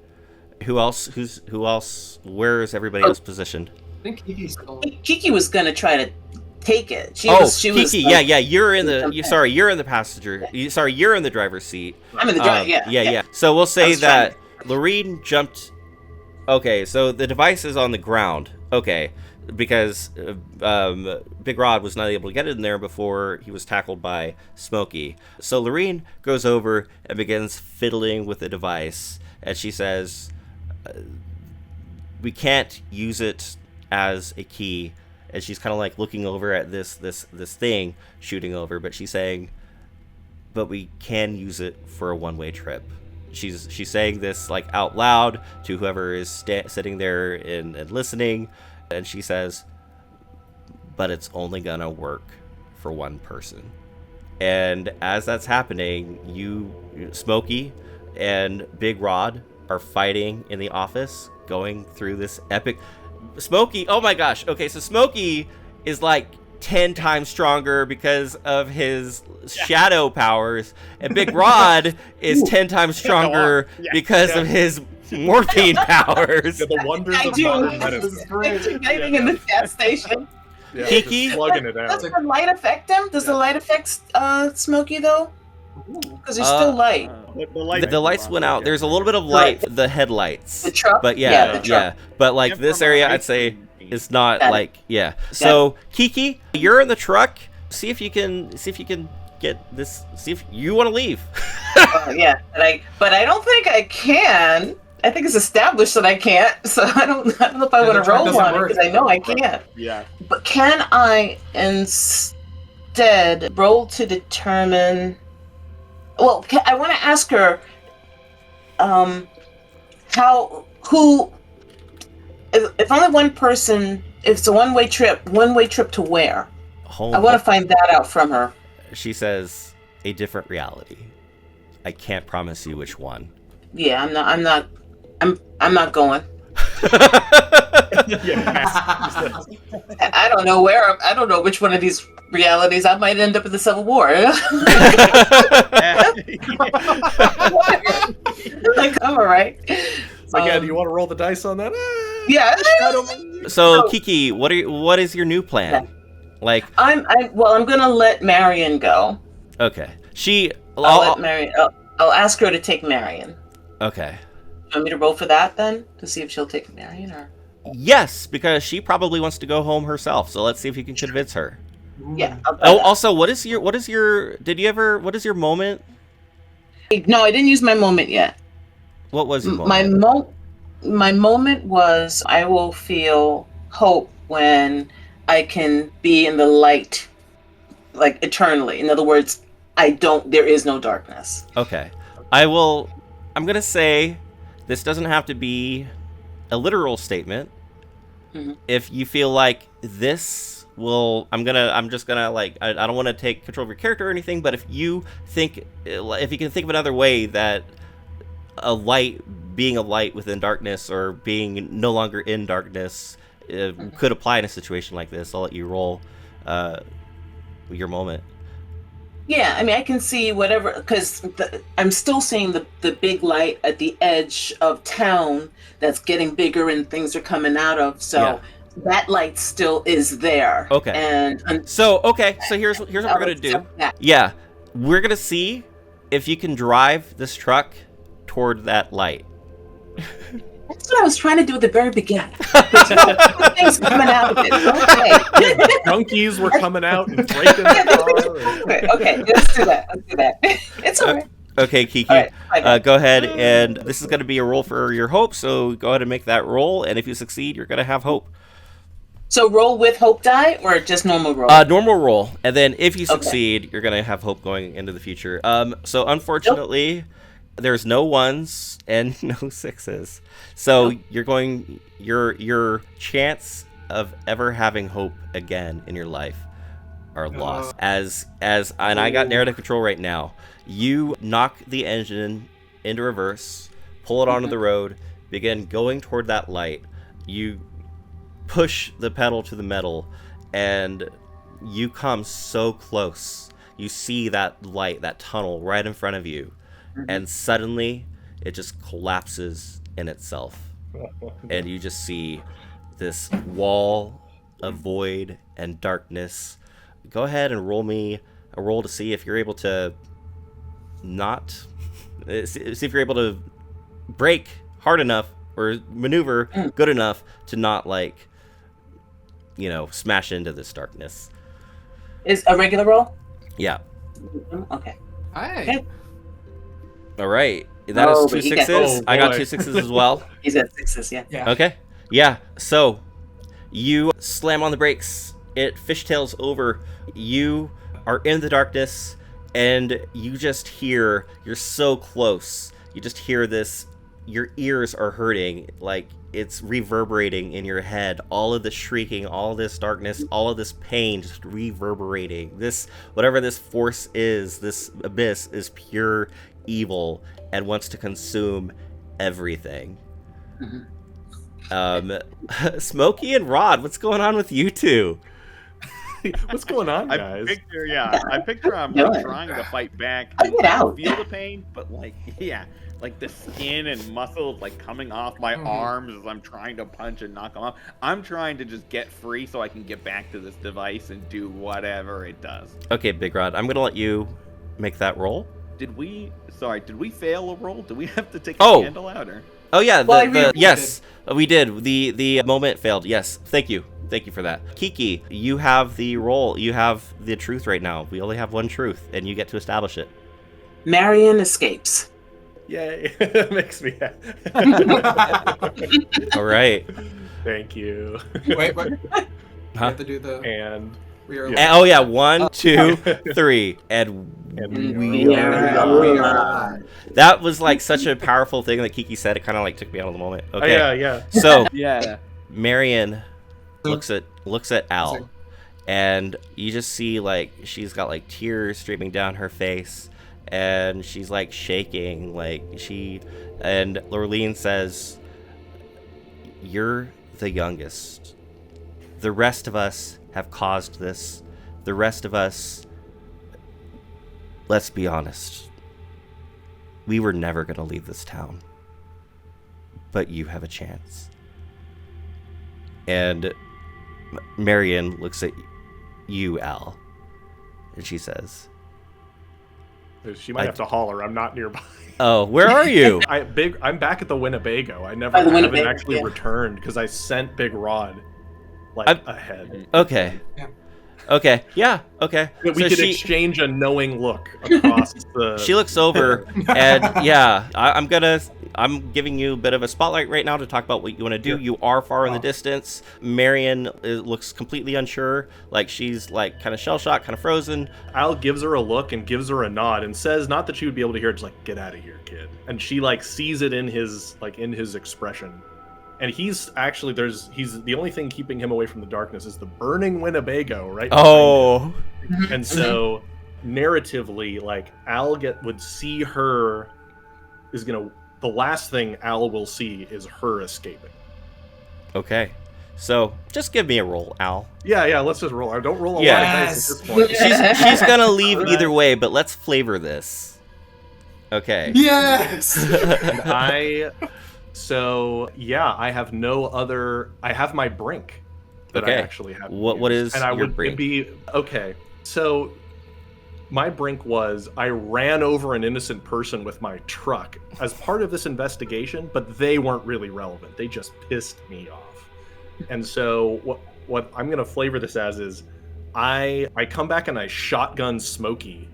Who else? Where is everybody else positioned? I think Kiki's still... Kiki was gonna try to take it. She Kiki, was yeah, you're in the you're in the passenger. You're in the driver's seat. I'm in the drive. Yeah. So we'll say was that Lorene jumped. Okay, so the device is on the ground. Okay, because Big Rod was not able to get in there before he was tackled by Smokey. So Lorene goes over and begins fiddling with the device, and she says, "We can't use it as a key." And she's kind of like looking over at this thing shooting over, but she's saying, "But we can use it for a one-way trip." She's saying this like out loud to whoever is sitting there and listening, and she says, "But it's only gonna work for one person." And as that's happening, Smokey and Big Rod are fighting in the office, going through this epic. Smokey, oh my gosh. Okay, so Smokey is like 10 times stronger because of his shadow powers, and Big Rod is 10 times stronger because of his morphine powers. Yeah, the wonders I of do. modern medicine. Hiding in the gas station. Yeah, Kiki? just slugging it Does out. the light affect him? Does the light affect Smokey though? Because there's still light. The lights went out. There's a little bit of light, the headlights. The truck? But the yeah. truck. But like this area, I'd say it's not like, yeah. So Kiki, you're in the truck. See if you can get this. See if you want to leave. Yeah, but I don't think I can. I think it's established that I can't. So I don't know if I want the to truck roll doesn't on it work. because I know I can't. Yeah. But can I instead roll to determine? Well, I want to ask her. If only one person. If it's a one-way trip to where? Home. I want to find that out from her. She says, "A different reality. I can't promise you which one." Yeah, I'm not going. I don't know where. I don't know which one of these realities. I might end up in the Civil War. Like, I'm all right. So again, do you want to roll the dice on that? Yeah. So Kiki, what is your new plan? Like, I'm gonna let Marion go. Okay. She. I'll ask her to take Marion. Okay. You want me to roll for that then to see if she'll take Marion or? Yes, because she probably wants to go home herself. So let's see if you can convince her. Yeah. I'll try Oh, that. also, what is your moment? No, I didn't use my moment yet. What was your My moment? my moment was I will feel hope when I can be in the light, like eternally. In other words, there is no darkness. Okay. I'm going to say this doesn't have to be a literal statement. Mhm. If you feel like this will, I'm just gonna like, I don't want to take control of your character or anything, but if you can think of another way that being a light within darkness or being no longer in darkness could apply in a situation like this, I'll let you roll your moment. Yeah, I mean, I can see whatever, because I'm still seeing the big light at the edge of town that's getting bigger and things are coming out of. So Yeah. that light still is there. Okay. And So here's what we're gonna do. Yeah, we're gonna see if you can drive this truck toward that light. that's what I was trying to do at the very beginning. But, things coming out of it. Okay. Donkeys were coming out and breaking the car. Okay, let's do that. It's all right. Okay, Kiki, All right, go ahead, and this is going to be a roll for your hope, so go ahead and make that roll, and if you succeed, you're going to have hope. So roll with hope die or just normal roll? Normal roll, and then if you succeed, you're going to have hope going into the future. So unfortunately, there's no ones and no sixes. So your chance of ever having hope again in your life are lost. And I got narrative control right now. You knock the engine into reverse, pull it onto the road, begin going toward that light. You push the pedal to the metal, and you come so close. You see that light, that tunnel right in front of you, and suddenly it just collapses in itself. And you just see this wall of void and darkness. Go ahead and roll me a roll to see if you're able to see if you're able to brake hard enough or maneuver good enough to not smash into this darkness. Is a regular roll? Yeah. Okay. Hi. All right. That is 2 sixes. I got boy. 2 sixes as well. He's at sixes, yeah. Yeah. Okay. Yeah. So you slam on the brakes. It fishtails over. You are in the darkness, and you just hear, you're so close. You just hear this, your ears are hurting, like it's reverberating in your head. All of this shrieking, all of this darkness, all of this pain just reverberating. This, whatever this force is, this abyss is pure evil and wants to consume everything. Smokey and Rod, what's going on with you two? What's going on, guys? I picture I'm trying to fight back. Get out. Feel the pain, but like the skin and muscles like coming off my arms as I'm trying to punch and knock them off. I'm trying to just get free so I can get back to this device and do whatever it does. Okay, Big Rod, I'm gonna let you make that roll. Did we fail a roll? Do we have to take a candle out or? Oh yeah, Well, yes, we did. The moment failed. Yes, thank you for that. Kiki, you have the roll. You have the truth right now. We only have one truth, and you get to establish it. Marion escapes. Yay. That makes me happy. All right. Thank you. Wait, what? You Huh? have to do the. And We are. And, oh yeah, 1, 2, 3, and we are alive. that was like such a powerful thing that Kiki said. It kind of like took me out of the moment. Oh, Okay. yeah. So Yeah. Marion looks at Al, and you just see like she's got like tears streaming down her face, and she's like shaking, and Lorleen says, "You're the youngest. The rest of us have caused this. The rest of us, let's be honest, we were never going to leave this town. But you have a chance." And Marion looks at you, Al, and she says, She might have to holler. I'm not nearby. Oh, where are you? I'm back at the Winnebago. I By the haven't Winnebago, actually yeah. returned because I sent Big Rod ahead. Okay. Yeah. Okay. Yeah. Okay. We So could she exchange a knowing look across the. she looks over, and yeah, I'm giving you a bit of a spotlight right now to talk about what you want to do. Yeah. You are far in the distance. Marion looks completely unsure, like she's like kind of shell shocked, kind of frozen. Al gives her a look and gives her a nod and says, not that she would be able to hear it, just like, get out of here, kid. And she like sees it in his expression. And he's the only thing keeping him away from the darkness is the burning Winnebago, right? Oh. And so narratively, like Al would see her the last thing Al will see is her escaping. Okay. So just give me a roll, Al. Yeah, let's just roll. I don't roll a lot of Yes. dice at this point. She's gonna leave All right. either way, but let's flavor this. Okay. Yes. And I have no other. I have my brink that I Okay. actually have. What is and I your would brink? be okay. So my brink was I ran over an innocent person with my truck as part of this investigation, but they weren't really relevant. They just pissed me off. And so what I'm gonna flavor this as is I come back and I shotgun Smokey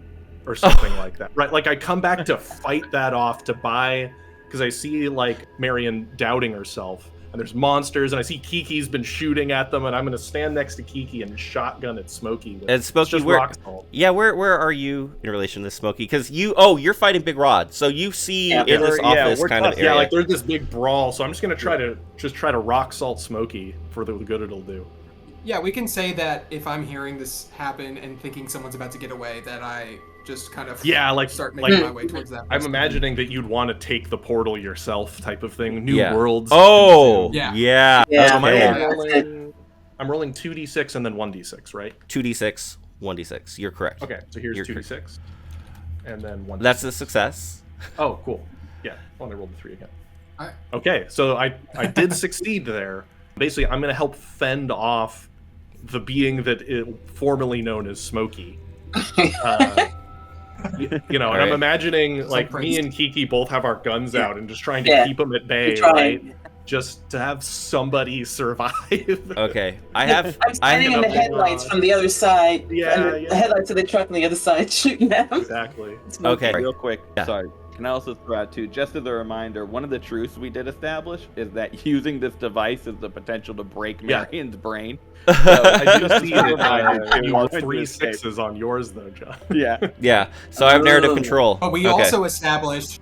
or something like that. Right? Like I come back to fight that off to buy because I see like Marion doubting herself and there's monsters and I see Kiki's been shooting at them and I'm gonna stand next to Kiki and shotgun at Smokey. And Smokey, just where? rock salt. Yeah, where are you in relation to Smokey? Because you're fighting Big Rod, so you see in this office we're kind of tough. area. Yeah, like there's this big brawl, so I'm just gonna try to rock salt Smokey for the good it'll do. Yeah, we can say that if I'm hearing this happen and thinking someone's about to get away, that I just kind of start making my way towards that. I'm person. imagining that you'd want to take the portal yourself, type of thing. New Yeah. worlds. Oh, Yeah. yeah. Yeah. So Okay. I'm rolling 2d6 and then 1d6, right? 2d6, 1d6. You're correct. Okay, so here's You're 2d6, and then 1d6. That's a success. Oh, cool. Yeah, well, I rolled the 3 again. All right. Okay, so I did succeed there. Basically, I'm going to help fend off the being that is formerly known as Smokey. And All right. I'm imagining like me praised. and Kiki both have our guns out and just trying to keep them at bay, Trying. right? Just to have somebody survive. Okay, I'm standing in the headlights from the other side. Yeah, and yeah. The headlights of the truck on the other side shooting at them. Exactly. Okay. Real quick, Yeah. sorry. Can I also throw out too, just as a reminder, one of the truths we did establish is that using this device has the potential to break Yeah. Marion's brain. I do see that Reminder, you want have to 3 escape. 6s on yours though, John. Yeah. Yeah, so I have narrative control. But we Okay. also established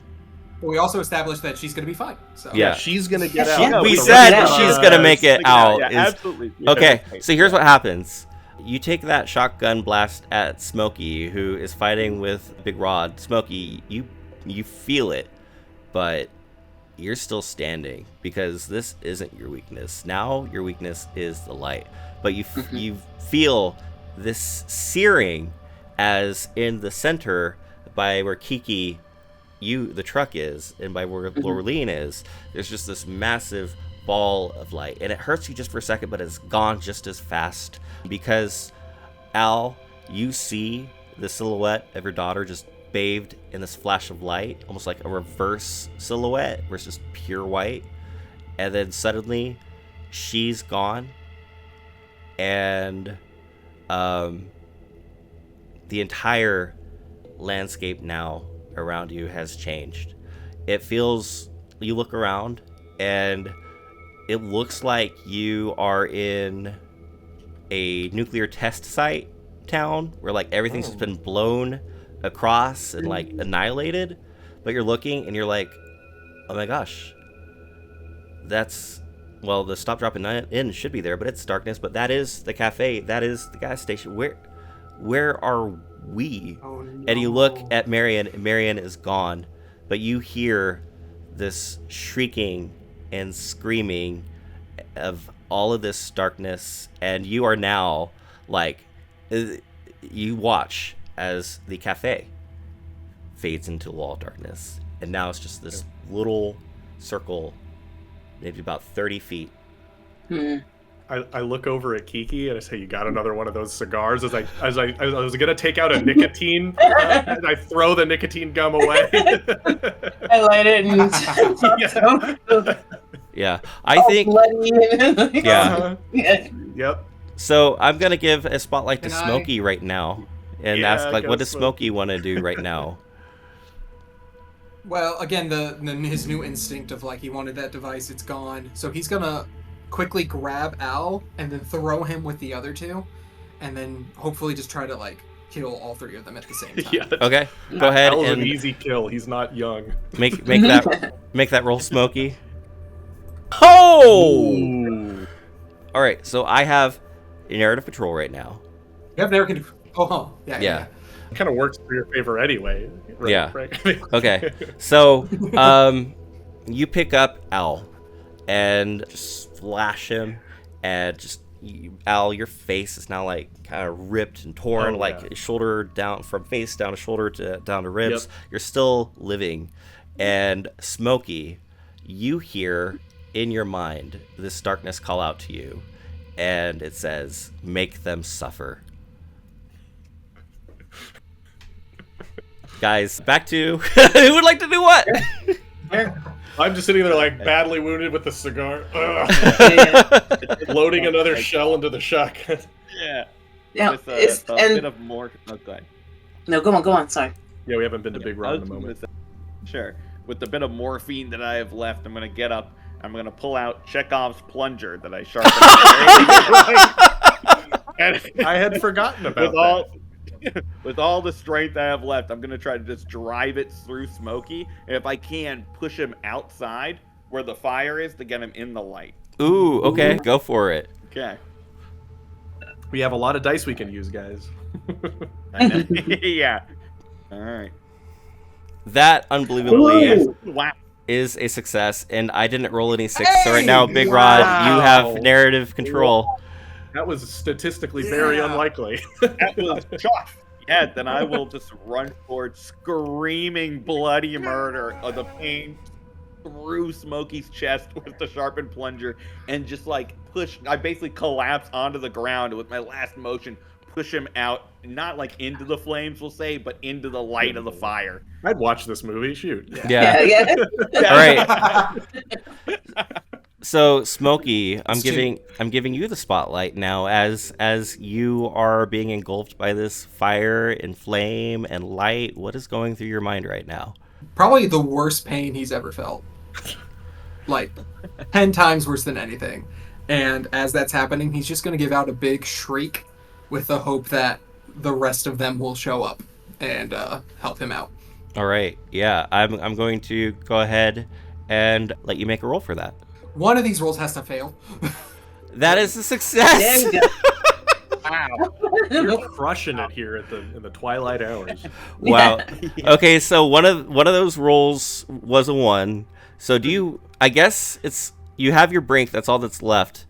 that she's gonna be fine. So Yeah. She's gonna get Yeah, out. we So said let's, she's gonna make it out. Yeah, is- absolutely. Okay, so here's what happens. You take that shotgun blast at Smokey, who is fighting with Big Rod. Smokey, you feel it, but you're still standing because this isn't your weakness. Now your weakness is the light. But you feel this searing as in the center by where Kiki, the truck is, and by where Laureline is, there's just this massive ball of light. And it hurts you just for a second, but it's gone just as fast. Because, Al, you see the silhouette of your daughter just bathed in this flash of light, almost like a reverse silhouette where it's just pure white. And then suddenly, she's gone. And the entire landscape now around you has changed. You look around and it looks like you are in a nuclear test site town where like everything's just been blown across and like annihilated, but you're looking and you're like, oh my gosh, the stop drop and in should be there, but it's darkness. But that is the cafe, that is the gas station. Where are we? Oh, no. And you look at Marion, and Marion is gone, but you hear this shrieking and screaming of all of this darkness, and you are now like, you watch as the cafe fades into wall darkness, and now it's just this little circle, maybe about 30 feet, I look over at Kiki and I say, "You got another one of those cigars?" As I was gonna take out a nicotine, and I throw the nicotine gum away. I light it and Yeah, I think. bloody. Yeah. Yeah. Yep. So I'm gonna give a spotlight to Can I- Smokey right now, and Yeah, ask like, go what does Smokey. Smokey want to do right now? Well, again, his new instinct of like he wanted that device, it's gone. So he's gonna quickly grab Al and then throw him with the other two, and then hopefully just try to like kill all three of them at the same time. Yeah. Okay, go ahead That was an and easy kill. He's not young. make that roll, Smokey. Oh! Ooh. All right, so I have a narrative control right now. You have there can. Oh, huh. Yeah. Yeah. Kind of works for your favor anyway. Right, Yeah. Right? Okay, so you pick up Al and just slash him, and just Al, your face is now like kind of ripped and torn, Oh, like yeah. shoulder down, from face down to shoulder to down to ribs. Yep. You're still living, and Smokey, you hear in your mind this darkness call out to you, and it says, "Make them suffer." Guys, back to who would like to do what? I'm just sitting there like badly wounded with the cigar, loading another shell into the shotgun. Yeah. Yeah, With it's, a and bit of more. Oh, go ahead. no, go on. Sorry. Yeah, we haven't been to Big I Rod in was a gonna moment. say- Sure. With the bit of morphine that I have left, I'm gonna get up. I'm gonna pull out Chekhov's plunger that I sharpened. I had forgotten about with all with all the strength I have left, I'm gonna try to just drive it through Smokey, and if I can, push him outside where the fire is to get him in the light. Ooh, okay, go for it. Okay. that. We have a lot of dice we can use, guys. I know. Yeah. All right. That unbelievably Wow. is a success, and I didn't roll any six. So right now, Big Rod, you have narrative control. That was statistically very Yeah. unlikely. That was shock. Yeah, then I will just run forward, screaming bloody murder of the pain through Smokey's chest with the sharpened plunger, and just like push. I basically collapse onto the ground with my last motion, push him out, not like into the flames, we'll say, but into the light of the fire. I'd watch this movie. Shoot. Yeah. Yeah. All right. So Smokey, I'm Stu- giving you the spotlight now, as you are being engulfed by this fire and flame and light. What is going through your mind right now? Probably the worst pain he's ever felt. Like 10 times worse than anything. And as that's happening, he's just going to give out a big shriek with the hope that the rest of them will show up and help him out. All right. Yeah, I'm going to go ahead and let you make a roll for that. One of these rolls has to fail. That is a success. There you go. Wow. You're crushing it here in the twilight hours. Wow. Okay, so one of those rolls was a 1. So do you? I guess it's you have your brink. That's all that's left.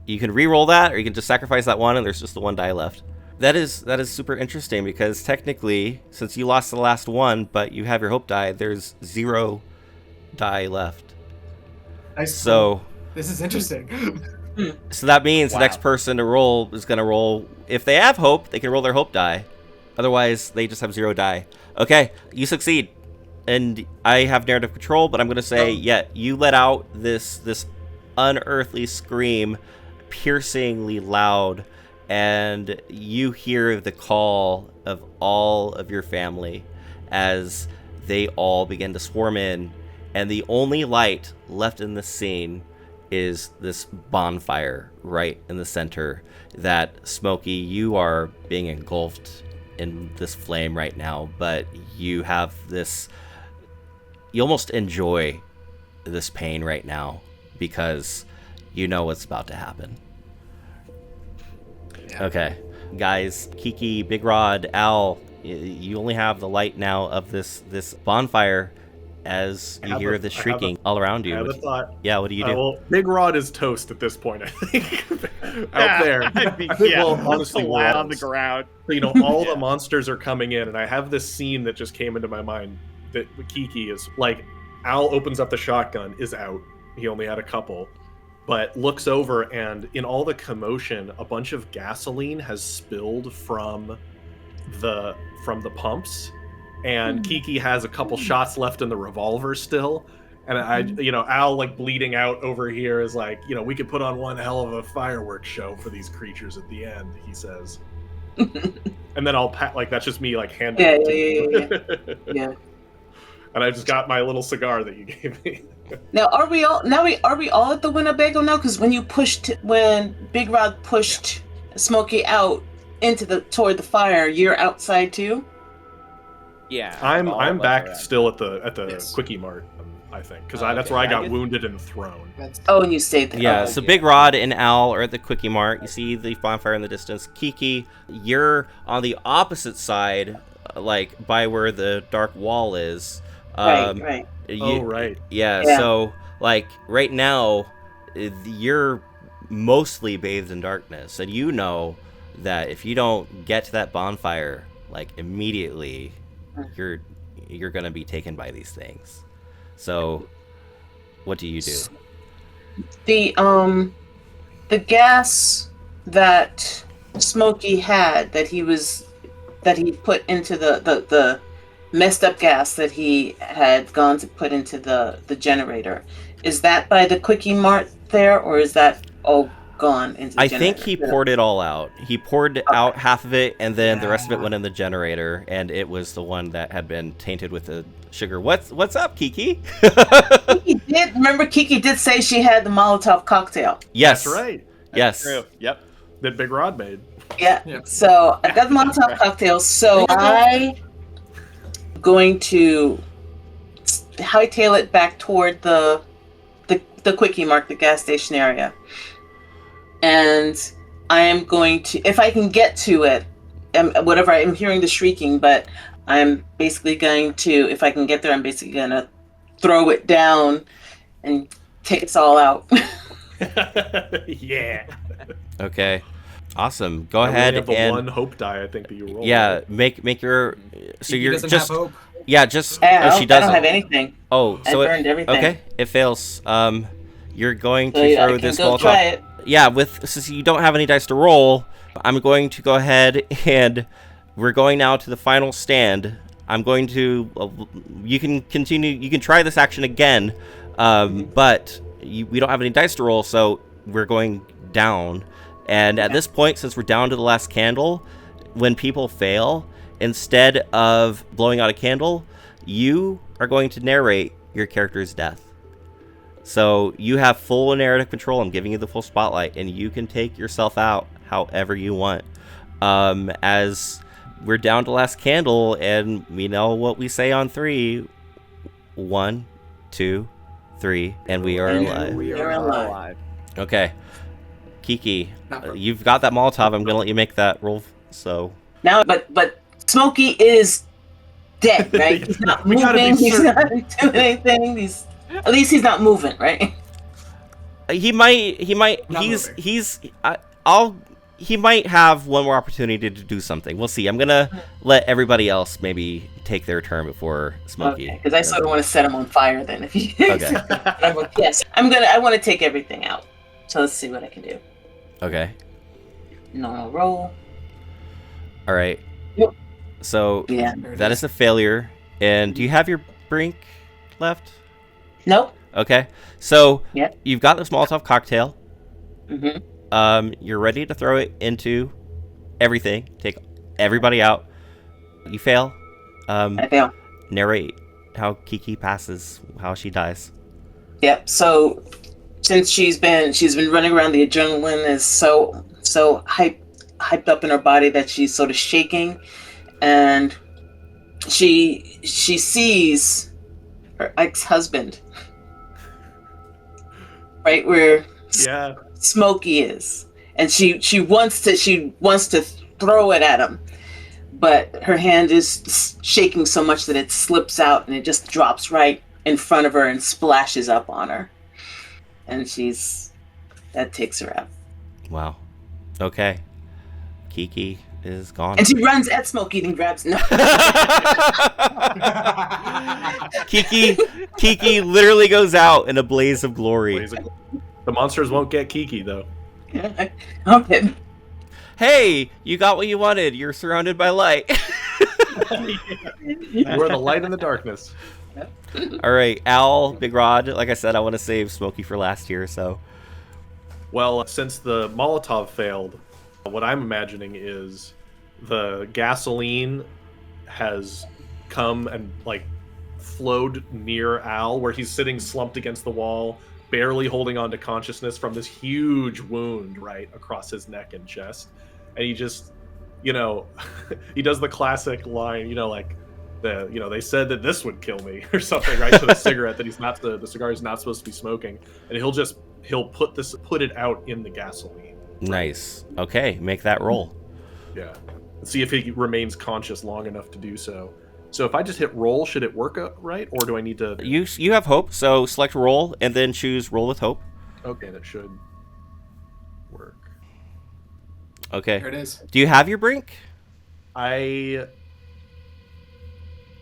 You can re-roll that, or you can just sacrifice that 1, and there's just the 1 die left. That is super interesting because technically, since you lost the last 1, but you have your hope die, there's 0 die left. Nice. So This is interesting. that means the Wow. next person to roll is going to roll. If they have hope, they can roll their hope die. Otherwise, they just have 0 die. Okay, you succeed. And I have narrative control, but I'm going to say, yeah, you let out this unearthly scream, piercingly loud, and you hear the call of all of your family as they all begin to swarm in, and the only light left in the scene is this bonfire right in the center that, Smokey, you are being engulfed in this flame right now, but you have this, you almost enjoy this pain right now because you know what's about to happen. Yeah. Okay, guys, Kiki, Big Rod, Al, you only have the light now of this bonfire as you hear the shrieking all around you. I have a What- thought. yeah, what do you do? Well, Big Rod is toast at this point, I think. Out there. I mean, I think, yeah, well, honestly, flat on the was. ground. So, you know, all Yeah. the monsters are coming in, and I have this scene that just came into my mind that Kiki is like, Al opens up the shotgun, is out. He only had a couple. but looks over, and in all the commotion, a bunch of gasoline has spilled from the pumps, and Kiki has a couple shots left in the revolver still. And Al, like, bleeding out over here is like, we could put on one hell of a fireworks show for these creatures at the end, he says. And then I'll that's just me, like, handing it to you. Yeah. And I just got my little cigar that you gave me. Now, are we all at the Winnebago now? Because when Big Rod pushed Smokey out toward the fire, you're outside too? Yeah. I'm back still at the Yes. Quickie Mart, I think, because that's where I got wounded and thrown. Oh, and you stayed there. Yeah, Okay. so Big Rod and Al are at the Quickie Mart. You see the bonfire in the distance. Kiki, you're on the opposite side, like by where the dark wall is. Right. Right. Yeah, Yeah. so like right now, you're mostly bathed in darkness, and you know that if you don't get to that bonfire like immediately, you're gonna be taken by these things. So, what do you do? The gas that Smokey had that he put into the messed up gas that he had gone to put into the generator, is that by the Quickie Mart there, or is that all gone into the I generator? think he poured it all out. He poured out half of it, and then the rest of it went in the generator, and it was the one that had been tainted with the sugar. What's up, Kiki? Kiki did say she had the Molotov cocktail. Yes. That's right. Yes. True. Yep. That Big Rod made. Yeah. Yep. So I got the Molotov cocktail. So I'm going to hightail it back toward the Quickie Mart, the gas station area. And I am going to, if I can get to it, whatever, I'm hearing the shrieking, but I'm basically going to, if I can get there, I'm basically going to throw it down and take us all out. Yeah. Okay. Awesome. Go And we ahead have the and one hope die, I think, that you rolled. yeah, make your so He you're doesn't just have hope. yeah, just I she don't doesn't have anything. Oh, I so burned everything. okay, it fails. You're going So to I throw can this go Molotov. try it. Yeah, since you don't have any dice to roll, I'm going to go ahead and we're going now to the final stand. I'm going to you can continue. You can try this action again, but we don't have any dice to roll, so we're going down. And at this point, since we're down to the last candle, when people fail, instead of blowing out a candle, you are going to narrate your character's death. So you have full narrative control. I'm giving you the full spotlight, and you can take yourself out however you want. As we're down to last candle, and we know what we say on 3. 1, 2, 3, and we are alive. You're alive. Okay. Kiki, Not broken. you've got that Molotov. I'm gonna let you make that roll. So Now, but Smokey is dead, right? He's not We gotta be moving. He's not certain. doing anything. At least he's not moving, right? he might. Not He's moving. he might have one more opportunity to do something. We'll see. I'm gonna let everybody else maybe take their turn before Smokey. Because I sort of want to set him on fire then. If he Okay. yes, I want to take everything out. So let's see what I can do. Okay. Normal roll. All right. Yep. So Yeah. that is a failure. And do you have your brink left? Nope. Okay. So Yep. you've got this Molotov cocktail. Mm-hmm. You're ready to throw it into everything. Take everybody out. You fail. I fail. Narrate how Kiki passes, how she dies. Yep. So since she's been running around, the adrenaline is so hyped up in her body that she's sort of shaking, and she sees her ex-husband right where Yeah. Smokey is, and she wants to throw it at him, but her hand is shaking so much that it slips out and it just drops right in front of her and splashes up on her, and that takes her out. Wow. Okay. Kiki is gone. And she runs at Smokey and grabs no. Kiki literally goes out in a blaze of glory. The monsters won't get Kiki, though. Okay. Hey, you got what you wanted. You're surrounded by light. You are the light in the darkness. All right, Al, Big Rod. Like I said, I want to save Smokey for last here, so. Well, since the Molotov failed, what I'm imagining is the gasoline has come and, like, flowed near Al, where he's sitting slumped against the wall, barely holding on to consciousness from this huge wound right across his neck and chest. And he just, you know, he does the classic line, you know, like, they said that this would kill me or something, right? To the cigarette that the cigar is not supposed to be smoking. And he'll put it out in the gasoline. Nice. Okay, make that roll. Yeah. See if he remains conscious long enough to do so. So if I just hit roll, should it work right? Or do I need to... You have hope, so select roll and then choose roll with hope. Okay, that should work. Okay. There it is. Do you have your brink?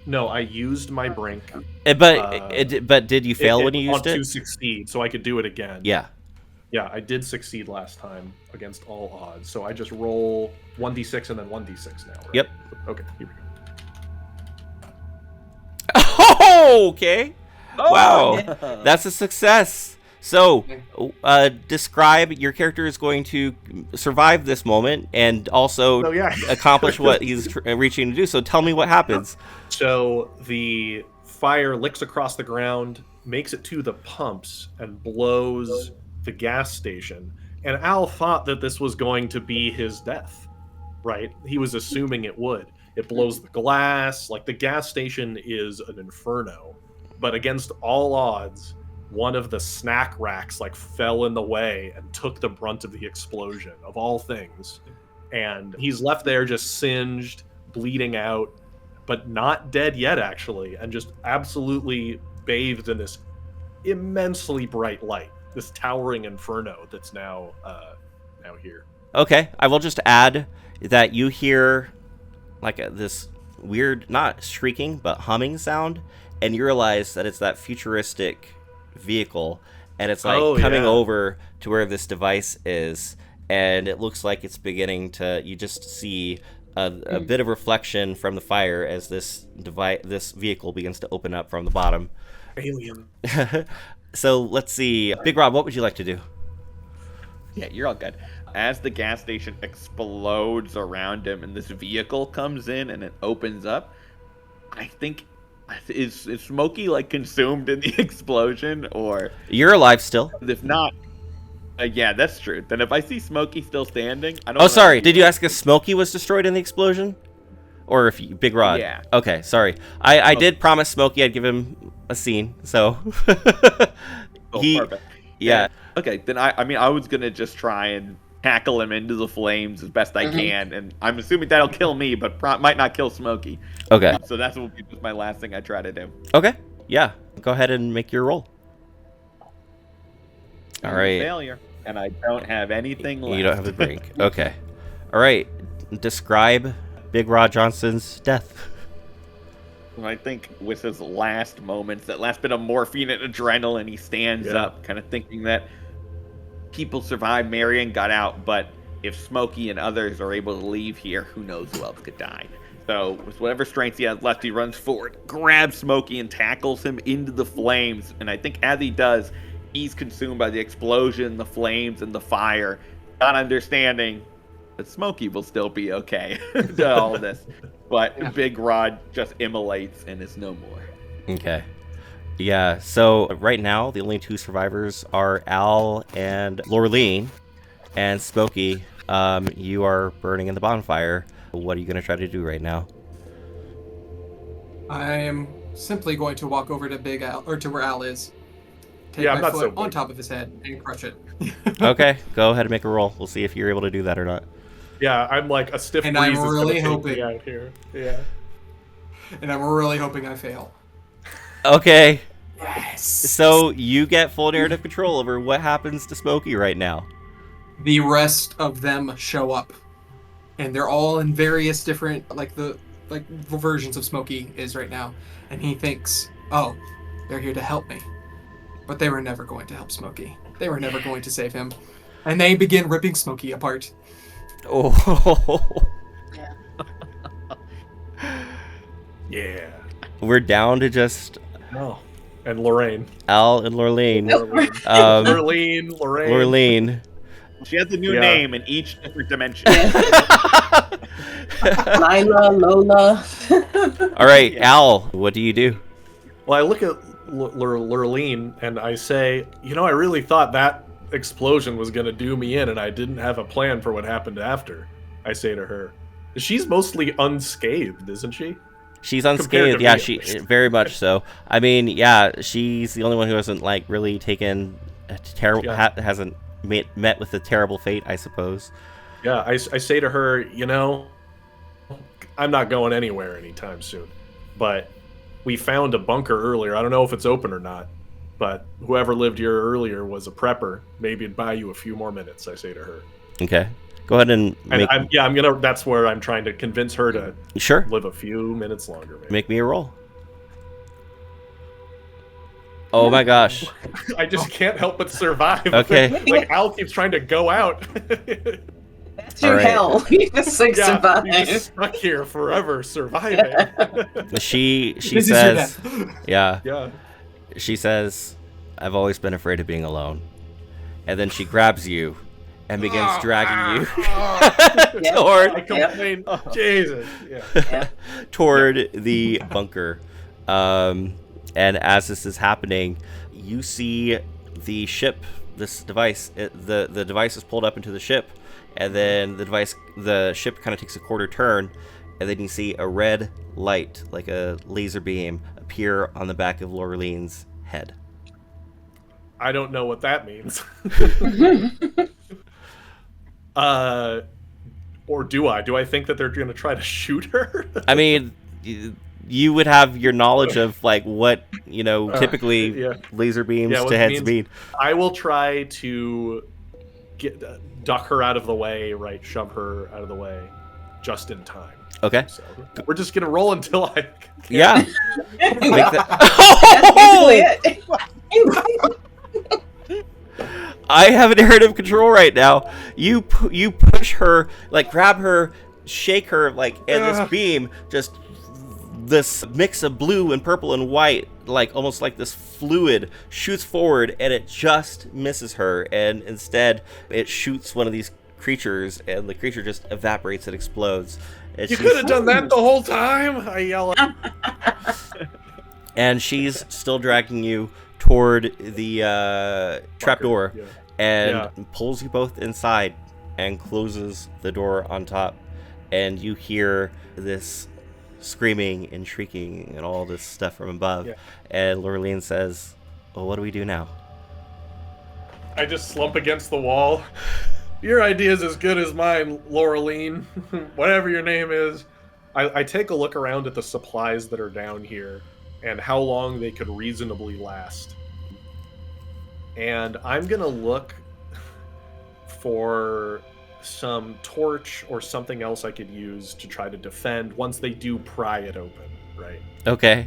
No, I used my brink. But did you fail when you used it? To succeed, so I could do it again. Yeah. Yeah, I did succeed last time against all odds. So I just roll 1d6 and then 1d6 now, right? Yep. Okay, here we go. Oh, okay. Oh, Wow. yeah. That's a success. So, describe your character is going to survive this moment and also accomplish what he's reaching to do. So tell me what happens. So the fire licks across the ground, makes it to the pumps, and blows the gas station. And Al thought that this was going to be his death, right? He was assuming it would. It blows the glass. Like, the gas station is an inferno. But against all odds, one of the snack racks like fell in the way and took the brunt of the explosion, of all things. And he's left there just singed, bleeding out, but not dead yet, actually, and just absolutely bathed in this immensely bright light, this towering inferno that's now here. Okay, I will just add that you hear like this weird, not shrieking, but humming sound, and you realize that it's that futuristic vehicle, and it's like coming over to where this device is, and it looks like it's beginning to, you just see a bit of reflection from the fire as this vehicle begins to open up from the bottom. Alien. So let's see, Big Rob, what would you like to do? Yeah, you're all good. As the gas station explodes around him and this vehicle comes in and it opens up, I think, is Smokey like consumed in the explosion, or You're alive still. if not, yeah, that's true. Then if I see Smokey still standing, I don't. Oh, sorry. Did you ask if Smokey was destroyed in the explosion, or if Big Rod? Yeah. Okay, sorry. I did promise Smokey I'd give him a scene, so Perfect. Yeah. Okay, then I was gonna just try and tackle him into the flames as best I can, and I'm assuming that'll kill me, but might not kill Smokey. Okay. So that's will be just my last thing I try to do. Okay. Yeah. Go ahead and make your roll. All right. Failure, and I don't have anything left. You don't have the brink. Okay. All right. Describe Big Rod Johnson's death. I think with his last moments, that last bit of morphine and adrenaline, he stands up, kind of thinking that people survived, Marion got out, but if Smokey and others are able to leave here, who knows who else could die. So with whatever strength he has left, he runs forward, grabs Smokey, and tackles him into the flames. And I think as he does, he's consumed by the explosion, the flames, and the fire, not understanding that Smokey will still be okay to all this. But Big Rod just immolates and is no more. Okay. Yeah, so right now, the only two survivors are Al and Lorleen, and Smokey, you are burning in the bonfire. What are you going to try to do right now? I am simply going to walk over to Big Al, or to where Al is. Take I'm my not foot so big. on top of his head and crush it. Okay, go ahead and make a roll. We'll see if you're able to do that or not. Yeah, I'm like a stiff And breeze I'm is really gonna take me hoping. out here. Yeah. And I'm really hoping I fail. Okay, Yes. so you get full narrative control over what happens to Smokey right now. The rest of them show up, and they're all in various different versions of Smokey is right now, and he thinks, oh, they're here to help me, but they were never going to help Smokey. They were never going to save him. And they begin ripping Smokey apart. Oh. Yeah. We're down to just Oh. And Lorraine. Al and Lorraine. Lorraine. Lorraine. She has a new Yeah. name in each different dimension. Lila, Lola. All right, Al, what do you do? Well, I look at Lurleen and I say, I really thought that explosion was going to do me in, and I didn't have a plan for what happened after. I say to her. She's mostly unscathed, isn't she? She's Compared unscathed. to Yeah, me, she at least. very much so. I mean, yeah, she's the only one who hasn't like really taken a terrible, Yeah. hasn't met with a terrible fate, I suppose. Yeah, I say to her, I'm not going anywhere anytime soon. But we found a bunker earlier. I don't know if it's open or not. But whoever lived here earlier was a prepper. Maybe it'd buy you a few more minutes, I say to her. Okay, go ahead and make. And that's where I'm trying to convince her to Sure. live a few minutes longer. Maybe. Make me a roll. Oh my gosh. I just can't help but survive. Okay. Like Al keeps trying to go out. That's your All right. hell. You just like Yeah, survive. you're just stuck here forever surviving. She This is your says, death. yeah. Yeah. She says, "I've always been afraid of being alone," and then she grabs you and begins dragging you toward I complain. Jesus. Yeah. Yeah. toward the bunker. And as this is happening, you see the ship, this device, the device is pulled up into the ship, and then the ship kind of takes a quarter turn, and then you see a red light, like a laser beam, appear on the back of Laureline's head. I don't know what that means. Or do I? Do I think that they're going to try to shoot her? I mean, you would have your knowledge of like what typically yeah. laser beams Yeah, what to it heads means- mean. I will try to duck her out of the way, right? Shove her out of the way, just in time. Okay. So we're just gonna roll until I. Yeah. Make that- That's basically it. I have narrative control right now. You push her, like grab her, shake her, like, and this beam, just this mix of blue and purple and white, like almost like this fluid, shoots forward, and it just misses her, and instead it shoots one of these creatures, and the creature just evaporates and explodes. And You she's- could have done that the whole time. I yell. and she's still dragging you toward the trapdoor, Yeah. and pulls you both inside and closes the door on top, and you hear this screaming and shrieking and all this stuff from above. Yeah. And Lorraine says, "Well, what do we do now?" I just slump against the wall. Your idea is as good as mine, Laureline. Whatever your name is. I take a look around at the supplies that are down here and how long they could reasonably last. And I'm going to look for some torch or something else I could use to try to defend once they do pry it open, right? Okay.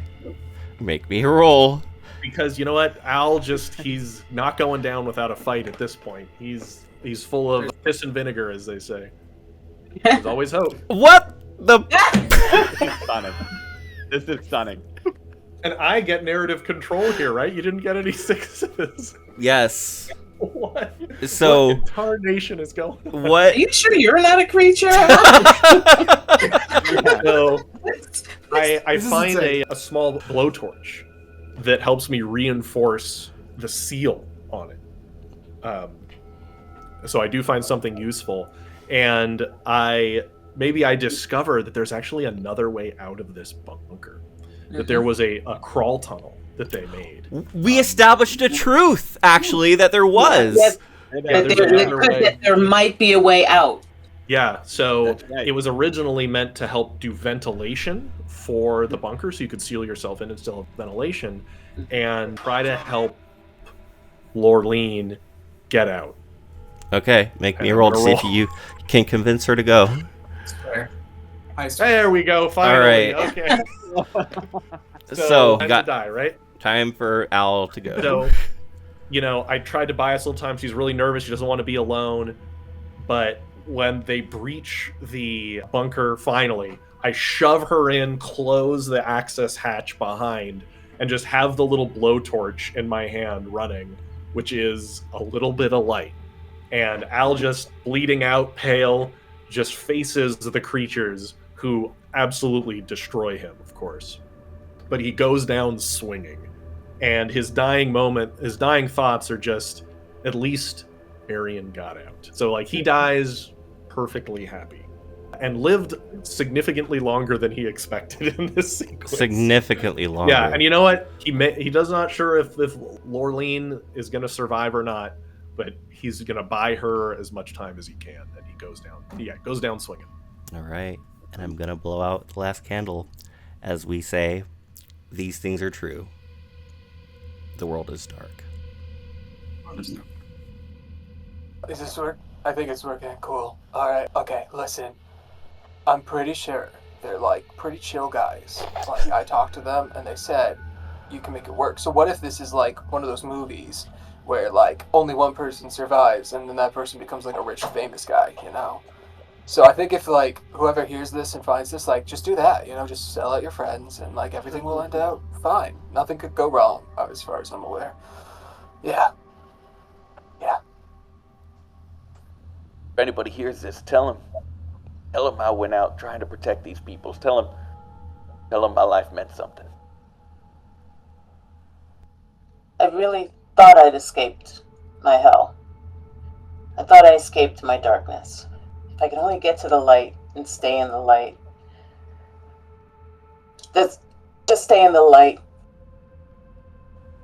Make me a roll. Because you know what? He's not going down without a fight at this point. He's full of piss and vinegar, as they say. There's always hope. What the? Stunning. This is stunning. And I get narrative control here, right? You didn't get any sixes. Yes. What? So- What incarnation is going on? What? Are you sure you're not a creature? So I This is find insane. a small blowtorch that helps me reinforce the seal on it. So I do find something useful, and I discover that there's actually another way out of this bunker. That there was a crawl tunnel that they made. We established a truth, actually, that there was. Yes. Yeah, That there's another way. that there might be a way out. Yeah, so That's right. it was originally meant to help do ventilation for the bunker, so you could seal yourself in and still have ventilation, and try to help Lorleen get out. Okay, make me a And roll I'm to see gonna if you can convince her to go. Fair. I swear. There we go, finally. All right. Okay. So, time got to die, right? time for Al to go. So I tried to buy us a little time. She's really nervous. She doesn't want to be alone. But when they breach the bunker finally, I shove her in, close the access hatch behind, and just have the little blowtorch in my hand running, which is a little bit of light. And Al, just bleeding out, pale, just faces the creatures who absolutely destroy him, of course. But he goes down swinging. And his dying thoughts are just, at least Arian got out. So, he dies perfectly happy. And lived significantly longer than he expected in this sequence. Significantly longer. Yeah, and you know what? He does not sure if Lorleen is going to survive or not, but he's going to buy her as much time as he can, and he goes down swinging. All right, and I'm going to blow out the last candle as we say, these things are true. The world is dark. Is this work? I think it's working. Cool. Alright, okay, listen. I'm pretty sure they're pretty chill guys. I talked to them and they said you can make it work. So what if this is one of those movies where only one person survives and then that person becomes a rich famous guy, So I think if whoever hears this and finds this, just do that, just sell out your friends and everything will end out fine. Nothing could go wrong as far as I'm aware. Yeah. If anybody hears this, tell him I went out trying to protect these people. Tell him my life meant something. I really thought I'd escaped my hell. I thought I escaped my darkness. If I could only get to the light and stay in the light. Just stay in the light.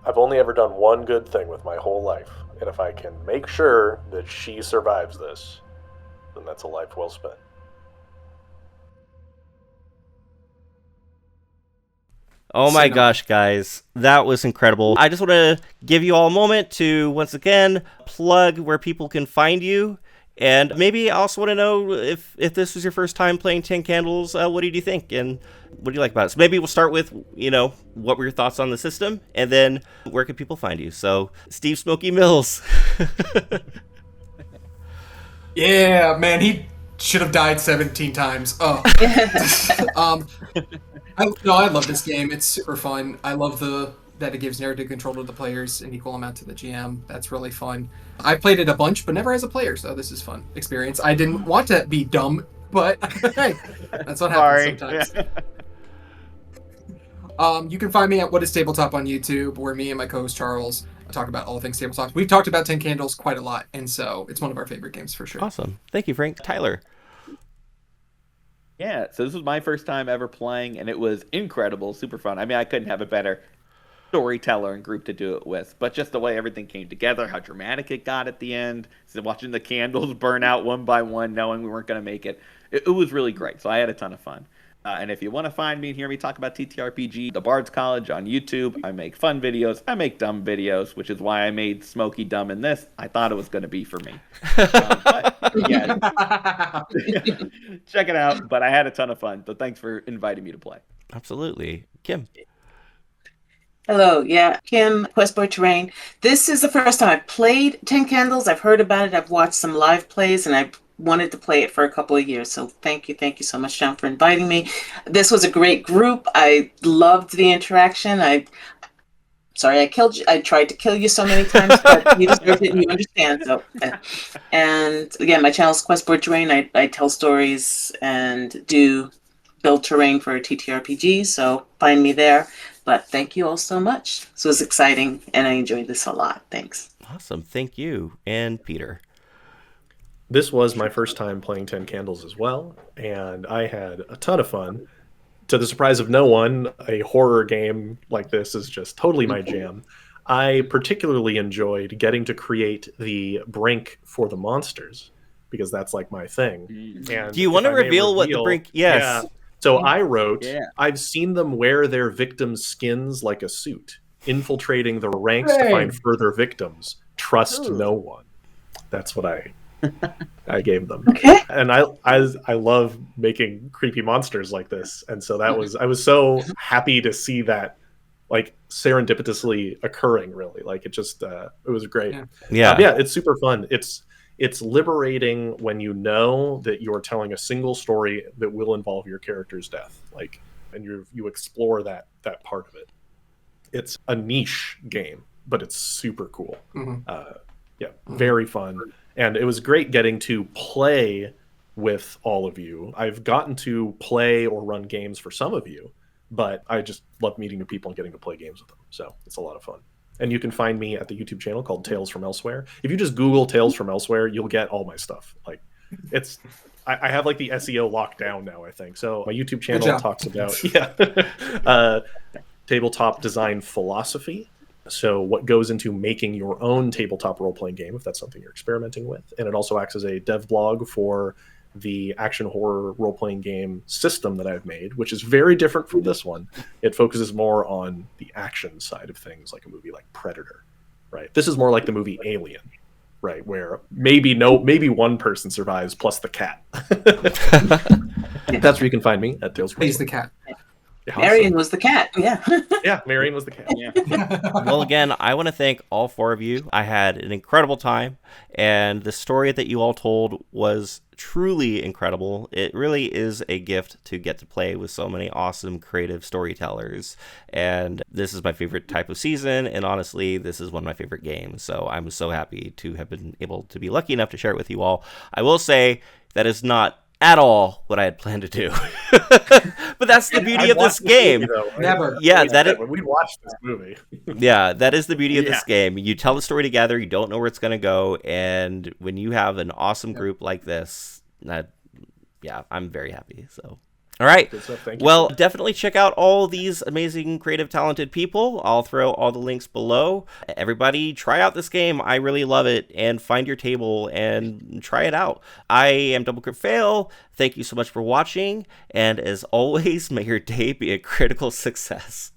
I've only ever done one good thing with my whole life, and if I can make sure that she survives this, then that's a life well spent. Oh my gosh, guys. That was incredible. I just want to give you all a moment to, once again, plug where people can find you. And maybe I also want to know if this was your first time playing 10 Candles, what did you think? And what do you like about it? So maybe we'll start with, what were your thoughts on the system? And then where can people find you? So, Steve Smoky Mills. Yeah, man, he should have died 17 times. Oh. I love this game. It's super fun. I love that it gives narrative control to the players and equal amount to the GM. That's really fun. I played it a bunch, but never as a player, so this is fun experience. I didn't want to be dumb, but hey, that's what happens sometimes. You can find me at What is Tabletop on YouTube, where me and my co-host Charles talk about all things tabletop. We've talked about 10 Candles quite a lot, and so it's one of our favorite games for sure. Awesome. Thank you, Frank. Tyler. Yeah, so this was my first time ever playing, and it was incredible, super fun. I mean, I couldn't have a better storyteller and group to do it with, but just the way everything came together, how dramatic it got at the end, so watching the candles burn out one by one, knowing we weren't going to make it, it was really great. So I had a ton of fun. And if you want to find me and hear me talk about TTRPG, The Bard's College on YouTube, I make fun videos, I make dumb videos, which is why I made Smokey dumb in this. I thought it was going to be for me. But, yeah, check it out. But I had a ton of fun, so thanks for inviting me to play. Absolutely. Kim. Hello, yeah, Kim, Questboard Terrain. This is the first time I've played 10 Candles. I've heard about it. I've watched some live plays, and I've wanted to play it for a couple of years. So thank you so much, John, for inviting me. This was a great group. I loved the interaction. Sorry, I killed you. I tried to kill you so many times, but you deserved it and you understand. So, and again, my channel is Questboard Terrain. I tell stories and do build terrain for TTRPG, so find me there. But thank you all so much. This was exciting, and I enjoyed this a lot. Thanks. Awesome. Thank you. And Peter. This was my first time playing 10 Candles as well, and I had a ton of fun. To the surprise of no one, a horror game like this is just totally my jam. I particularly enjoyed getting to create the brink for the monsters, because that's like my thing. And do you want to reveal what the brink... Yes. Yeah. So I wrote, I've seen them wear their victims' skins like a suit, infiltrating the ranks to find further victims. Trust no one. That's what I gave them. Okay. And I love making creepy monsters like this. And so I was so happy to see that like serendipitously occurring. Really, like it was great. Yeah. Yeah. It's super fun. It's liberating when you know that you're telling a single story that will involve your character's death, like, and you explore that part of it. It's a niche game, but it's super cool. Very fun. And it was great getting to play with all of you. I've gotten to play or run games for some of you, but I just love meeting new people and getting to play games with them. So it's a lot of fun. And you can find me at the YouTube channel called Tales from Elsewhere. If you just Google Tales from Elsewhere, you'll get all my stuff. Like, I have like the SEO locked down now, I think. So my YouTube channel talks about tabletop design philosophy. So what goes into making your own tabletop role-playing game, if that's something you're experimenting with. And it also acts as a dev blog for the action horror role-playing game system that I've made, which is very different from this one. It focuses more on the action side of things, like a movie like Predator, right? This is more like the movie Alien, right? Where maybe one person survives plus the cat. That's where you can find me at Tales from He's the cat. Yeah, Marion was the cat. Yeah. Yeah, Marion was the cat. Yeah. Well, again, I want to thank all four of you. I had an incredible time, and the story that you all told was truly incredible. It really is a gift to get to play with so many awesome creative storytellers, and this is my favorite type of season, and honestly, this is one of my favorite games, so I'm so happy to have been able to be lucky enough to share it with you all. I will say that is not at all what I had planned to do. But that's the beauty of this game. Never. Yeah, that is. We watched this movie. Yeah, that is the beauty of this game. You tell the story together. You don't know where it's going to go, and when you have an awesome group like this, I'm very happy. So. All right. Good stuff, thank you. Well, definitely check out all these amazing, creative, talented people. I'll throw all the links below. Everybody, try out this game. I really love it. And find your table and try it out. I am Double Crit Fail. Thank you so much for watching. And as always, may your day be a critical success.